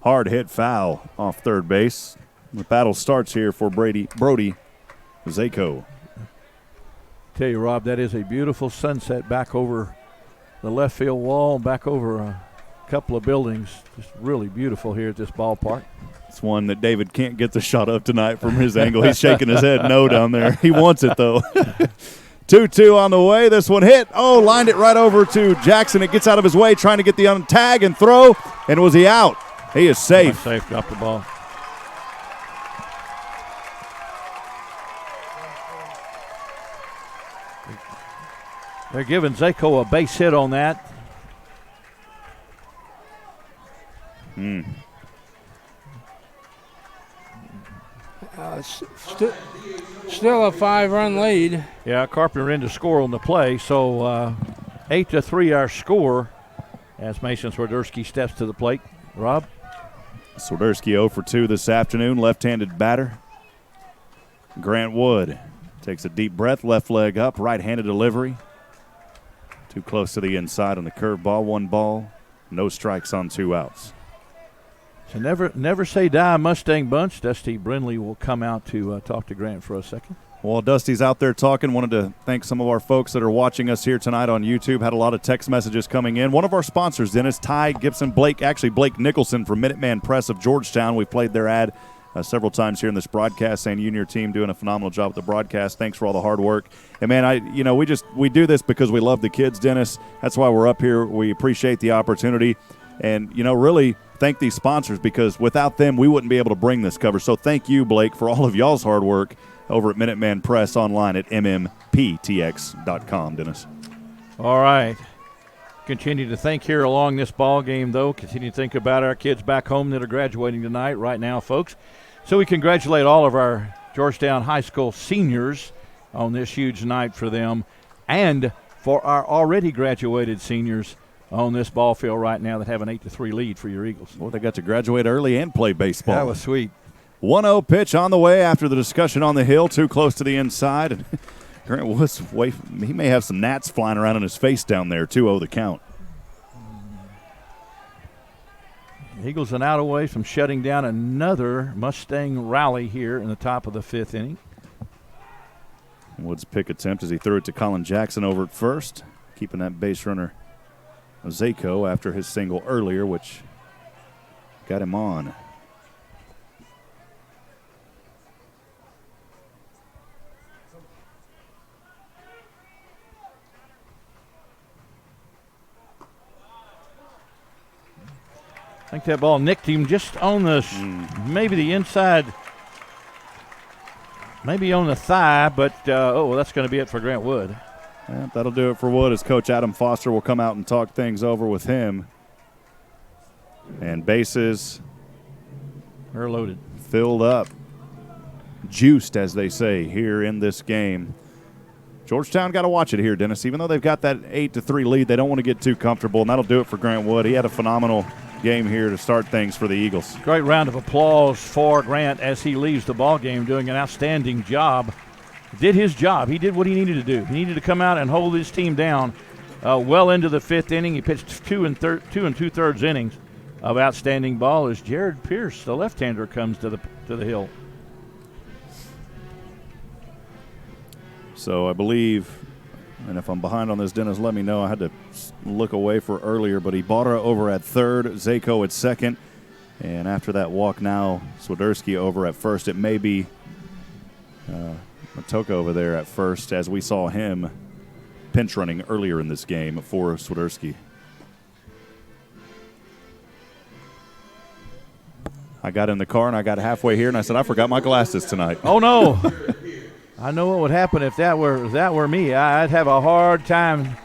hard hit foul off third base. The battle starts here for Brody Zico. Tell you, Rob, that is a beautiful sunset back over the left field wall, back over a couple of buildings. Just really beautiful here at this ballpark. It's one that David can't get the shot of tonight from his angle. He's shaking his head no down there. He wants it, though. 2-2 on the way. This one hit. Lined it right over to Jackson. It gets out of his way, trying to get the untag and throw. And was he out? He is safe. Safe, dropped the ball. They're giving Zico a base hit on that. Still a 5-run lead. Yeah, Carpenter in to score on the play. So 8-3 our score as Mason Swiderski steps to the plate. Rob? Swiderski 0 for 2 this afternoon, left-handed batter. Grant Wood takes a deep breath, left leg up, right-handed delivery. Too close to the inside on the curveball. 1 ball, no strikes on 2 outs. So never say die, Mustang bunch. Dusty Brindley will come out to talk to Grant for a second. While Dusty's out there talking, wanted to thank some of our folks that are watching us here tonight on YouTube. Had a lot of text messages coming in. One of our sponsors, Dennis, Ty Gibson, Blake Nicholson from Minuteman Press of Georgetown. We played their ad several times here in this broadcast, saying you and your team doing a phenomenal job with the broadcast. Thanks for all the hard work. And man, we do this because we love the kids, Dennis. That's why we're up here. We appreciate the opportunity. and, really thank these sponsors, because without them, we wouldn't be able to bring this coverage. So thank you, Blake, for all of y'all's hard work over at Minuteman Press online at mmptx.com, Dennis. All right. Continue to think here along this ball game, though. Continue to think about our kids back home that are graduating tonight, right now, folks. So we congratulate all of our Georgetown High School seniors on this huge night for them, and for our already graduated seniors on this ball field right now that have an 8-3 lead for your Eagles. Well, they got to graduate early and play baseball. That was sweet. 1-0 pitch on the way after the discussion on the hill, too close to the inside. And Grant Woods, he may have some gnats flying around in his face down there. 2-0 the count. Eagles an out away from shutting down another Mustang rally here in the top of the 5th inning. Woods' pick attempt as he threw it to Colin Jackson over at first, keeping that base runner Zako after his single earlier, which got him on. I think that ball nicked him just on the, maybe the inside, maybe on the thigh, but, that's going to be it for Grant Wood. Yeah, that'll do it for Wood, as Coach Adam Foster will come out and talk things over with him. And bases are loaded. Filled up. Juiced, as they say, here in this game. Georgetown got to watch it here, Dennis. Even though they've got that 8-3 lead, they don't want to get too comfortable, and that'll do it for Grant Wood. He had a phenomenal game here to start things for the Eagles. Great round of applause for Grant as he leaves the ball game, doing an outstanding job. Did his job. He did what he needed to do. He needed to come out and hold his team down well into the 5th inning. He pitched 2 2/3 innings of outstanding ball as Jared Pierce, the left-hander, comes to the hill. So I believe, and if I'm behind on this, Dennis, let me know. I had to look away for earlier, but Ibarra over at third, Zako at second, and after that walk now, Swiderski over at first. It may be Matoka over there at first, as we saw him pinch running earlier in this game for Swiderski. I got in the car and I got halfway here and I said, I forgot my glasses tonight. Oh no. I know what would happen if that were me. I'd have a hard time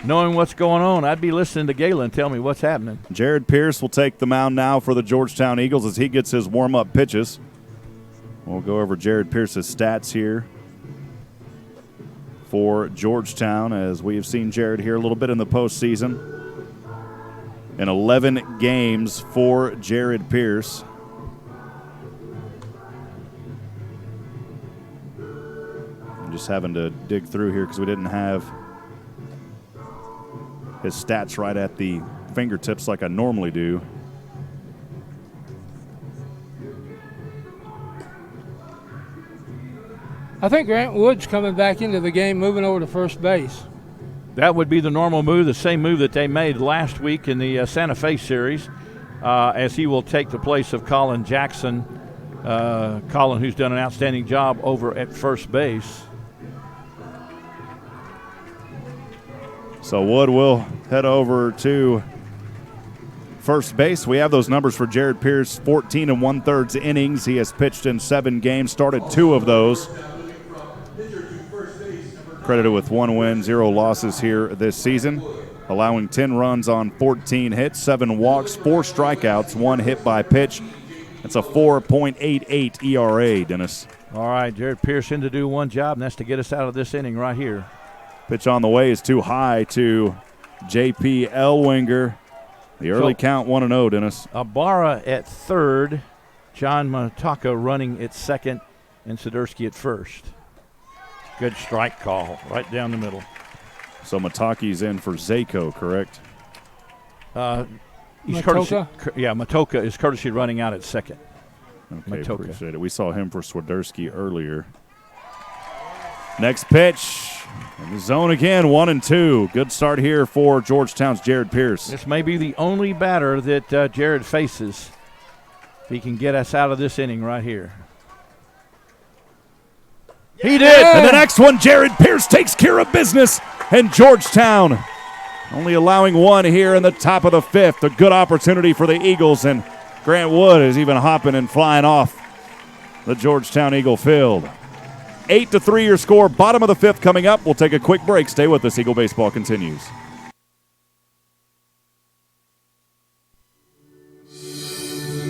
knowing what's going on. I'd be listening to Galen tell me what's happening. Jared Pierce will take the mound now for the Georgetown Eagles as he gets his warm-up pitches. We'll go over Jared Pierce's stats here for Georgetown, as we have seen Jared here a little bit in the postseason. In 11 games for Jared Pierce. I'm just having to dig through here because we didn't have his stats right at the fingertips like I normally do. I think Grant Wood's coming back into the game, moving over to first base. That would be the normal move, the same move that they made last week in the Santa Fe series, as he will take the place of Colin Jackson. Colin, who's done an outstanding job over at first base. So Wood will head over to first base. We have those numbers for Jared Pierce, 14 1/3 innings. He has pitched in 7 games, started 2 of those. Credited with 1 win, 0 losses here this season, allowing 10 runs on 14 hits, 7 walks, 4 strikeouts, 1 hit by pitch. That's a 4.88 ERA, Dennis. All right, Jared Pierce in to do one job, and that's to get us out of this inning right here. Pitch on the way is too high to J.P. Elwinger. The early count 1-0, Dennis. Ibarra at third, John Mataka running at second, and Swiderski at first. Good strike call right down the middle. So Mataki's in for Zako, correct? Matoka is courtesy running out at second. Okay, Matoka. Appreciate it. We saw him for Swiderski earlier. Next pitch in the zone again, 1-2. Good start here for Georgetown's Jared Pierce. This may be the only batter that Jared faces. If he can get us out of this inning right here. He did. And the next one, Jared Pierce takes care of business. And Georgetown Only allowing one here in the top of the fifth. A good opportunity for the Eagles, and Grant Wood is even hopping and flying off the Georgetown Eagle field. 8-3 your score. Bottom of the fifth coming up. We'll take a quick break. Stay with us. Eagle Baseball continues.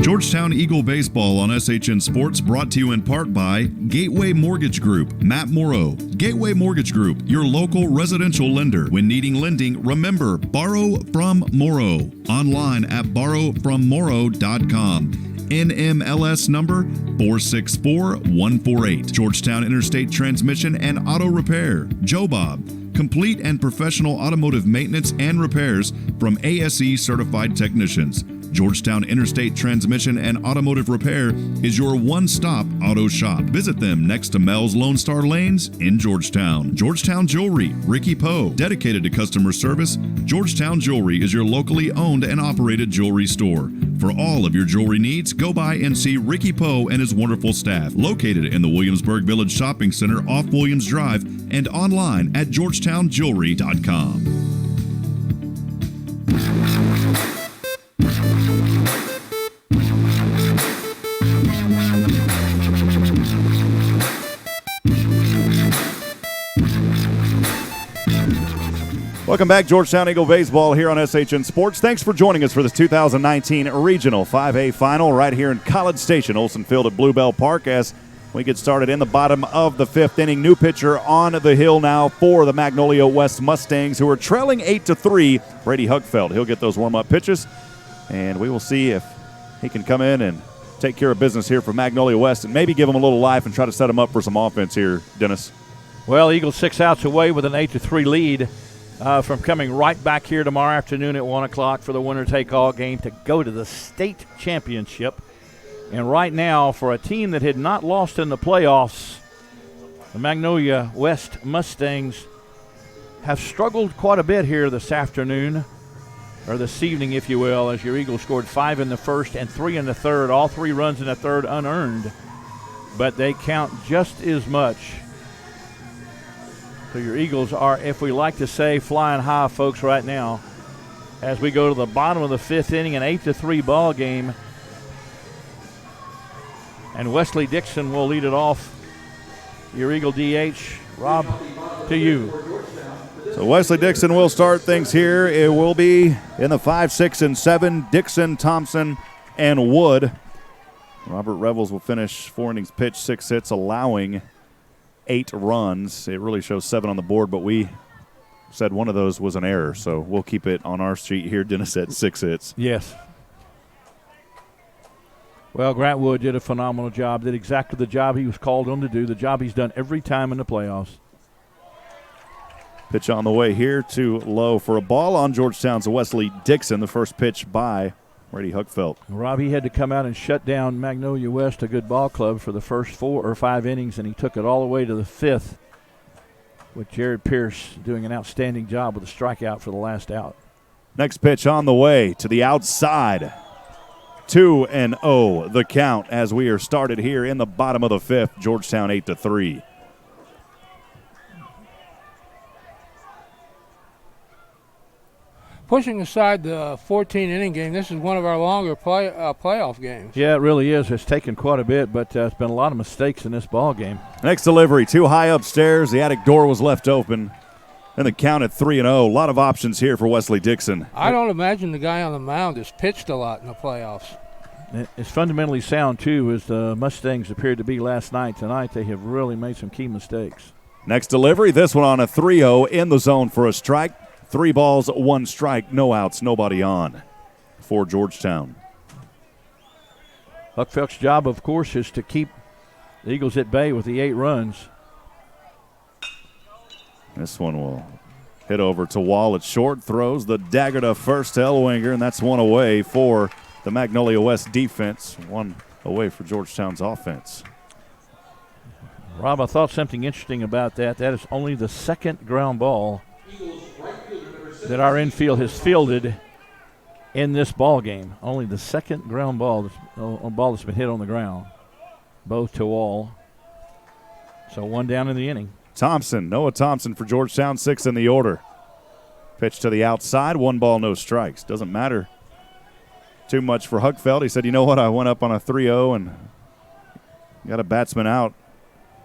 Georgetown Eagle Baseball on SHN Sports brought to you in part by Gateway Mortgage Group, Matt Morrow. Gateway Mortgage Group, your local residential lender. When needing lending, remember, borrow from Morrow. Online at borrowfrommorrow.com. NMLS number 464148. Georgetown Interstate Transmission and Auto Repair. Joe Bob. Complete and professional automotive maintenance and repairs from ASE certified technicians. Georgetown Interstate Transmission and Automotive Repair is your one-stop auto shop. Visit them next to Mel's Lone Star Lanes in Georgetown. Georgetown Jewelry, Ricky Poe, dedicated to customer service. Georgetown Jewelry is your locally owned and operated jewelry store. For all of your jewelry needs, go by and see Ricky Poe and his wonderful staff, located in the Williamsburg Village Shopping Center off Williams Drive and online at georgetownjewelry.com. Welcome back, Georgetown Eagle Baseball here on SHN Sports. Thanks for joining us for this 2019 Regional 5A Final right here in College Station, Olson Field at Bluebell Park as we get started in the bottom of the fifth inning. New pitcher on the hill now for the Magnolia West Mustangs, who are trailing 8-3. Brady Huckfeld, he'll get those warm-up pitches, and we will see if he can come in and take care of business here for Magnolia West and maybe give them a little life and try to set them up for some offense here, Dennis. Well, Eagles 6 outs away with an 8-3 lead. From coming right back here tomorrow afternoon at 1 o'clock for the winner-take-all game to go to the state championship. And right now, for a team that had not lost in the playoffs, the Magnolia West Mustangs have struggled quite a bit here this afternoon, or this evening, if you will, as your Eagles scored 5 in the first and 3 in the third, all 3 runs in the third unearned. But they count just as much. So your Eagles are, if we like to say, flying high, folks, right now. As we go to the bottom of the fifth inning, an 8-3 ball game. And Wesley Dixon will lead it off. Your Eagle DH, Rob, to you. So Wesley Dixon will start things here. It will be in the 5, 6, and 7. Dixon, Thompson, and Wood. Robert Revels will finish 4 innings pitched, 6 hits, allowing 8 runs. It really shows 7 on the board, but we said one of those was an error, so we'll keep it on our sheet here. Dennis at 6 hits. Yes. Well, Grant Wood did a phenomenal job, did exactly the job he was called on to do, the job he's done every time in the playoffs. Pitch on the way here to low for a ball on Georgetown's Wesley Dixon. The first pitch by Brady Huckfeld. Rob, he had to come out and shut down Magnolia West, a good ball club, for the first 4 or 5 innings, and he took it all the way to the 5th with Jared Pierce doing an outstanding job with a strikeout for the last out. Next pitch on the way to the outside. 2-0 the count as we are started here in the bottom of the 5th. Georgetown 8-3. Pushing aside the 14-inning game, this is one of our longer playoff games. Yeah, it really is. It's taken quite a bit, but it's been a lot of mistakes in this ball game. Next delivery, too high upstairs. The attic door was left open. And the count at 3-0. A lot of options here for Wesley Dixon. I don't imagine the guy on the mound has pitched a lot in the playoffs. It's fundamentally sound, too, as the Mustangs appeared to be last night. Tonight they have really made some key mistakes. Next delivery, this one on a 3-0 in the zone for a strike. 3 balls, 1 strike, no outs, nobody on for Georgetown. Huckfeld's job, of course, is to keep the Eagles at bay with the 8 runs. This one will hit over to Wall at short, throws the dagger to first to Elwinger, and that's 1 away for the Magnolia West defense, 1 away for Georgetown's offense. Rob, I thought something interesting about that. That is only the 2nd ground ball that our infield has fielded in this ball game. Only the 2nd ground ball, that's been hit on the ground, both to Wall. So 1 down in the inning. Thompson, Noah Thompson for Georgetown, 6 in the order. Pitch to the outside, 1 ball, no strikes. Doesn't matter too much for Huckfeld. He said, you know what, I went up on a 3-0 and got a batsman out.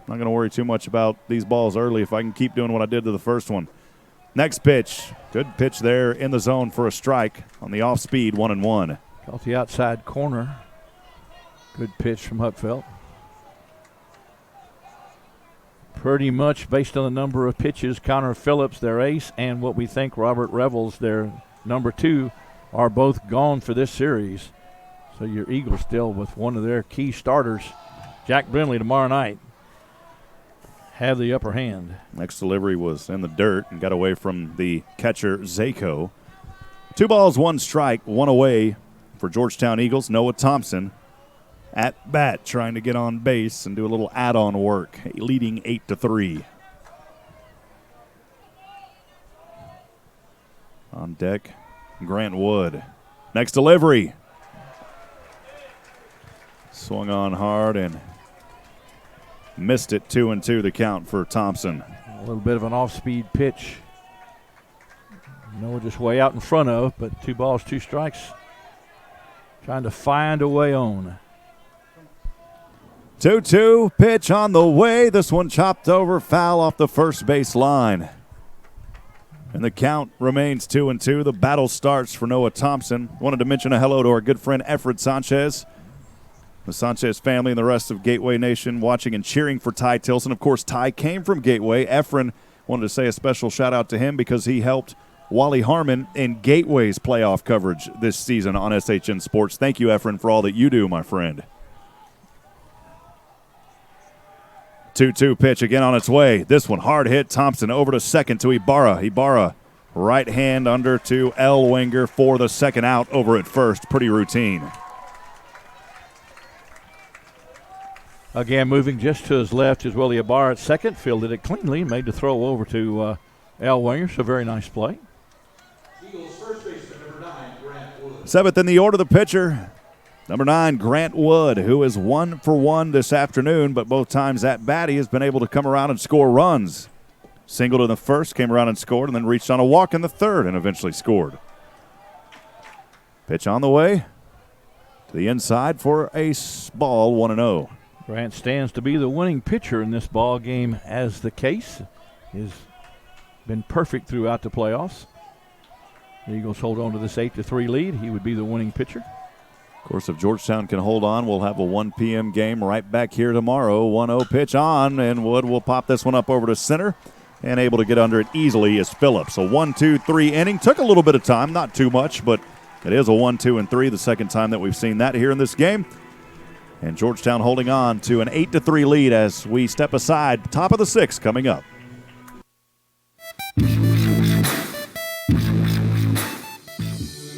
Not going to worry too much about these balls early if I can keep doing what I did to the first one. Next pitch. Good pitch there in the zone for a strike on the off speed, 1-1. Off the outside corner. Good pitch from Huckfeld. Pretty much based on the number of pitches, Connor Phillips, their ace, and what we think Robert Revels, their number 2, are both gone for this series. So your Eagles still with one of their key starters, Jack Brindley, tomorrow night, have the upper hand. Next delivery was in the dirt and got away from the catcher, Zako. 2 balls, 1 strike, 1 away for Georgetown Eagles. Noah Thompson at bat trying to get on base and do a little add-on work, leading 8-3. On deck, Grant Wood. Next delivery. Swung on hard and missed it. 2-2 the count for Thompson. A little bit of an off-speed pitch. Noah just way out in front of, but 2 balls, 2 strikes. Trying to find a way on. 2-2 pitch on the way. This one chopped over, foul off the first base line. And the count remains 2-2. The battle starts for Noah Thompson. Wanted to mention a hello to our good friend Efred Sanchez. The Sanchez family and the rest of Gateway Nation watching and cheering for Ty Tilson. Of course, Ty came from Gateway. Efren wanted to say a special shout out to him because he helped Wally Harmon in Gateway's playoff coverage this season on SHN Sports. Thank you, Efren, for all that you do, my friend. 2-2 pitch again on its way. This one hard hit. Thompson over to second to Ibarra. Ibarra right hand under to Elwinger for the second out over at first. Pretty routine. Again, moving just to his left is Willie Ibarra at second. Fielded it cleanly. Made the throw over to Elwinger. So very nice play. Eagles first baseman number 9, Grant Wood. 7th in the order, the pitcher. Number 9, Grant Wood, who is 1 for 1 this afternoon, but both times at bat he has been able to come around and score runs. Singled in the first, came around and scored, and then reached on a walk in the third and eventually scored. Pitch on the way to the inside for a ball, 1-0. Grant stands to be the winning pitcher in this ball game as the case. He's been perfect throughout the playoffs. The Eagles hold on to this 8-3 lead. He would be the winning pitcher. Of course, if Georgetown can hold on, we'll have a 1 p.m. game right back here tomorrow. 1-0 pitch on, and Wood will pop this one up over to center and able to get under it easily is Phillips. A 1-2-3 inning. Took a little bit of time, not too much, but it is a 1-2-3, the second time that we've seen that here in this game. And Georgetown holding on to an 8-3 lead as we step aside. Top of the 6th coming up.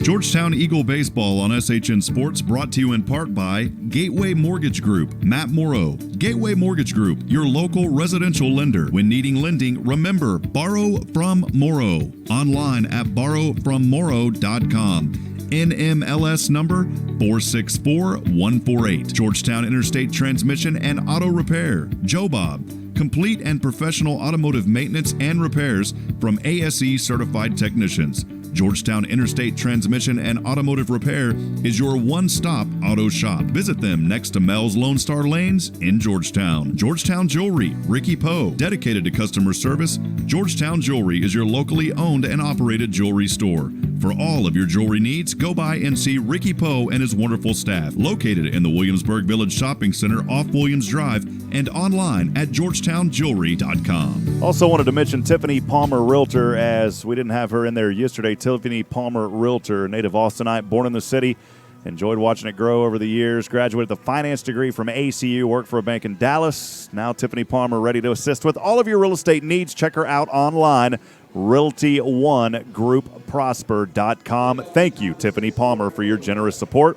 Georgetown Eagle Baseball on SHN Sports brought to you in part by Gateway Mortgage Group, Matt Morrow. Gateway Mortgage Group, your local residential lender. When needing lending, remember, borrow from Morrow. Online at borrowfrommorrow.com. NMLS number 464148. Georgetown Interstate Transmission and Auto Repair. Joe Bob. Complete and professional automotive maintenance and repairs from ASE certified technicians. Georgetown Interstate Transmission and Automotive Repair is your one-stop auto shop. Visit them next to Mel's Lone Star Lanes in Georgetown. Georgetown Jewelry, Ricky Poe. Dedicated to customer service, Georgetown Jewelry is your locally owned and operated jewelry store. For all of your jewelry needs, go by and see Ricky Poe and his wonderful staff. Located in the Williamsburg Village Shopping Center off Williams Drive and online at georgetownjewelry.com. Also wanted to mention Tiffany Palmer Realtor, as we didn't have her in there yesterday. Tiffany Palmer Realtor, native Austinite, born in the city. Enjoyed watching it grow over the years. Graduated with a finance degree from ACU. Worked for a bank in Dallas. Now Tiffany Palmer ready to assist with all of your real estate needs. Check her out online, realty1groupprosper.com. Thank you, Tiffany Palmer, for your generous support.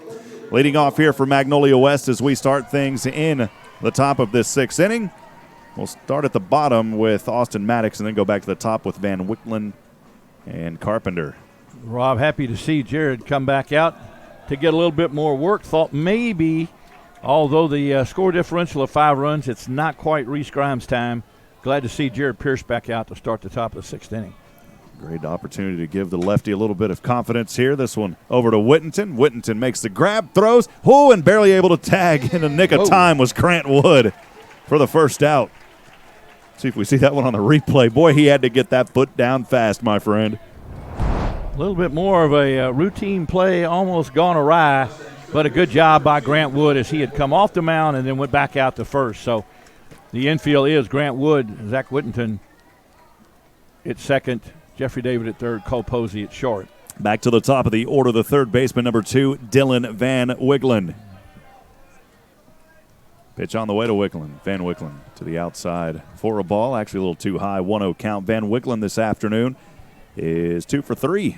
Leading off here for Magnolia West as we start things in the top of this 6th inning. We'll start at the bottom with Austin Maddox and then go back to the top with Van Wicklen and Carpenter. Rob, happy to see Jared come back out to get a little bit more work. Thought maybe, although the score differential of 5 runs, it's not quite Reese Grimes' time. Glad to see Jared Pierce back out to start the top of the 6th inning. Great opportunity to give the lefty a little bit of confidence here. This one over to Whittington. Whittington makes the grab, throws, and barely able to tag in the nick of time was Grant Wood for the first out. See if we see that one on the replay. Boy, he had to get that foot down fast, my friend. A little bit more of a routine play, almost gone awry, but a good job by Grant Wood as he had come off the mound and then went back out to first. So the infield is Grant Wood, Zach Whittington at second, Jeffrey David at third, Cole Posey at short. Back to the top of the order, the third baseman, number 2, Dylan Van Wicklen. Pitch on the way to Wicklen. Van Wicklen to the outside for a ball. Actually a little too high, 1-0 count. Van Wicklen this afternoon is 2 for 3.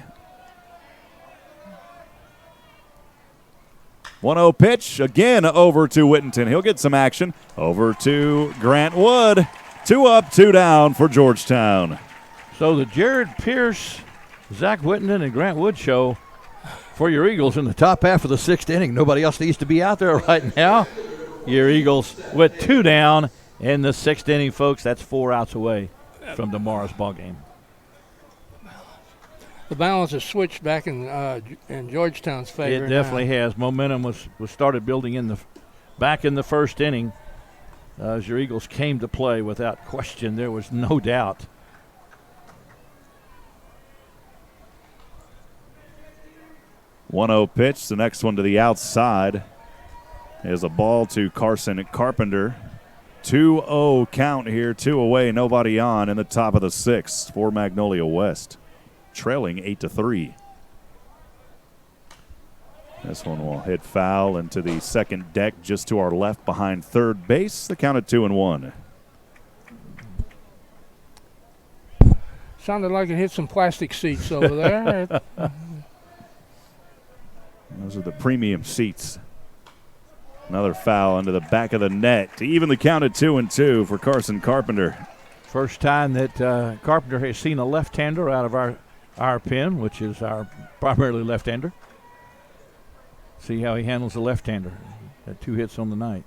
1-0 pitch, again over to Whittington. He'll get some action. Over to Grant Wood. 2 up, 2 down for Georgetown. So the Jared Pierce, Zach Whittington, and Grant Wood show for your Eagles in the top half of the 6th inning. Nobody else needs to be out there right now. Your Eagles with 2 down in the 6th inning, folks. That's 4 outs away from tomorrow's ball game. The balance has switched back in Georgetown's favor. It definitely has. Momentum was started building back in the 1st inning as your Eagles came to play without question. There was no doubt. One-0 pitch. The next one to the outside is a ball to Carson Carpenter. 2-0 count here, 2 away, nobody on in the top of the 6th for Magnolia West. Trailing 8-3. This one will hit foul into the second deck just to our left behind third base. The count at 2-1. Sounded like it hit some plastic seats over there. Those are the premium seats. Another foul into the back of the net to even the count at 2-2 for Carson Carpenter. First time that Carpenter has seen a left-hander out of our pen, which is our primarily left-hander. See how he handles the left-hander. Had 2 hits on the night.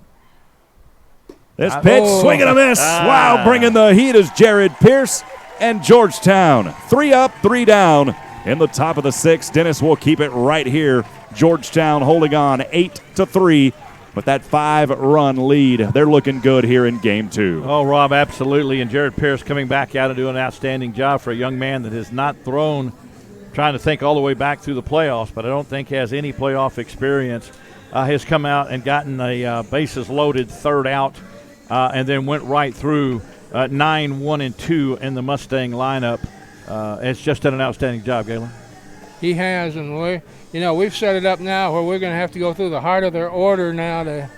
This pitch, swing and a miss. Wow, bringing the heat is Jared Pierce and Georgetown. 3 up, 3 down in the top of the 6th. Dennis will keep it right here. Georgetown holding on 8-3 with that 5-run lead. They're looking good here in game 2. Oh, Rob, absolutely. And Jared Pierce coming back out and doing an outstanding job for a young man that has not thrown, trying to think all the way back through the playoffs, but I don't think has any playoff experience. Has come out and gotten a bases loaded third out and then went right through 9, 1, and 2 in the Mustang lineup. It's just done an outstanding job, Galen. He has, and we've set it up now where we're going to have to go through the heart of their order now in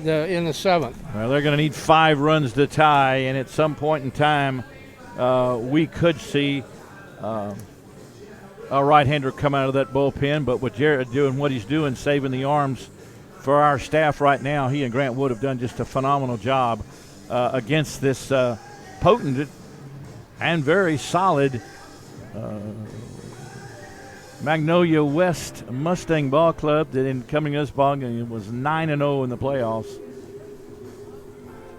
the 7th. Well, they're going to need 5 runs to tie, and at some point in time, we could see a right-hander come out of that bullpen. But with Jared doing what he's doing, saving the arms for our staff right now, he and Grant Wood have done just a phenomenal job against this potent and very solid Magnolia West Mustang Ball Club that in coming to this ball game was 9-0 in the playoffs.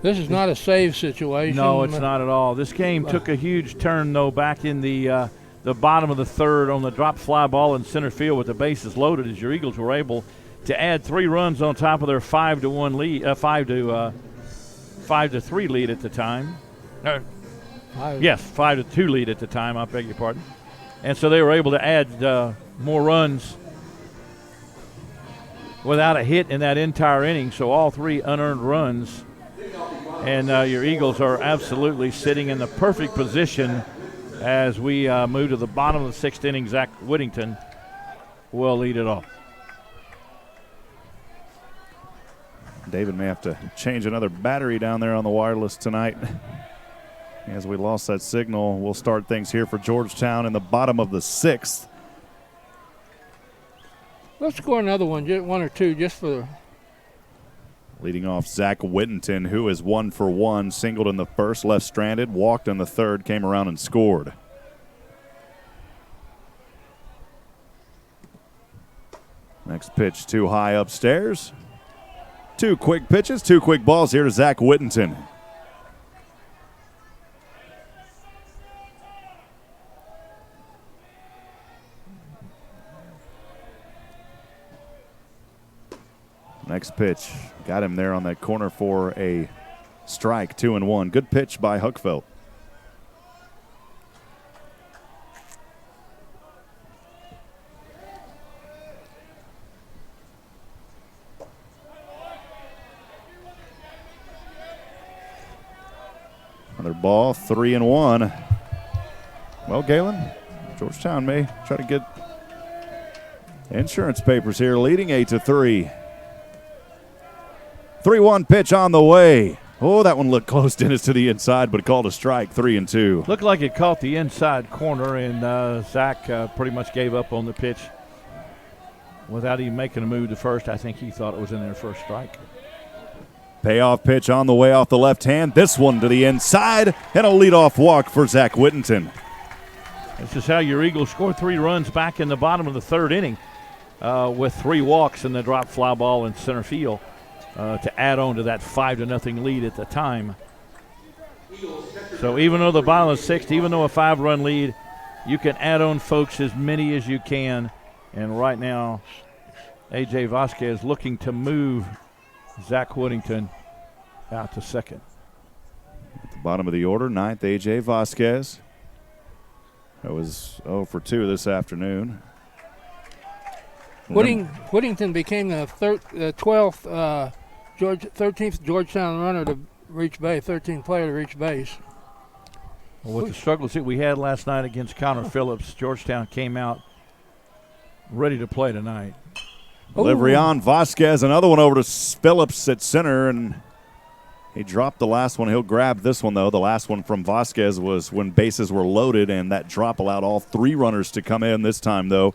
This is not a save situation. No, it's not at all. This game took a huge turn, though, back in the bottom of the 3rd on the drop fly ball in center field with the bases loaded as your Eagles were able to add 3 runs on top of their 5-1 lead, 5-3 lead at the time. Yes, 5-2 lead at the time, I beg your pardon. And so they were able to add more runs without a hit in that entire inning, so all 3 unearned runs. And your Eagles are absolutely sitting in the perfect position as we move to the bottom of the 6th inning. Zach Whittington will lead it off. David may have to change another battery down there on the wireless tonight. As we lost that signal, we'll start things here for Georgetown in the bottom of the 6th. Let's score another one or two, just for. Leading off, Zach Whittington, who is 1 for 1, singled in the 1st, left stranded, walked in the 3rd, came around and scored. Next pitch too high upstairs. 2 quick pitches, 2 quick balls here to Zach Whittington. Next pitch. Got him there on that corner for a strike, 2-1. Good pitch by Huckfeldt. Another ball, 3-1. Well, Galen, Georgetown may try to get insurance papers here, leading 8-3. 3-1 pitch on the way. Oh, that one looked close, Dennis, to the inside, but called a strike, 3-2. Looked like it caught the inside corner, and Zach pretty much gave up on the pitch without even making a move to first. I think he thought it was in there for a strike. Payoff pitch on the way off the left hand. This one to the inside, and a leadoff walk for Zach Whittington. This is how your Eagles scored 3 runs back in the bottom of the 3rd inning with 3 walks and the drop fly ball in center field to add on to that 5-0 lead at the time. So even though the bottom is 6th, even though a 5-run lead, you can add on, folks, as many as you can. And right now, A.J. Vasquez looking to move Zach Whittington out to second. At the bottom of the order, 9th, A.J. Vasquez. That was 0 for 2 this afternoon. Whittington became the 12th, 13th Georgetown runner to reach base, 13th player to reach base. Well, with the struggles that we had last night against Connor Phillips, Georgetown came out ready to play tonight. Delivery on Vasquez, another one over to Phillips at center, and he dropped the last one. He'll grab this one, though. The last one from Vasquez was when bases were loaded, and that drop allowed all 3 runners to come in. This time, though,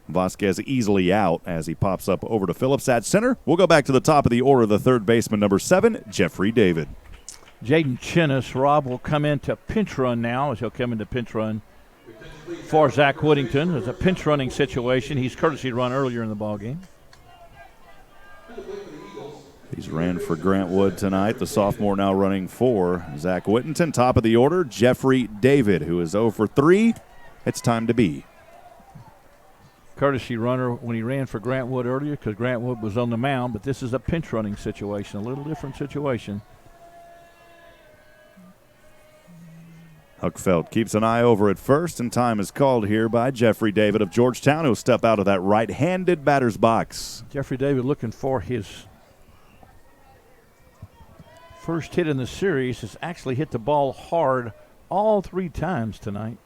Vasquez easily out as he pops up over to Phillips at center. We'll go back to the top of the order. The third baseman, number 7, Jeffrey David. Jaden Chinnis, Rob, will come into pinch run now, as he'll come into pinch run for Zach Whittington. It's a pinch running situation. He's courtesy run earlier in the ballgame. He's ran for Grant Wood tonight. The sophomore now running for Zach Whittington. Top of the order, Jeffrey David, who is 0 for 3. It's time to be. Courtesy runner when he ran for Grant Wood earlier because Grant Wood was on the mound, but this is a pinch running situation, a little different situation. Huckfeldt keeps an eye over at first, and time is called here by Jeffrey David of Georgetown, who'll step out of that right-handed batter's box. Jeffrey David looking for his first hit in the series. Has actually hit the ball hard all 3 times tonight.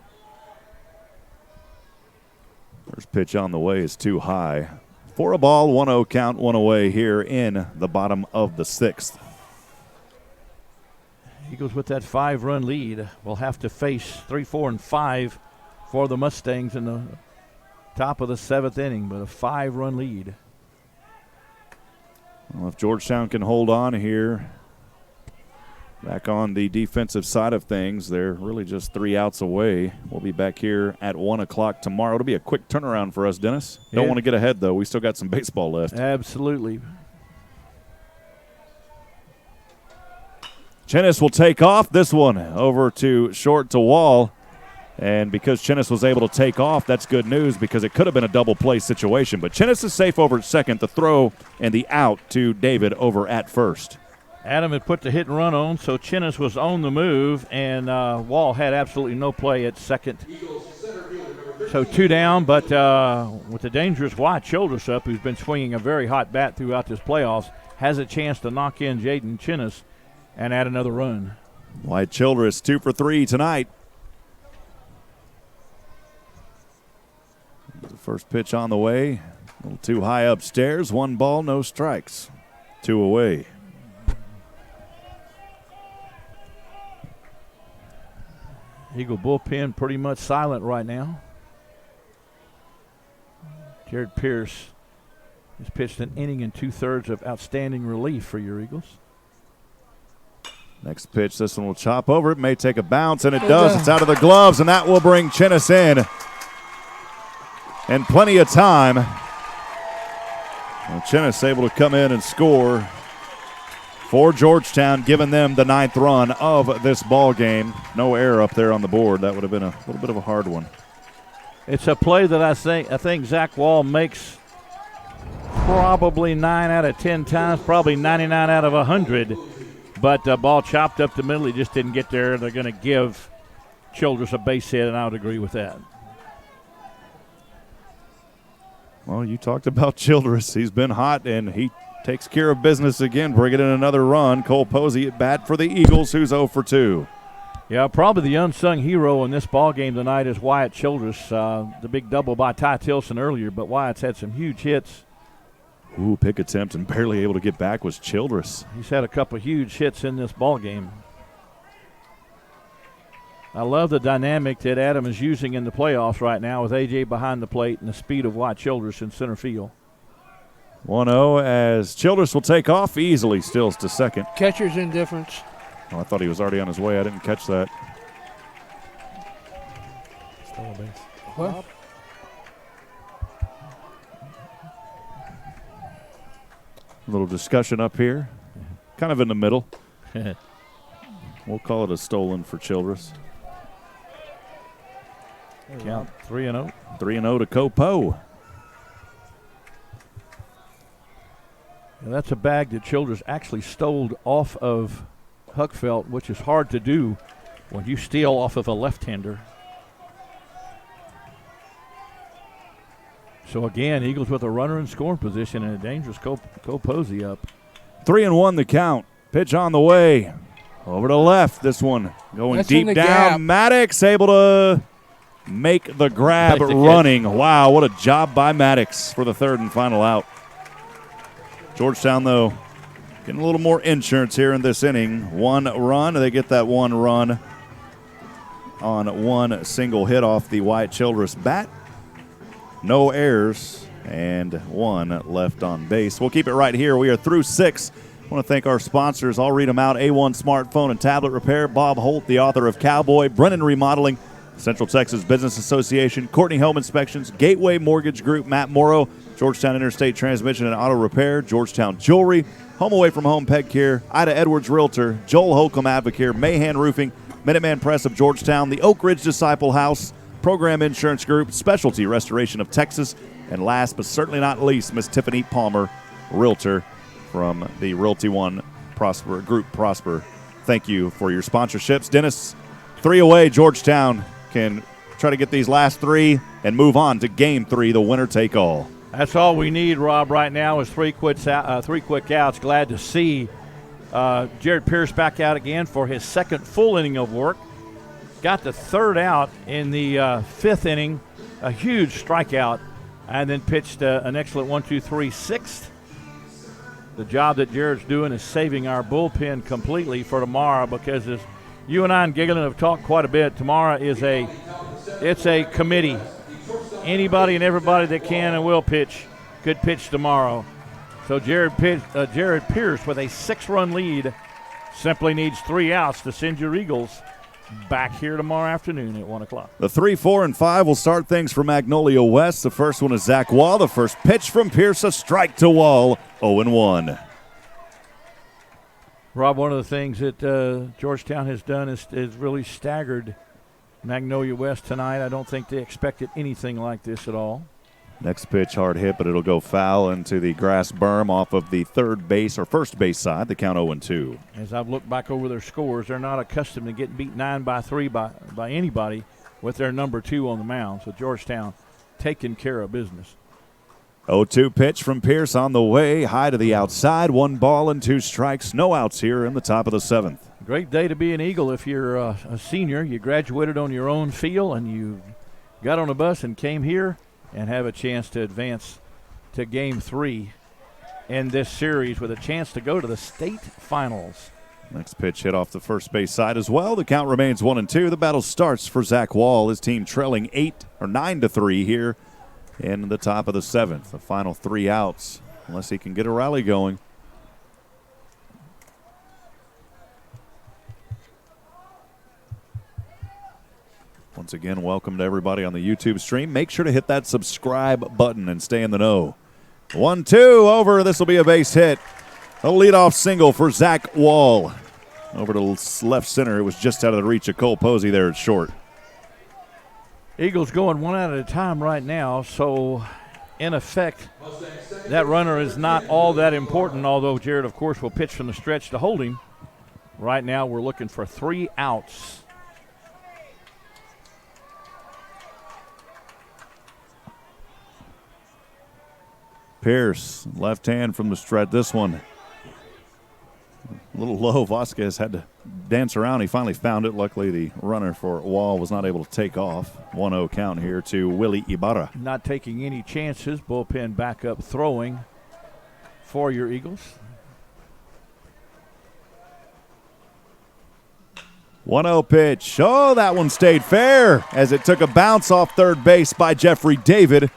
First pitch on the way is too high. For a ball, 1-0 count, 1 away here in the bottom of the 6th. Eagles with that 5-run lead will have to face 3, 4, and 5 for the Mustangs in the top of the 7th inning, but a 5-run lead. Well, if Georgetown can hold on here, back on the defensive side of things, they're really just 3 outs away. We'll be back here at 1 o'clock tomorrow. It'll be a quick turnaround for us, Dennis. Don't want to get ahead, though. We still got some baseball left. Absolutely. Chinnis will take off. This one over to short to Wall. And because Chinnis was able to take off, that's good news because it could have been a double play situation. But Chinnis is safe over at second. The throw and the out to David over at first. Adam had put the hit and run on, so Chinnis was on the move, and Wall had absolutely no play at second. So 2 down, but with the dangerous Wyatt Childress up, who's been swinging a very hot bat throughout this playoffs, has a chance to knock in Jaden Chinnis and add another run. Wyatt Childress 2 for 3 tonight. The first pitch on the way. A little too high upstairs. 1 ball, no strikes. 2 away. Eagle bullpen pretty much silent right now. Jared Pierce has pitched an inning and 2/3 of outstanding relief for your Eagles. Next pitch, this one will chop over. It may take a bounce, and it does. It's out of the gloves, and that will bring Chinnis in. And plenty of time. Well, Chinnis able to come in and score for Georgetown, giving them the 9th run of this ball game. No error up there on the board. That would have been a little bit of a hard one. It's a play that I think Zach Wall makes probably 9 out of 10 times, probably 99 out of 100. But the ball chopped up the middle. He just didn't get there. They're going to give Childress a base hit, and I would agree with that. Well, you talked about Childress. He's been hot, and he takes care of business again, bringing in another run. Cole Posey at bat for the Eagles, who's 0 for 2. Yeah, probably the unsung hero in this ball game tonight is Wyatt Childress. The big double by Ty Tilson earlier, but Wyatt's had some huge hits. Ooh, pick attempt and barely able to get back was Childress. He's had a couple huge hits in this ball game. I love the dynamic that Adam is using in the playoffs right now with A.J. behind the plate and the speed of Wyatt Childress in center field. 1-0 as Childress will take off, easily steals to second. Catcher's indifference. Oh, I thought he was already on his way. I didn't catch that. Still a base. What? A little discussion up here, kind of in the middle. We'll call it a stolen for Childress. Count 3-0. 3-0 to Copo. Yeah, that's a bag that Childress actually stole off of Huckfelt, which is hard to do when you steal off of a left-hander. So again, Eagles with a runner in scoring position and a dangerous Cole Posey up. 3-1 the count. Pitch on the way. Over to left. This one going That's deep in the down. gap. Maddox able to make the grab Make the running. Wow, what a job by Maddox for the third and final out. Georgetown, though, getting a little more insurance here in this inning. 1 run. They get that 1 run on 1 single hit off the Wyatt Childress bat. No errors and 1 left on base. We'll keep it right here. We are through 6. I want to thank our sponsors. I'll read them out. A1 Smartphone and Tablet Repair. Bob Holt, the author of Cowboy. Brennan Remodeling. Central Texas Business Association. Courtney Home Inspections. Gateway Mortgage Group. Matt Morrow. Georgetown Interstate Transmission and Auto Repair. Georgetown Jewelry. Home Away from Home Pet Care. Ida Edwards Realtor. Joel Holcomb Advocare. Mahan Roofing. Minuteman Press of Georgetown. The Oak Ridge Disciple House. Program Insurance Group. Specialty Restoration of Texas. And last but certainly not least, Miss Tiffany Palmer, Realtor from the Realty One Prosper Group Prosper. Thank you for your sponsorships. Dennis, 3 away. Georgetown can try to get these last 3 and move on to Game 3, the winner take all. That's all we need, Rob, right now is 3 quick outs. Glad to see Jared Pierce back out again for his second full inning of work. Got the 3rd out in the 5th inning, a huge strikeout, and then pitched an excellent 1-2-3 6th. The job that Jared's doing is saving our bullpen completely for tomorrow, because as you and I and Giggling have talked quite a bit, tomorrow is it's a committee. Anybody and everybody that can and will pitch could pitch tomorrow. So Jared Pierce with a 6-run lead simply needs 3 outs to send your Eagles back here tomorrow afternoon at 1 o'clock. The 3, 4, and 5 will start things for Magnolia West. The first one is Zach Wall. The first pitch from Pierce, a strike to Wall, 0-1. Rob, one of the things that Georgetown has done is really staggered Magnolia West tonight. I don't think they expected anything like this at all. Next pitch, hard hit, but it'll go foul into the grass berm off of the third base or first base side. The count 0-2. As I've looked back over their scores, they're not accustomed to getting beat 9-3 by anybody with their number 2 on the mound. So Georgetown taking care of business. 0-2 pitch from Pierce on the way, high to the outside. 1 ball and 2 strikes. No outs here in the top of the 7th. Great day to be an Eagle if you're a senior. You graduated on your own field and you got on a bus and came here and have a chance to advance to Game 3 in this series with a chance to go to the state finals. Next pitch hit off the first base side as well. The count remains 1-2. The battle starts for Zach Wall, his team trailing 9-3 here in the top of the 7th. The final 3 outs, unless he can get a rally going. Once again, welcome to everybody on the YouTube stream. Make sure to hit that subscribe button and stay in the know. 1-2 over. This will be a base hit. A leadoff single for Zach Wall. Over to left center. It was just out of the reach of Cole Posey there at short. Eagles going 1 out at a time right now, so in effect, that runner is not all that important, although Jared, of course, will pitch from the stretch to hold him. Right now we're looking for 3 outs. Pierce, left hand from the stretch. This one a little low. Vasquez had to dance around. He finally found it. Luckily, the runner for Wall was not able to take off. 1-0 count here to Willie Ibarra. Not taking any chances. Bullpen back up throwing for your Eagles. 1-0 pitch. Oh, that one stayed fair as it took a bounce off third base by Jeffrey David.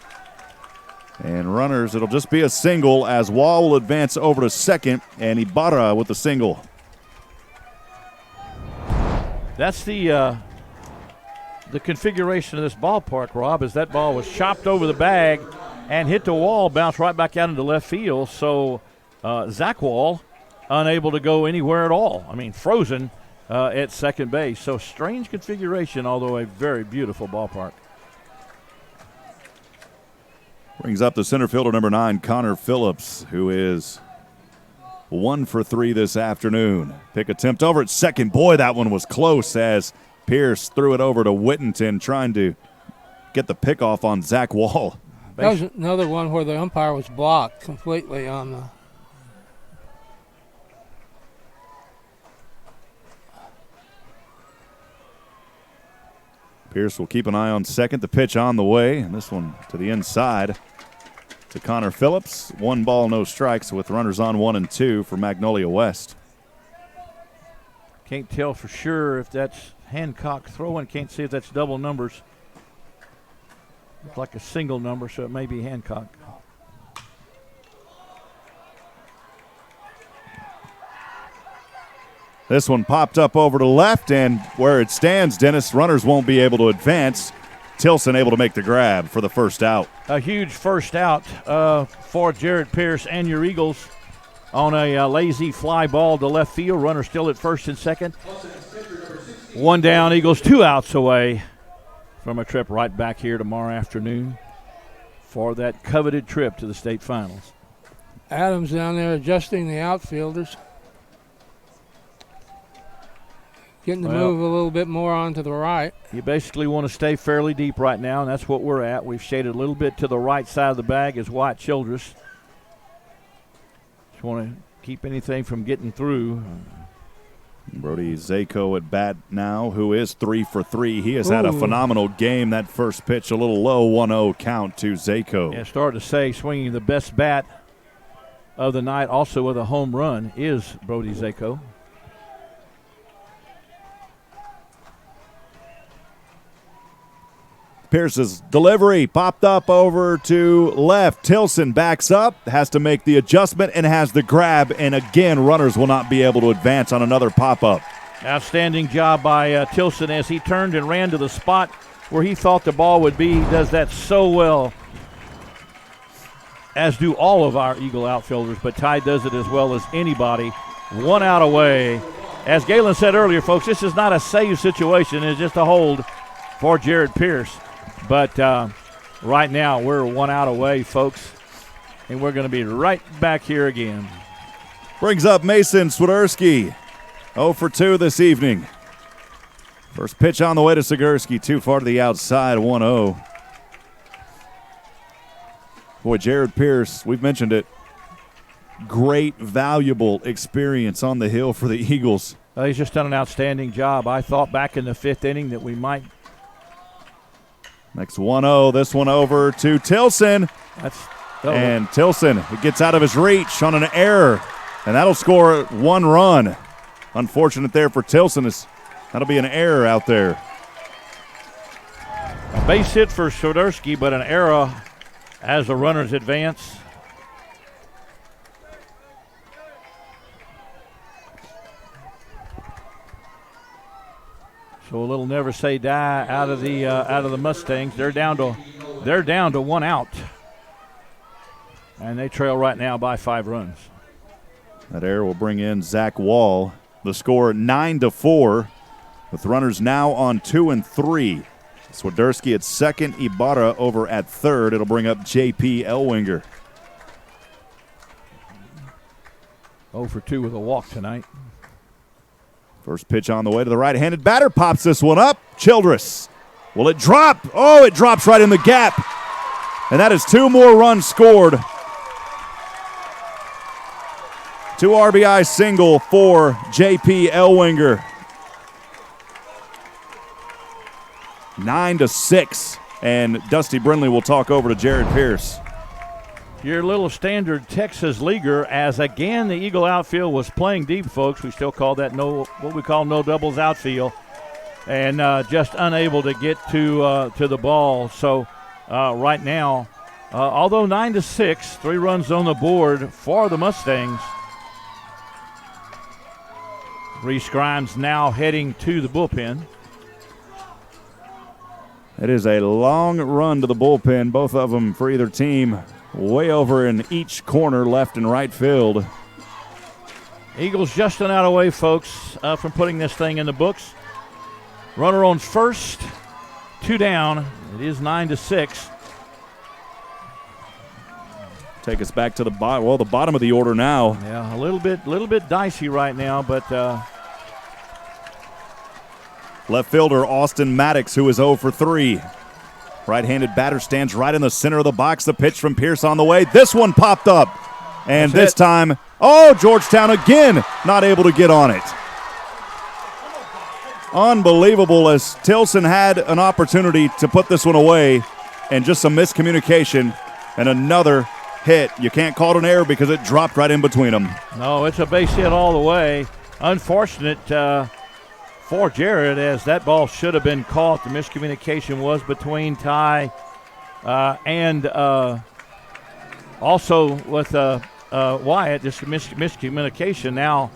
And runners, it'll just be a single as Wall will advance over to second, and Ibarra with the single. That's the configuration of this ballpark, Rob, is that ball was chopped over the bag and hit the wall, bounced right back out into left field. So Zach Wall unable to go anywhere at all. I mean, frozen at second base. So strange configuration, although a very beautiful ballpark. Brings up the center fielder, number 9, Connor Phillips, who is 1 for 3 this afternoon. Pick attempt over at second. Boy, that one was close as Pierce threw it over to Whittington, trying to get the pickoff on Zach Wall. That was another one where the umpire was blocked completely on the. Pierce will keep an eye on second. The pitch on the way, and this one to the inside to Connor Phillips. 1 ball, no strikes with runners on 1 and 2 for Magnolia West. Can't tell for sure if that's Hancock throwing. Can't see if that's double numbers. Looks like a single number, so it may be Hancock. This one popped up over to left, and where it stands, Dennis, runners won't be able to advance. Tilson able to make the grab for the first out. A huge first out for Jared Pierce and your Eagles on a lazy fly ball to left field. Runner still at first and second. 1 down, Eagles 2 outs away from a trip right back here tomorrow afternoon for that coveted trip to the state finals. Adams down there adjusting the outfielders. Getting to move a little bit more onto the right. You basically want to stay fairly deep right now, and that's what we're at. We've shaded a little bit to the right side of the bag as Wyatt Childress. Just want to keep anything from getting through. Brody Zako at bat now, who is 3 for 3. He has had a phenomenal game. That first pitch a little low, 1-0 count to Zako. Yeah, started to say swinging the best bat of the night, also with a home run, is Brody Zako. Pierce's delivery popped up over to left. Tilson backs up, has to make the adjustment, and has the grab. And again, runners will not be able to advance on another pop-up. Outstanding job by Tilson as he turned and ran to the spot where he thought the ball would be. He does that so well, as do all of our Eagle outfielders, but Ty does it as well as anybody. 1 out away. As Galen said earlier, folks, this is not a save situation. It's just a hold for Jared Pierce. But right now, we're 1 out away, folks, and we're going to be right back here again. Brings up Mason Swiderski. 0 for 2 this evening. First pitch on the way to Swiderski, too far to the outside, 1-0. Boy, Jared Pierce, we've mentioned it. Great, valuable experience on the hill for the Eagles. He's just done an outstanding job. I thought back in the 5th inning that we might. Next 1-0, this one over to Tilson. And Tilson, it gets out of his reach on an error, and that'll score 1 run. Unfortunate there for Tilson. That'll be an error out there. A base hit for Swiderski, but an error as the runners advance. So a little never say die out of the Mustangs. They're down to 1 out, and they trail right now by 5 runs. That error will bring in Zach Wall. The score 9-4, with runners now on 2 and 3. Swiderski at second, Ibarra over at third. It'll bring up J.P. Elwinger. 0 for 2 with a walk tonight. First pitch on the way to the right-handed batter. Pops this one up. Childress. Will it drop? Oh, it drops right in the gap. And that is 2 more runs scored. 2 RBI single for J.P. Elwinger. 9-6. And Dusty Brindley will talk over to Jared Pierce. Your little standard Texas leaguer, as again the Eagle outfield was playing deep, folks. We still call that what we call no doubles outfield, and just unable to get to the ball. So right now, although 9-6, 3 runs on the board for the Mustangs. Reese Grimes now heading to the bullpen. It is a long run to the bullpen, both of them for either team. Way over in each corner, left and right field. Eagles just an out away, folks, from putting this thing in the books. Runner on first, 2 down. It is 9-6. Take us back to the bottom of the order now. Yeah, a little bit dicey right now, but left fielder Austin Maddox, who is 0 for 3. Right-handed batter stands right in the center of the box. The pitch from Pierce on the way. This one popped up. And this time, Georgetown again not able to get on it. Unbelievable, as Tilson had an opportunity to put this one away, and just some miscommunication and another hit. You can't call it an error because it dropped right in between them. No, it's a base hit all the way. Unfortunate for Jared, as that ball should have been caught. The miscommunication was between Ty and also with Wyatt. This miscommunication now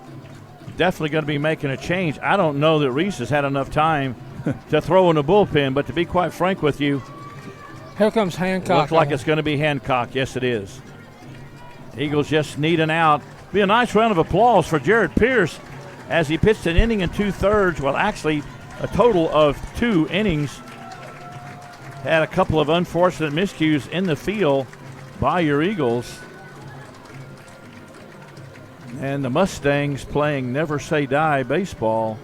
definitely going to be making a change. I don't know that Reese has had enough time to throw in the bullpen, but to be quite frank with you, here comes Hancock. Looks like it's going to be Hancock. Yes, it is. Eagles just need an out. Be a nice round of applause for Jared Pierce, as he pitched an inning and 2/3, well, actually a total of 2 innings. Had a couple of unfortunate miscues in the field by your Eagles. And the Mustangs, playing never say die baseball,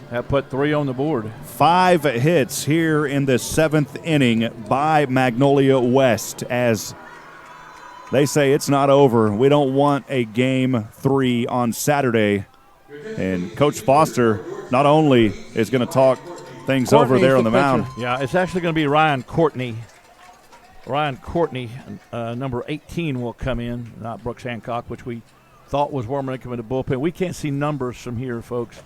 have put 3 on the board. 5 hits here in the 7th inning by Magnolia West, as they say it's not over. We don't want a game 3 on Saturday. And Coach Foster not only is going to talk things over there on the mound. Yeah, it's actually going to be Ryan Courtney. Ryan Courtney, number 18, will come in, not Brooks Hancock, which we thought was warming up in the bullpen. We can't see numbers from here, folks.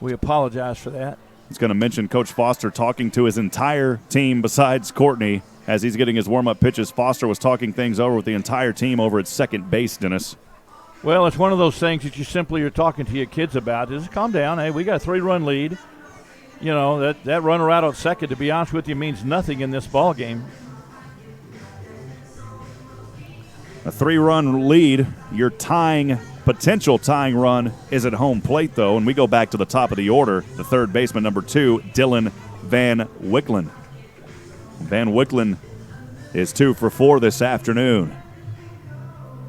We apologize for that. He's going to mention Coach Foster talking to his entire team besides Courtney as he's getting his warm-up pitches. Foster was talking things over with the entire team over at second base, Dennis. Well, it's one of those things that you simply are talking to your kids about. Just calm down. Hey, we got a 3-run lead. You know, that runner out at second, to be honest with you, means nothing in this ball game. A 3-run lead. Your potential tying run is at home plate, though, and we go back to the top of the order. The third baseman, number 2, Dylan Van Wicklen. Van Wicklen is 2 for 4 this afternoon.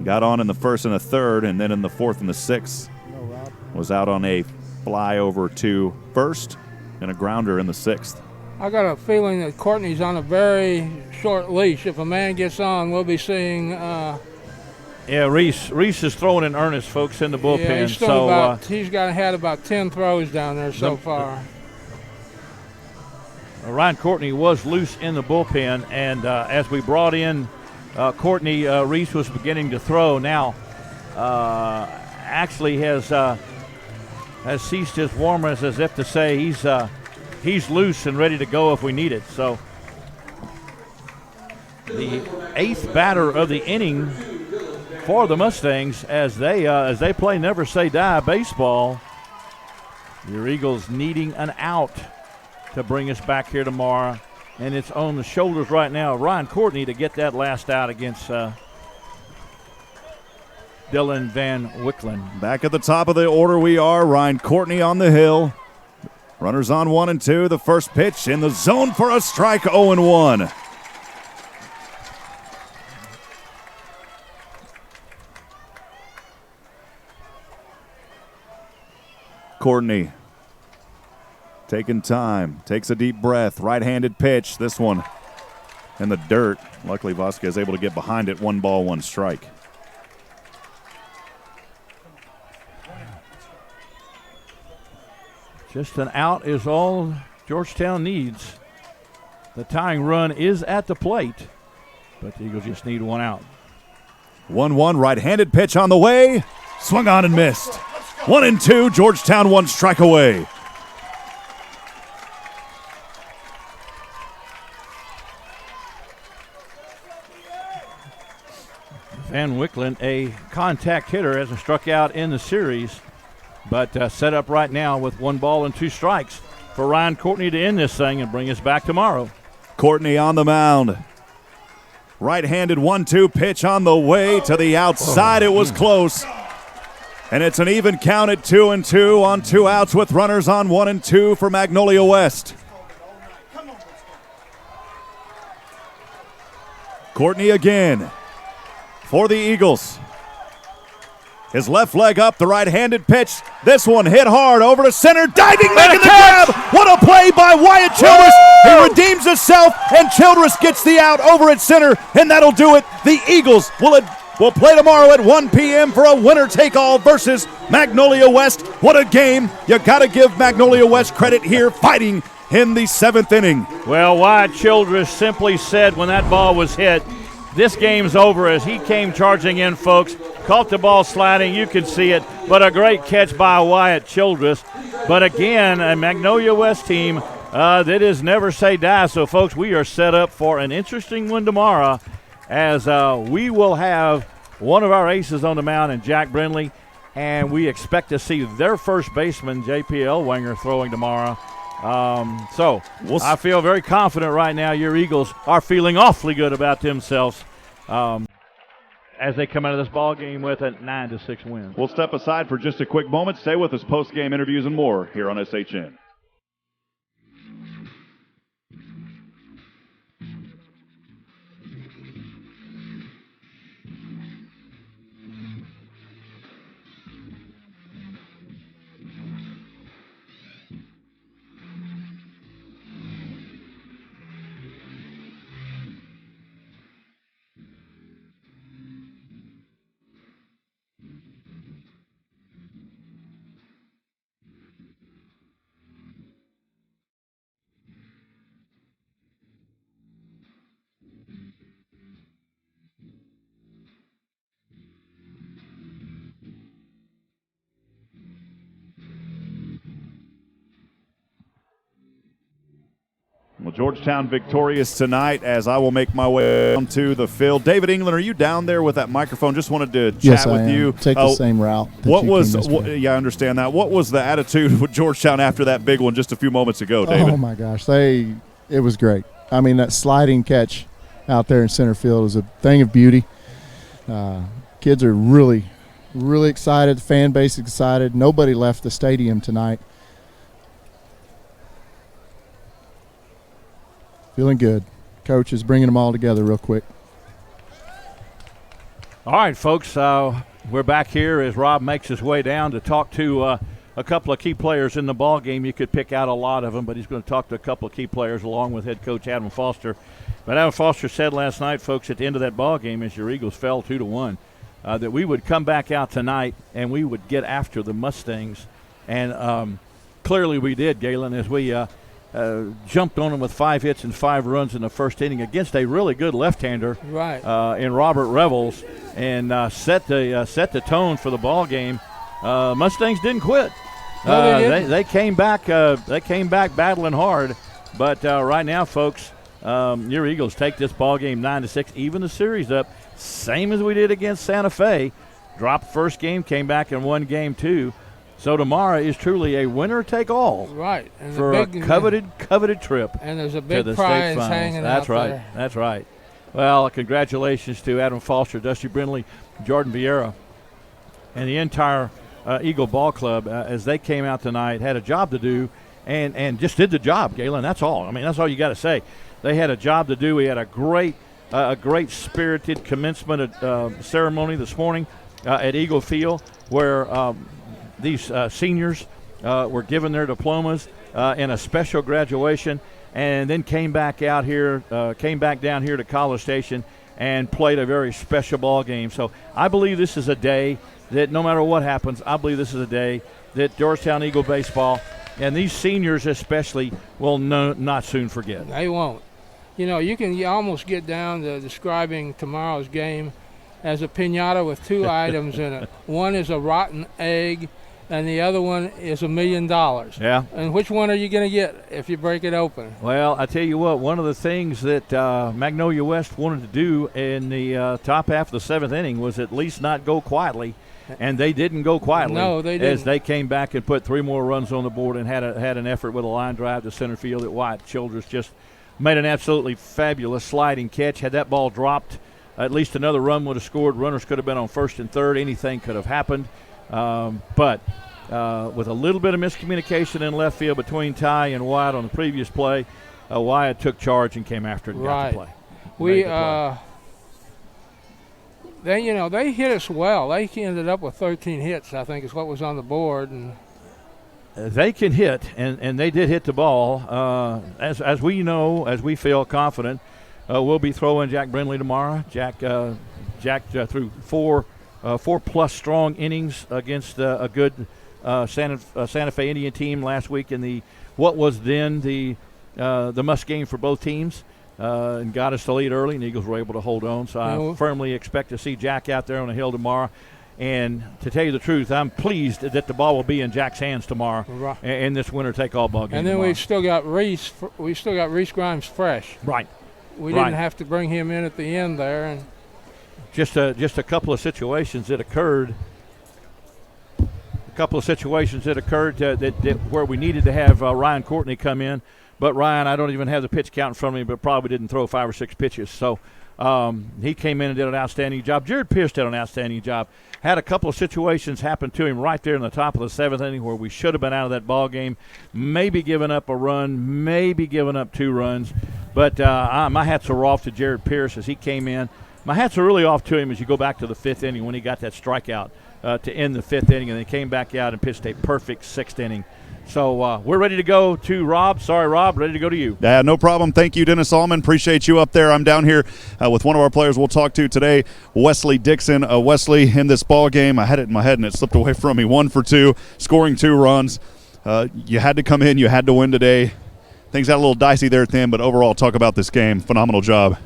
Got on in the first and the third, and then in the fourth and the sixth was out on a fly over to first and a grounder in the sixth. I got a feeling that Courtney's on a very short leash. If a man gets on, we'll be seeing. Reese is throwing in earnest, folks, in the bullpen. Yeah, he's had about 10 throws down there so far. Ryan Courtney was loose in the bullpen, and as we brought in Courtney, Reese was beginning to throw. Now, actually has ceased his warmers, as if to say he's loose and ready to go if we need it. So, the 8th batter of the inning for the Mustangs, as they play never say die baseball. Your Eagles needing an out to bring us back here tomorrow. And it's on the shoulders right now of Ryan Courtney to get that last out against Dylan Van Wicklen. Back at the top of the order we are. Ryan Courtney on the hill. Runners on 1 and 2. The first pitch in the zone for a strike, 0-1. Courtney taking time, takes a deep breath, right-handed pitch. This one in the dirt. Luckily, Vasquez able to get behind it. 1 ball, 1 strike. Just an out is all Georgetown needs. The tying run is at the plate, but the Eagles just need 1 out. 1-1, right-handed pitch on the way. Swung on and missed. 1 and 2, Georgetown 1 strike away. Van Wicklen, a contact hitter, hasn't struck out in the series, but set up right now with 1 ball and 2 strikes for Ryan Courtney to end this thing and bring us back tomorrow. Courtney on the mound. Right-handed 1-2 pitch on the way to the outside. It was close. And it's an even count at 2 and 2 on 2 outs with runners on 1 and 2 for Magnolia West. Courtney again for the Eagles. His left leg up, the right-handed pitch. This one hit hard over to center, diving, making the grab. What a play by Wyatt Childress. He redeems himself, and Childress gets the out over at center, and that'll do it. The Eagles will play tomorrow at 1 p.m. for a winner-take-all versus Magnolia West. What a game. You got to give Magnolia West credit here, fighting in the 7th inning. Well, Wyatt Childress simply said when that ball was hit, this game's over, as he came charging in, folks. Caught the ball sliding. You can see it. But a great catch by Wyatt Childress. But again, a Magnolia West team that is never say die. So, folks, we are set up for an interesting one tomorrow, as we will have one of our aces on the mound in Jack Brindley. And we expect to see their first baseman, J.P. Elwanger, throwing tomorrow. I feel very confident right now. Your Eagles are feeling awfully good about themselves as they come out of this ball game with a 9-6 win. We'll step aside for just a quick moment. Stay with us, post-game interviews and more here on SHN. Well, Georgetown victorious tonight, as I will make my way down to the field. David England, are you down there with that microphone? Just wanted to chat with you. Take the same route. Yeah, I understand that. What was the attitude with Georgetown after that big one just a few moments ago, David? Oh, my gosh. It was great. I mean, that sliding catch out there in center field is a thing of beauty. Kids are really, really excited. The fan base is excited. Nobody left the stadium tonight. Feeling good. Coach is bringing them all together real quick. All right, folks, we're back here as Rob makes his way down to talk to a couple of key players in the ball game. You could pick out a lot of them, but he's going to talk to a couple of key players along with head coach Adam Foster. But Adam Foster said last night, folks, at the end of that ball game, as your Eagles fell 2-1, that we would come back out tonight and we would get after the Mustangs. And clearly we did, Galen, as we jumped on them with 5 hits and 5 runs in the first inning against a really good left-hander in Robert Revels, and set the tone for the ball game. Mustangs didn't quit. They came back. They came back battling hard, but right now, folks, your Eagles take this ball game 9-6, even the series up, same as we did against Santa Fe. Dropped first game, came back and won game 2. So tomorrow is truly a winner-take-all, right? And for a coveted trip. And there's a big to the prize state finals. hanging That's out right. there. That's right. Well, congratulations to Adam Foster, Dusty Brindley, Jordan Vieira, and the entire Eagle Ball Club as they came out tonight. Had a job to do, and just did the job, Galen. That's all. I mean, that's all you got to say. They had a job to do. We had a great spirited commencement ceremony this morning at Eagle Field, where these seniors were given their diplomas in a special graduation, and then came back down here to College Station and played a very special ball game. So I believe this is a day that no matter what happens, I believe this is a day that Georgetown Eagle baseball and these seniors especially will not soon forget. They won't. You know, you almost get down to describing tomorrow's game as a piñata with two items in it. One is a rotten egg, and the other one is $1 million. Yeah. And which one are you going to get if you break it open? Well, I tell you what, one of the things that Magnolia West wanted to do in the top half of the seventh inning was at least not go quietly, and they didn't go quietly. No, they didn't. As they came back and put 3 more runs on the board and had an effort with a line drive to center field that Wyatt Childress just made an absolutely fabulous sliding catch. Had that ball dropped, at least another run would have scored. Runners could have been on first and third. Anything could have happened. But with a little bit of miscommunication in left field between Ty and Wyatt on the previous play, Wyatt took charge and came after it and got the play. They hit us well. They ended up with 13 hits, I think, is what was on the board. And they can hit, and they did hit the ball. As we know, as we feel confident, we'll be throwing Jack Brindley tomorrow. Jack threw four plus strong innings against a good Santa Fe Indian team last week in what was then the must game for both teams, and got us the lead early, and the Eagles were able to hold on. So I firmly expect to see Jack out there on the hill tomorrow. And to tell you the truth, I'm pleased that the ball will be in Jack's hands tomorrow in this winner-take-all ball game. And then tomorrow. we've still got Reese Grimes fresh. Right. We didn't have to bring him in at the end there, and just a couple of situations that occurred. Where we needed to have Ryan Courtney come in, but Ryan, I don't even have the pitch count in front of me, but probably didn't throw 5 or 6 pitches. So he came in and did an outstanding job. Jared Pierce did an outstanding job. Had a couple of situations happen to him right there in the top of the 7th inning where we should have been out of that ball game, maybe giving up a run, maybe giving up 2 runs. But my hats are off to Jared Pierce as he came in. My hats are really off to him as you go back to the 5th inning when he got that strikeout to end the 5th inning, and then came back out and pitched a perfect 6th inning. So we're ready to go to Rob. Sorry, Rob, ready to go to you. Yeah, no problem. Thank you, Dennis Allman. Appreciate you up there. I'm down here with one of our players we'll talk to today, Wesley Dixon. Wesley, in this ball game, I had it in my head and it slipped away from me. 1 for 2, scoring 2 runs. You had to come in. You had to win today. Things got a little dicey there at the end, but overall, talk about this game. Phenomenal job.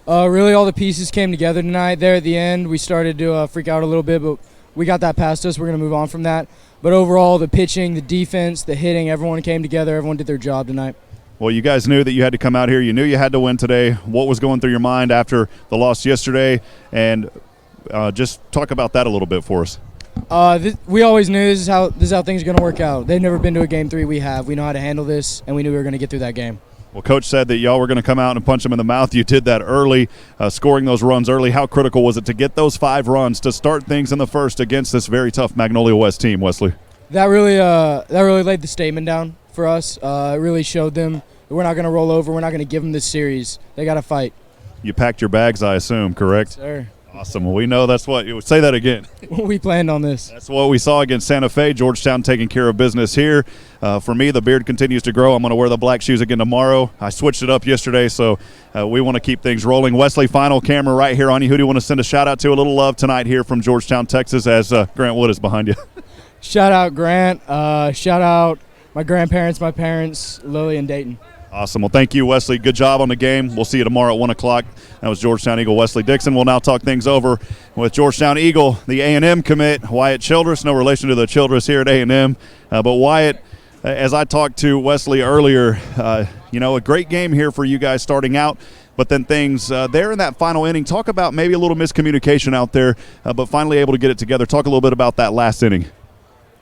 Really, all the pieces came together tonight. There at the end, we started to freak out a little bit, but we got that past us. We're going to move on from that. But overall, the pitching, the defense, the hitting, everyone came together. Everyone did their job tonight. Well, you guys knew that you had to come out here. You knew you had to win today. What was going through your mind after the loss yesterday? And just talk about that a little bit for us. We always knew this is how things are going to work out. They've never been to a game 3. We have. We know how to handle this, and we knew we were going to get through that game. Well, Coach said that y'all were going to come out and punch him in the mouth. You did that early, scoring those runs early. How critical was it to get those 5 runs to start things in the first against this very tough Magnolia West team, Wesley? That really laid the statement down for us. It really showed them that we're not going to roll over. We're not going to give them this series. They got to fight. You packed your bags, I assume, correct? Yes, sir. Awesome. Well, we know that's what you would say that again. We planned on this. That's what we saw against Santa Fe. Georgetown taking care of business here. For me, the beard continues to grow. I'm going to wear the black shoes again tomorrow. I switched it up yesterday, so we want to keep things rolling. Wesley, final camera right here on you. Who do you want to send a shout out to? A little love tonight here from Georgetown, Texas, as Grant Wood is behind you. Shout out Grant. Shout out my grandparents, my parents, Lily and Dayton. Awesome. Well, thank you, Wesley. Good job on the game. We'll see you tomorrow at 1 o'clock. That was Georgetown Eagle Wesley Dixon. We'll now talk things over with Georgetown Eagle, the A&M commit, Wyatt Childress. No relation to the Childress here at A&M. But Wyatt, as I talked to Wesley earlier, a great game here for you guys starting out. But then things there in that final inning, talk about maybe a little miscommunication out there, but finally able to get it together. Talk a little bit about that last inning.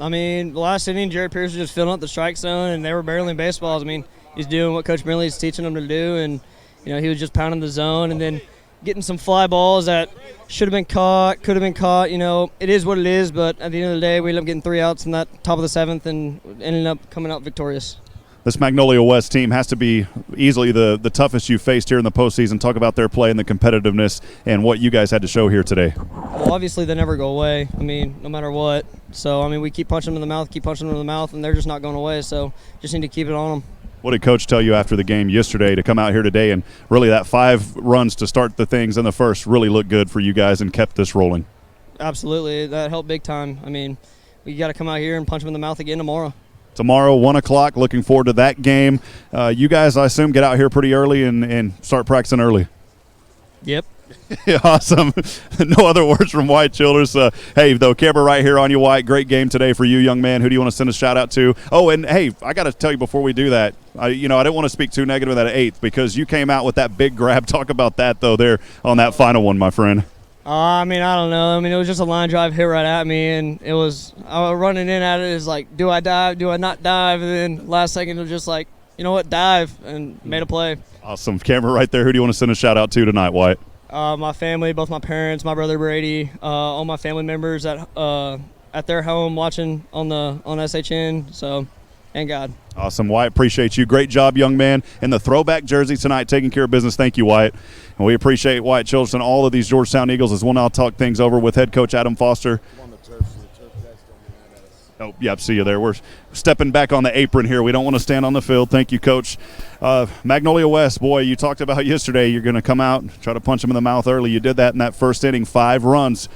I mean, the last inning, Jared Pierce was just filling up the strike zone, and they were barreling baseballs. I mean, he's doing what Coach Brindley is teaching him to do, and, he was just pounding the zone and then getting some fly balls that should have been caught, could have been caught. It is what it is, but at the end of the day, we ended up getting 3 outs in that top of the 7th and ended up coming out victorious. This Magnolia West team has to be easily the toughest you faced here in the postseason. Talk about their play and the competitiveness and what you guys had to show here today. Well, obviously they never go away. I mean, no matter what. So, I mean, we keep punching them in the mouth, and they're just not going away. So just need to keep it on them. What did Coach tell you after the game yesterday to come out here today and really that 5 runs to start the things in the first really looked good for you guys and kept this rolling? Absolutely. That helped big time. I mean, we got to come out here and punch them in the mouth again tomorrow. Tomorrow, 1 o'clock, looking forward to that game. You guys, I assume, get out here pretty early and start practicing early. Yep. Yeah, awesome. No other words from White Childers. Hey, though, camera right here on you, White. Great game today for you, young man. Who do you want to send a shout-out to? Oh, and, hey, I got to tell you before we do that, I didn't want to speak too negative of that 8th because you came out with that big grab. Talk about that, though, there on that final one, my friend. I mean, I don't know. I mean, it was just a line drive hit right at me, and I was running in at it. It's like, do I dive? Do I not dive? And then last second, it was just like, you know what, dive, and made a play. Awesome. Camera right there. Who do you want to send a shout-out to tonight, White? My family, both my parents, my brother Brady, all my family members at their home watching on SHN. So, and God. Awesome, Wyatt. Appreciate you. Great job, young man. In the throwback jersey tonight, taking care of business. Thank you, Wyatt. And we appreciate Wyatt Childers and all of these Georgetown Eagles as we'll now talk things over with head coach Adam Foster. Oh, yep, see you there. We're stepping back on the apron here. We don't want to stand on the field. Thank you, Coach. Magnolia West, boy, you talked about yesterday you're going to come out and try to punch them in the mouth early. You did that in that first inning, 5 runs.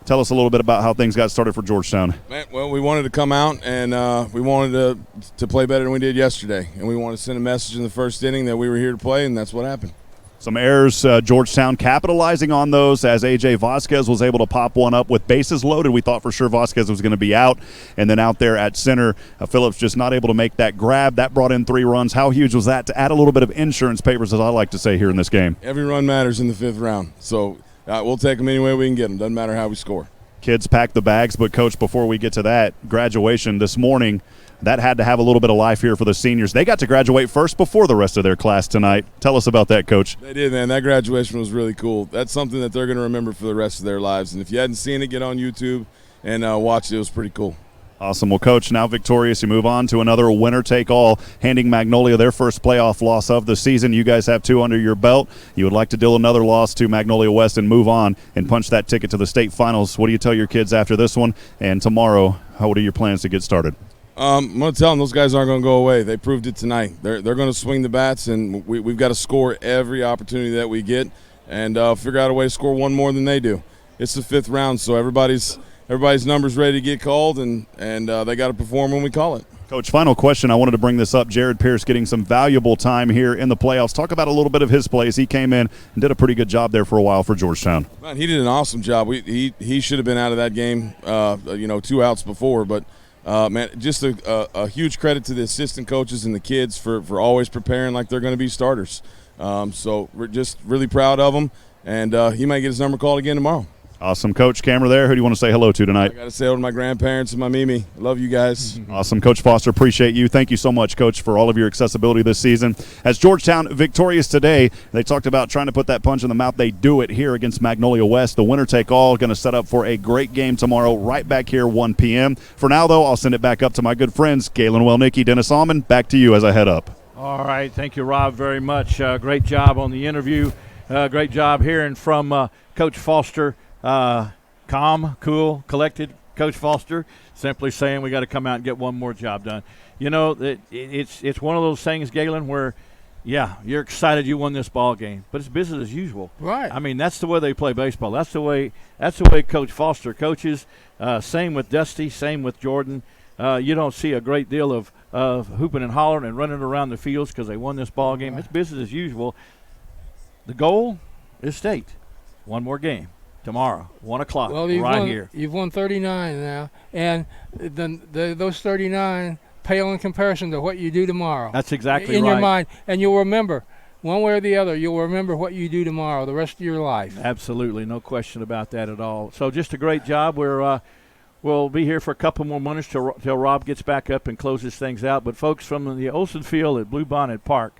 Tell us a little bit about how things got started for Georgetown. Well, we wanted to come out and we wanted to play better than we did yesterday. And we wanted to send a message in the first inning that we were here to play, and that's what happened. Some errors, Georgetown capitalizing on those as A.J. Vasquez was able to pop one up with bases loaded. We thought for sure Vasquez was going to be out. And then out there at center, Phillips just not able to make that grab. That brought in 3 runs. How huge was that to add a little bit of insurance papers, as I like to say here in this game? Every run matters in the 5th round. So we'll take them any way we can get them. Doesn't matter how we score. Kids pack the bags, but, Coach, before we get to that, graduation this morning, that had to have a little bit of life here for the seniors. They got to graduate first before the rest of their class tonight. Tell us about that, Coach. They did, man. That graduation was really cool. That's something that they're going to remember for the rest of their lives. And if you hadn't seen it, get on YouTube and watch it. It was pretty cool. Awesome. Well, Coach, now victorious. You move on to another winner-take-all, handing Magnolia their first playoff loss of the season. You guys have 2 under your belt. You would like to deal another loss to Magnolia West and move on and punch that ticket to the state finals. What do you tell your kids after this one? And tomorrow, what are your plans to get started? I'm going to tell them those guys aren't going to go away. They proved it tonight. They're going to swing the bats, and we've got to score every opportunity that we get and figure out a way to score one more than they do. It's the 5th round, so everybody's number's ready to get called, and they got to perform when we call it. Coach, final question. I wanted to bring this up. Jared Pierce getting some valuable time here in the playoffs. Talk about a little bit of his plays. He came in and did a pretty good job there for a while for Georgetown. Man, he did an awesome job. He should have been out of that game, 2 outs before, but man, just a huge credit to the assistant coaches and the kids for always preparing like they're going to be starters. So we're just really proud of them, and he might get his number called again tomorrow. Awesome. Coach, camera there. Who do you want to say hello to tonight? I got to say hello to my grandparents and my Mimi. I love you guys. Awesome. Coach Foster, appreciate you. Thank you so much, Coach, for all of your accessibility this season. As Georgetown victorious today, they talked about trying to put that punch in the mouth. They do it here against Magnolia West. The winner-take-all going to set up for a great game tomorrow right back here 1 p.m. For now, though, I'll send it back up to my good friends, Galen Welnicki, Dennis Allman. Back to you as I head up. All right. Thank you, Rob, very much. Great job on the interview. Great job hearing from Coach Foster. Calm, cool, collected Coach Foster, simply saying we got to come out and get one more job done. You know, it's one of those things, Galen, where, yeah, you're excited you won this ball game, but it's business as usual. Right. I mean, that's the way they play baseball. That's the way Coach Foster coaches. Same with Dusty, same with Jordan. You don't see a great deal of hooping and hollering and running around the fields because they won this ball game. Right. It's business as usual. The goal is state. One more game. Tomorrow, 1 o'clock, here. You've won 39 now, and those 39 pale in comparison to what you do tomorrow. That's exactly right. In your mind, and you'll remember, one way or the other, you'll remember what you do tomorrow the rest of your life. Absolutely, no question about that at all. So just a great job. We'll be here for a couple more minutes till Rob gets back up and closes things out. But, folks, from the Olsen Field at Bluebonnet Park,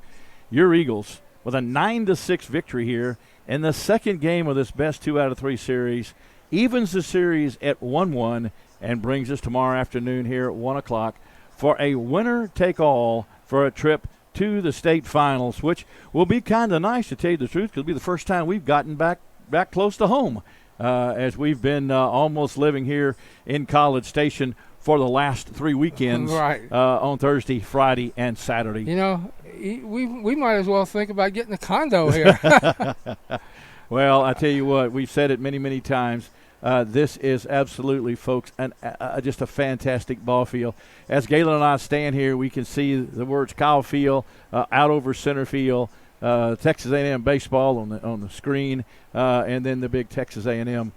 your Eagles with a 9-6 victory here in the second game of this best 2 out of 3 series, evens the series at 1-1 and brings us tomorrow afternoon here at 1 o'clock for a winner-take-all for a trip to the state finals, which will be kind of nice, to tell you the truth, because it'll be the first time we've gotten back close to home, as we've been almost living here in College Station for the last 3 weekends, right. On Thursday, Friday, and Saturday. You know, we might as well think about getting a condo here. Well, I tell you what, we've said it many, many times. This is absolutely, folks, just a fantastic ball field. As Galen and I stand here, we can see the words Kyle Field out over center field, Texas A&M baseball on the screen, and then the big Texas A&M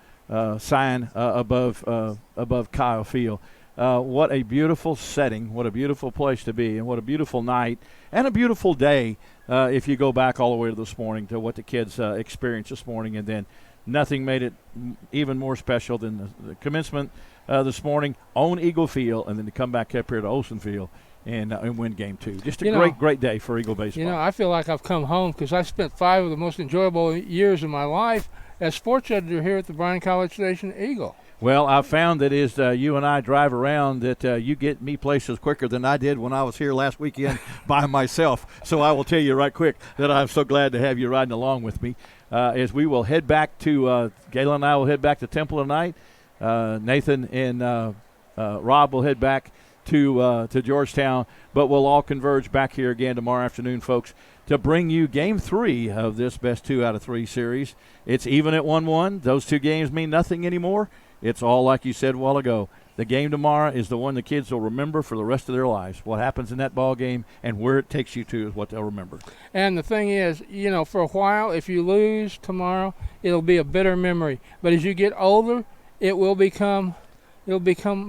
sign above Kyle Field. What a beautiful setting, what a beautiful place to be, and what a beautiful night and a beautiful day if you go back all the way to this morning to what the kids experienced this morning. And then nothing made it even more special than the commencement this morning on Eagle Field, and then to come back up here to Olsen Field and win Game 2. Just a great day for Eagle baseball. You know, I feel like I've come home because I spent 5 of the most enjoyable years of my life as sports editor here at the Bryan College Station Eagle. Well, I've found that as you and I drive around that you get me places quicker than I did when I was here last weekend by myself. So I will tell you right quick that I'm so glad to have you riding along with me. As we will head back to Galen and I will head back to Temple tonight. Nathan and Rob will head back to Georgetown, but we'll all converge back here again tomorrow afternoon, folks, to bring you Game 3 of this best 2 out of 3 series. It's even at 1-1. Those 2 games mean nothing anymore. It's all like you said a while ago. The game tomorrow is the one the kids will remember for the rest of their lives. What happens in that ball game and where it takes you to is what they'll remember. And the thing is, you know, for a while, if you lose tomorrow, it'll be a bitter memory. But as you get older, it'll become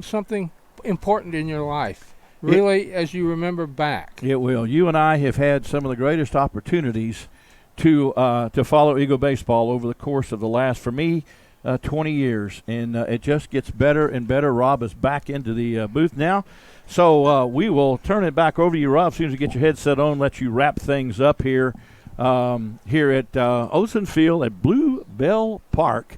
something important in your life, really, as you remember back. It will. You and I have had some of the greatest opportunities to follow Eagle baseball over the course of the last, for me, 20 years, and it just gets better and better. Rob is back into the booth now, so we will turn it back over to you, Rob, as soon as you get your headset on, let you wrap things up here at Olsen Field at Blue Bell Park.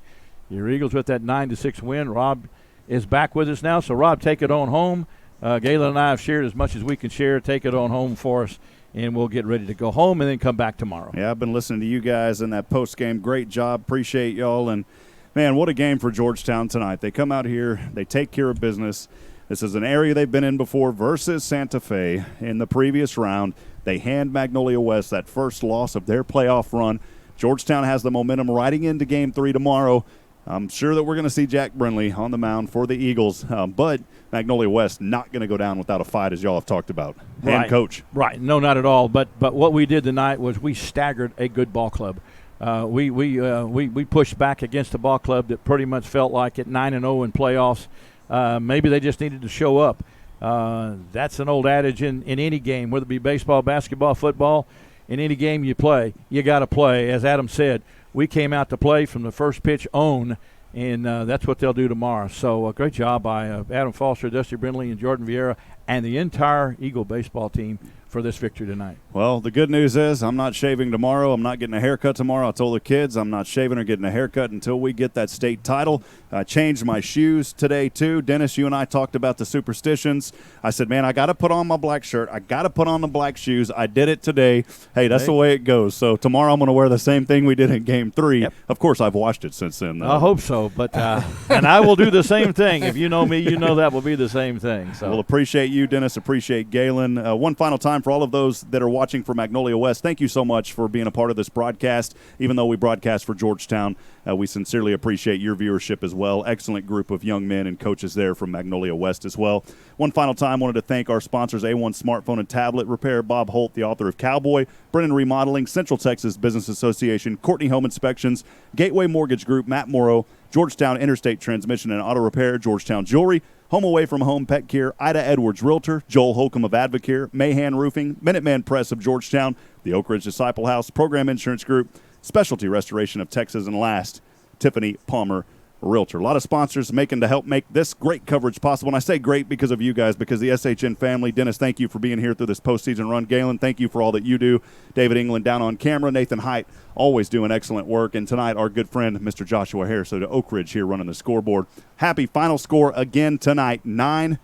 Your Eagles with that 9-6 win. Rob is back with us now, so Rob, take it on home. Galen and I have shared as much as we can share. Take it on home for us, and we'll get ready to go home and then come back tomorrow. Yeah, I've been listening to you guys in that post-game. Great job. Appreciate y'all. And, man, what a game for Georgetown tonight. They come out here. They take care of business. This is an area they've been in before versus Santa Fe in the previous round. They hand Magnolia West that first loss of their playoff run. Georgetown has the momentum riding into Game 3 tomorrow. I'm sure that we're going to see Jack Brindley on the mound for the Eagles, but Magnolia West not going to go down without a fight, as y'all have talked about. And coach. Right. No, not at all. But what we did tonight was we staggered a good ball club. We pushed back against a ball club that pretty much felt like at 9-0 in playoffs. Maybe they just needed to show up. That's an old adage in any game, whether it be baseball, basketball, football. In any game you play, you got to play. As Adam said, we came out to play from the first pitch on, and that's what they'll do tomorrow. So great job by Adam Foster, Dusty Brindley, and Jordan Vieira, and the entire Eagle baseball team for this victory tonight. Well, the good news is I'm not shaving tomorrow. I'm not getting a haircut tomorrow. I told the kids I'm not shaving or getting a haircut until we get that state title. I changed my shoes today, too. Dennis, you and I talked about the superstitions. I said, man, I got to put on my black shirt. I got to put on the black shoes. I did it today. Hey, that's the way it goes. So tomorrow I'm going to wear the same thing we did in Game 3. Yep. Of course, I've washed it since then, though. I hope so. But and I will do the same thing. If you know me, you know that will be the same thing. So. Well, appreciate you, Dennis. Appreciate Galen. One final time for all of those that are watching for Magnolia West, thank you so much for being a part of this broadcast. Even though we broadcast for Georgetown, we sincerely appreciate your viewership as well. Excellent group of young men and coaches there from Magnolia West as well. One final time, wanted to thank our sponsors, A1 Smartphone and Tablet Repair, Bob Holt, the author of Cowboy, Brennan Remodeling, Central Texas Business Association, Courtney Home Inspections, Gateway Mortgage Group, Matt Morrow, Georgetown Interstate Transmission and Auto Repair, Georgetown Jewelry, Home Away from Home Pet Care, Ida Edwards Realtor, Joel Holcomb of Advocare, Mahan Roofing, Minuteman Press of Georgetown, the Oak Ridge Disciple House, Program Insurance Group, Specialty Restoration of Texas, and last, Tiffany Palmer Realtor. A lot of sponsors making to help make this great coverage possible. And I say great because of you guys, because the SHN family. Dennis, thank you for being here through this postseason run. Galen, thank you for all that you do. David England down on camera. Nathan Height always doing excellent work. And tonight, our good friend, Mr. Joshua Harris, so to Oak Ridge here running the scoreboard. Happy final score again tonight, 9-6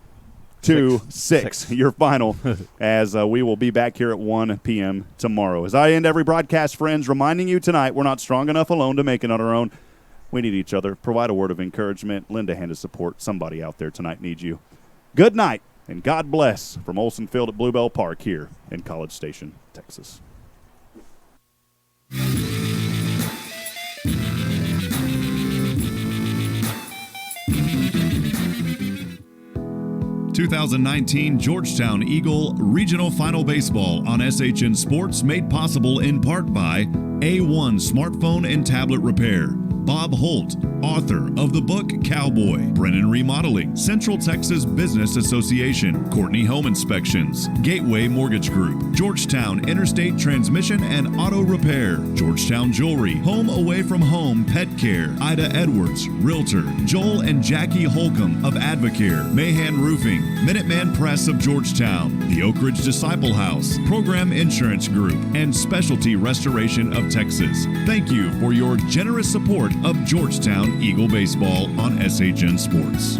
6 your final, as we will be back here at 1 p.m. tomorrow. As I end every broadcast, friends, reminding you tonight we're not strong enough alone to make it on our own. We need each other. Provide a word of encouragement. Lend a hand of support. Somebody out there tonight needs you. Good night, and God bless from Olson Field at Bluebell Park here in College Station, Texas. 2019 Georgetown Eagle Regional Final Baseball on SHN Sports, made possible in part by A1 Smartphone and Tablet Repair, Bob Holt, author of the book Cowboy, Brennan Remodeling, Central Texas Business Association, Courtney Home Inspections, Gateway Mortgage Group, Georgetown Interstate Transmission and Auto Repair, Georgetown Jewelry, Home Away from Home Pet Care, Ida Edwards, Realtor, Joel and Jackie Holcomb of Advocare, Mahan Roofing, Minuteman Press of Georgetown, the Oak Ridge Disciple House, Program Insurance Group, and Specialty Restoration of Texas. Thank you for your generous support of Georgetown Eagle Baseball on SHN Sports.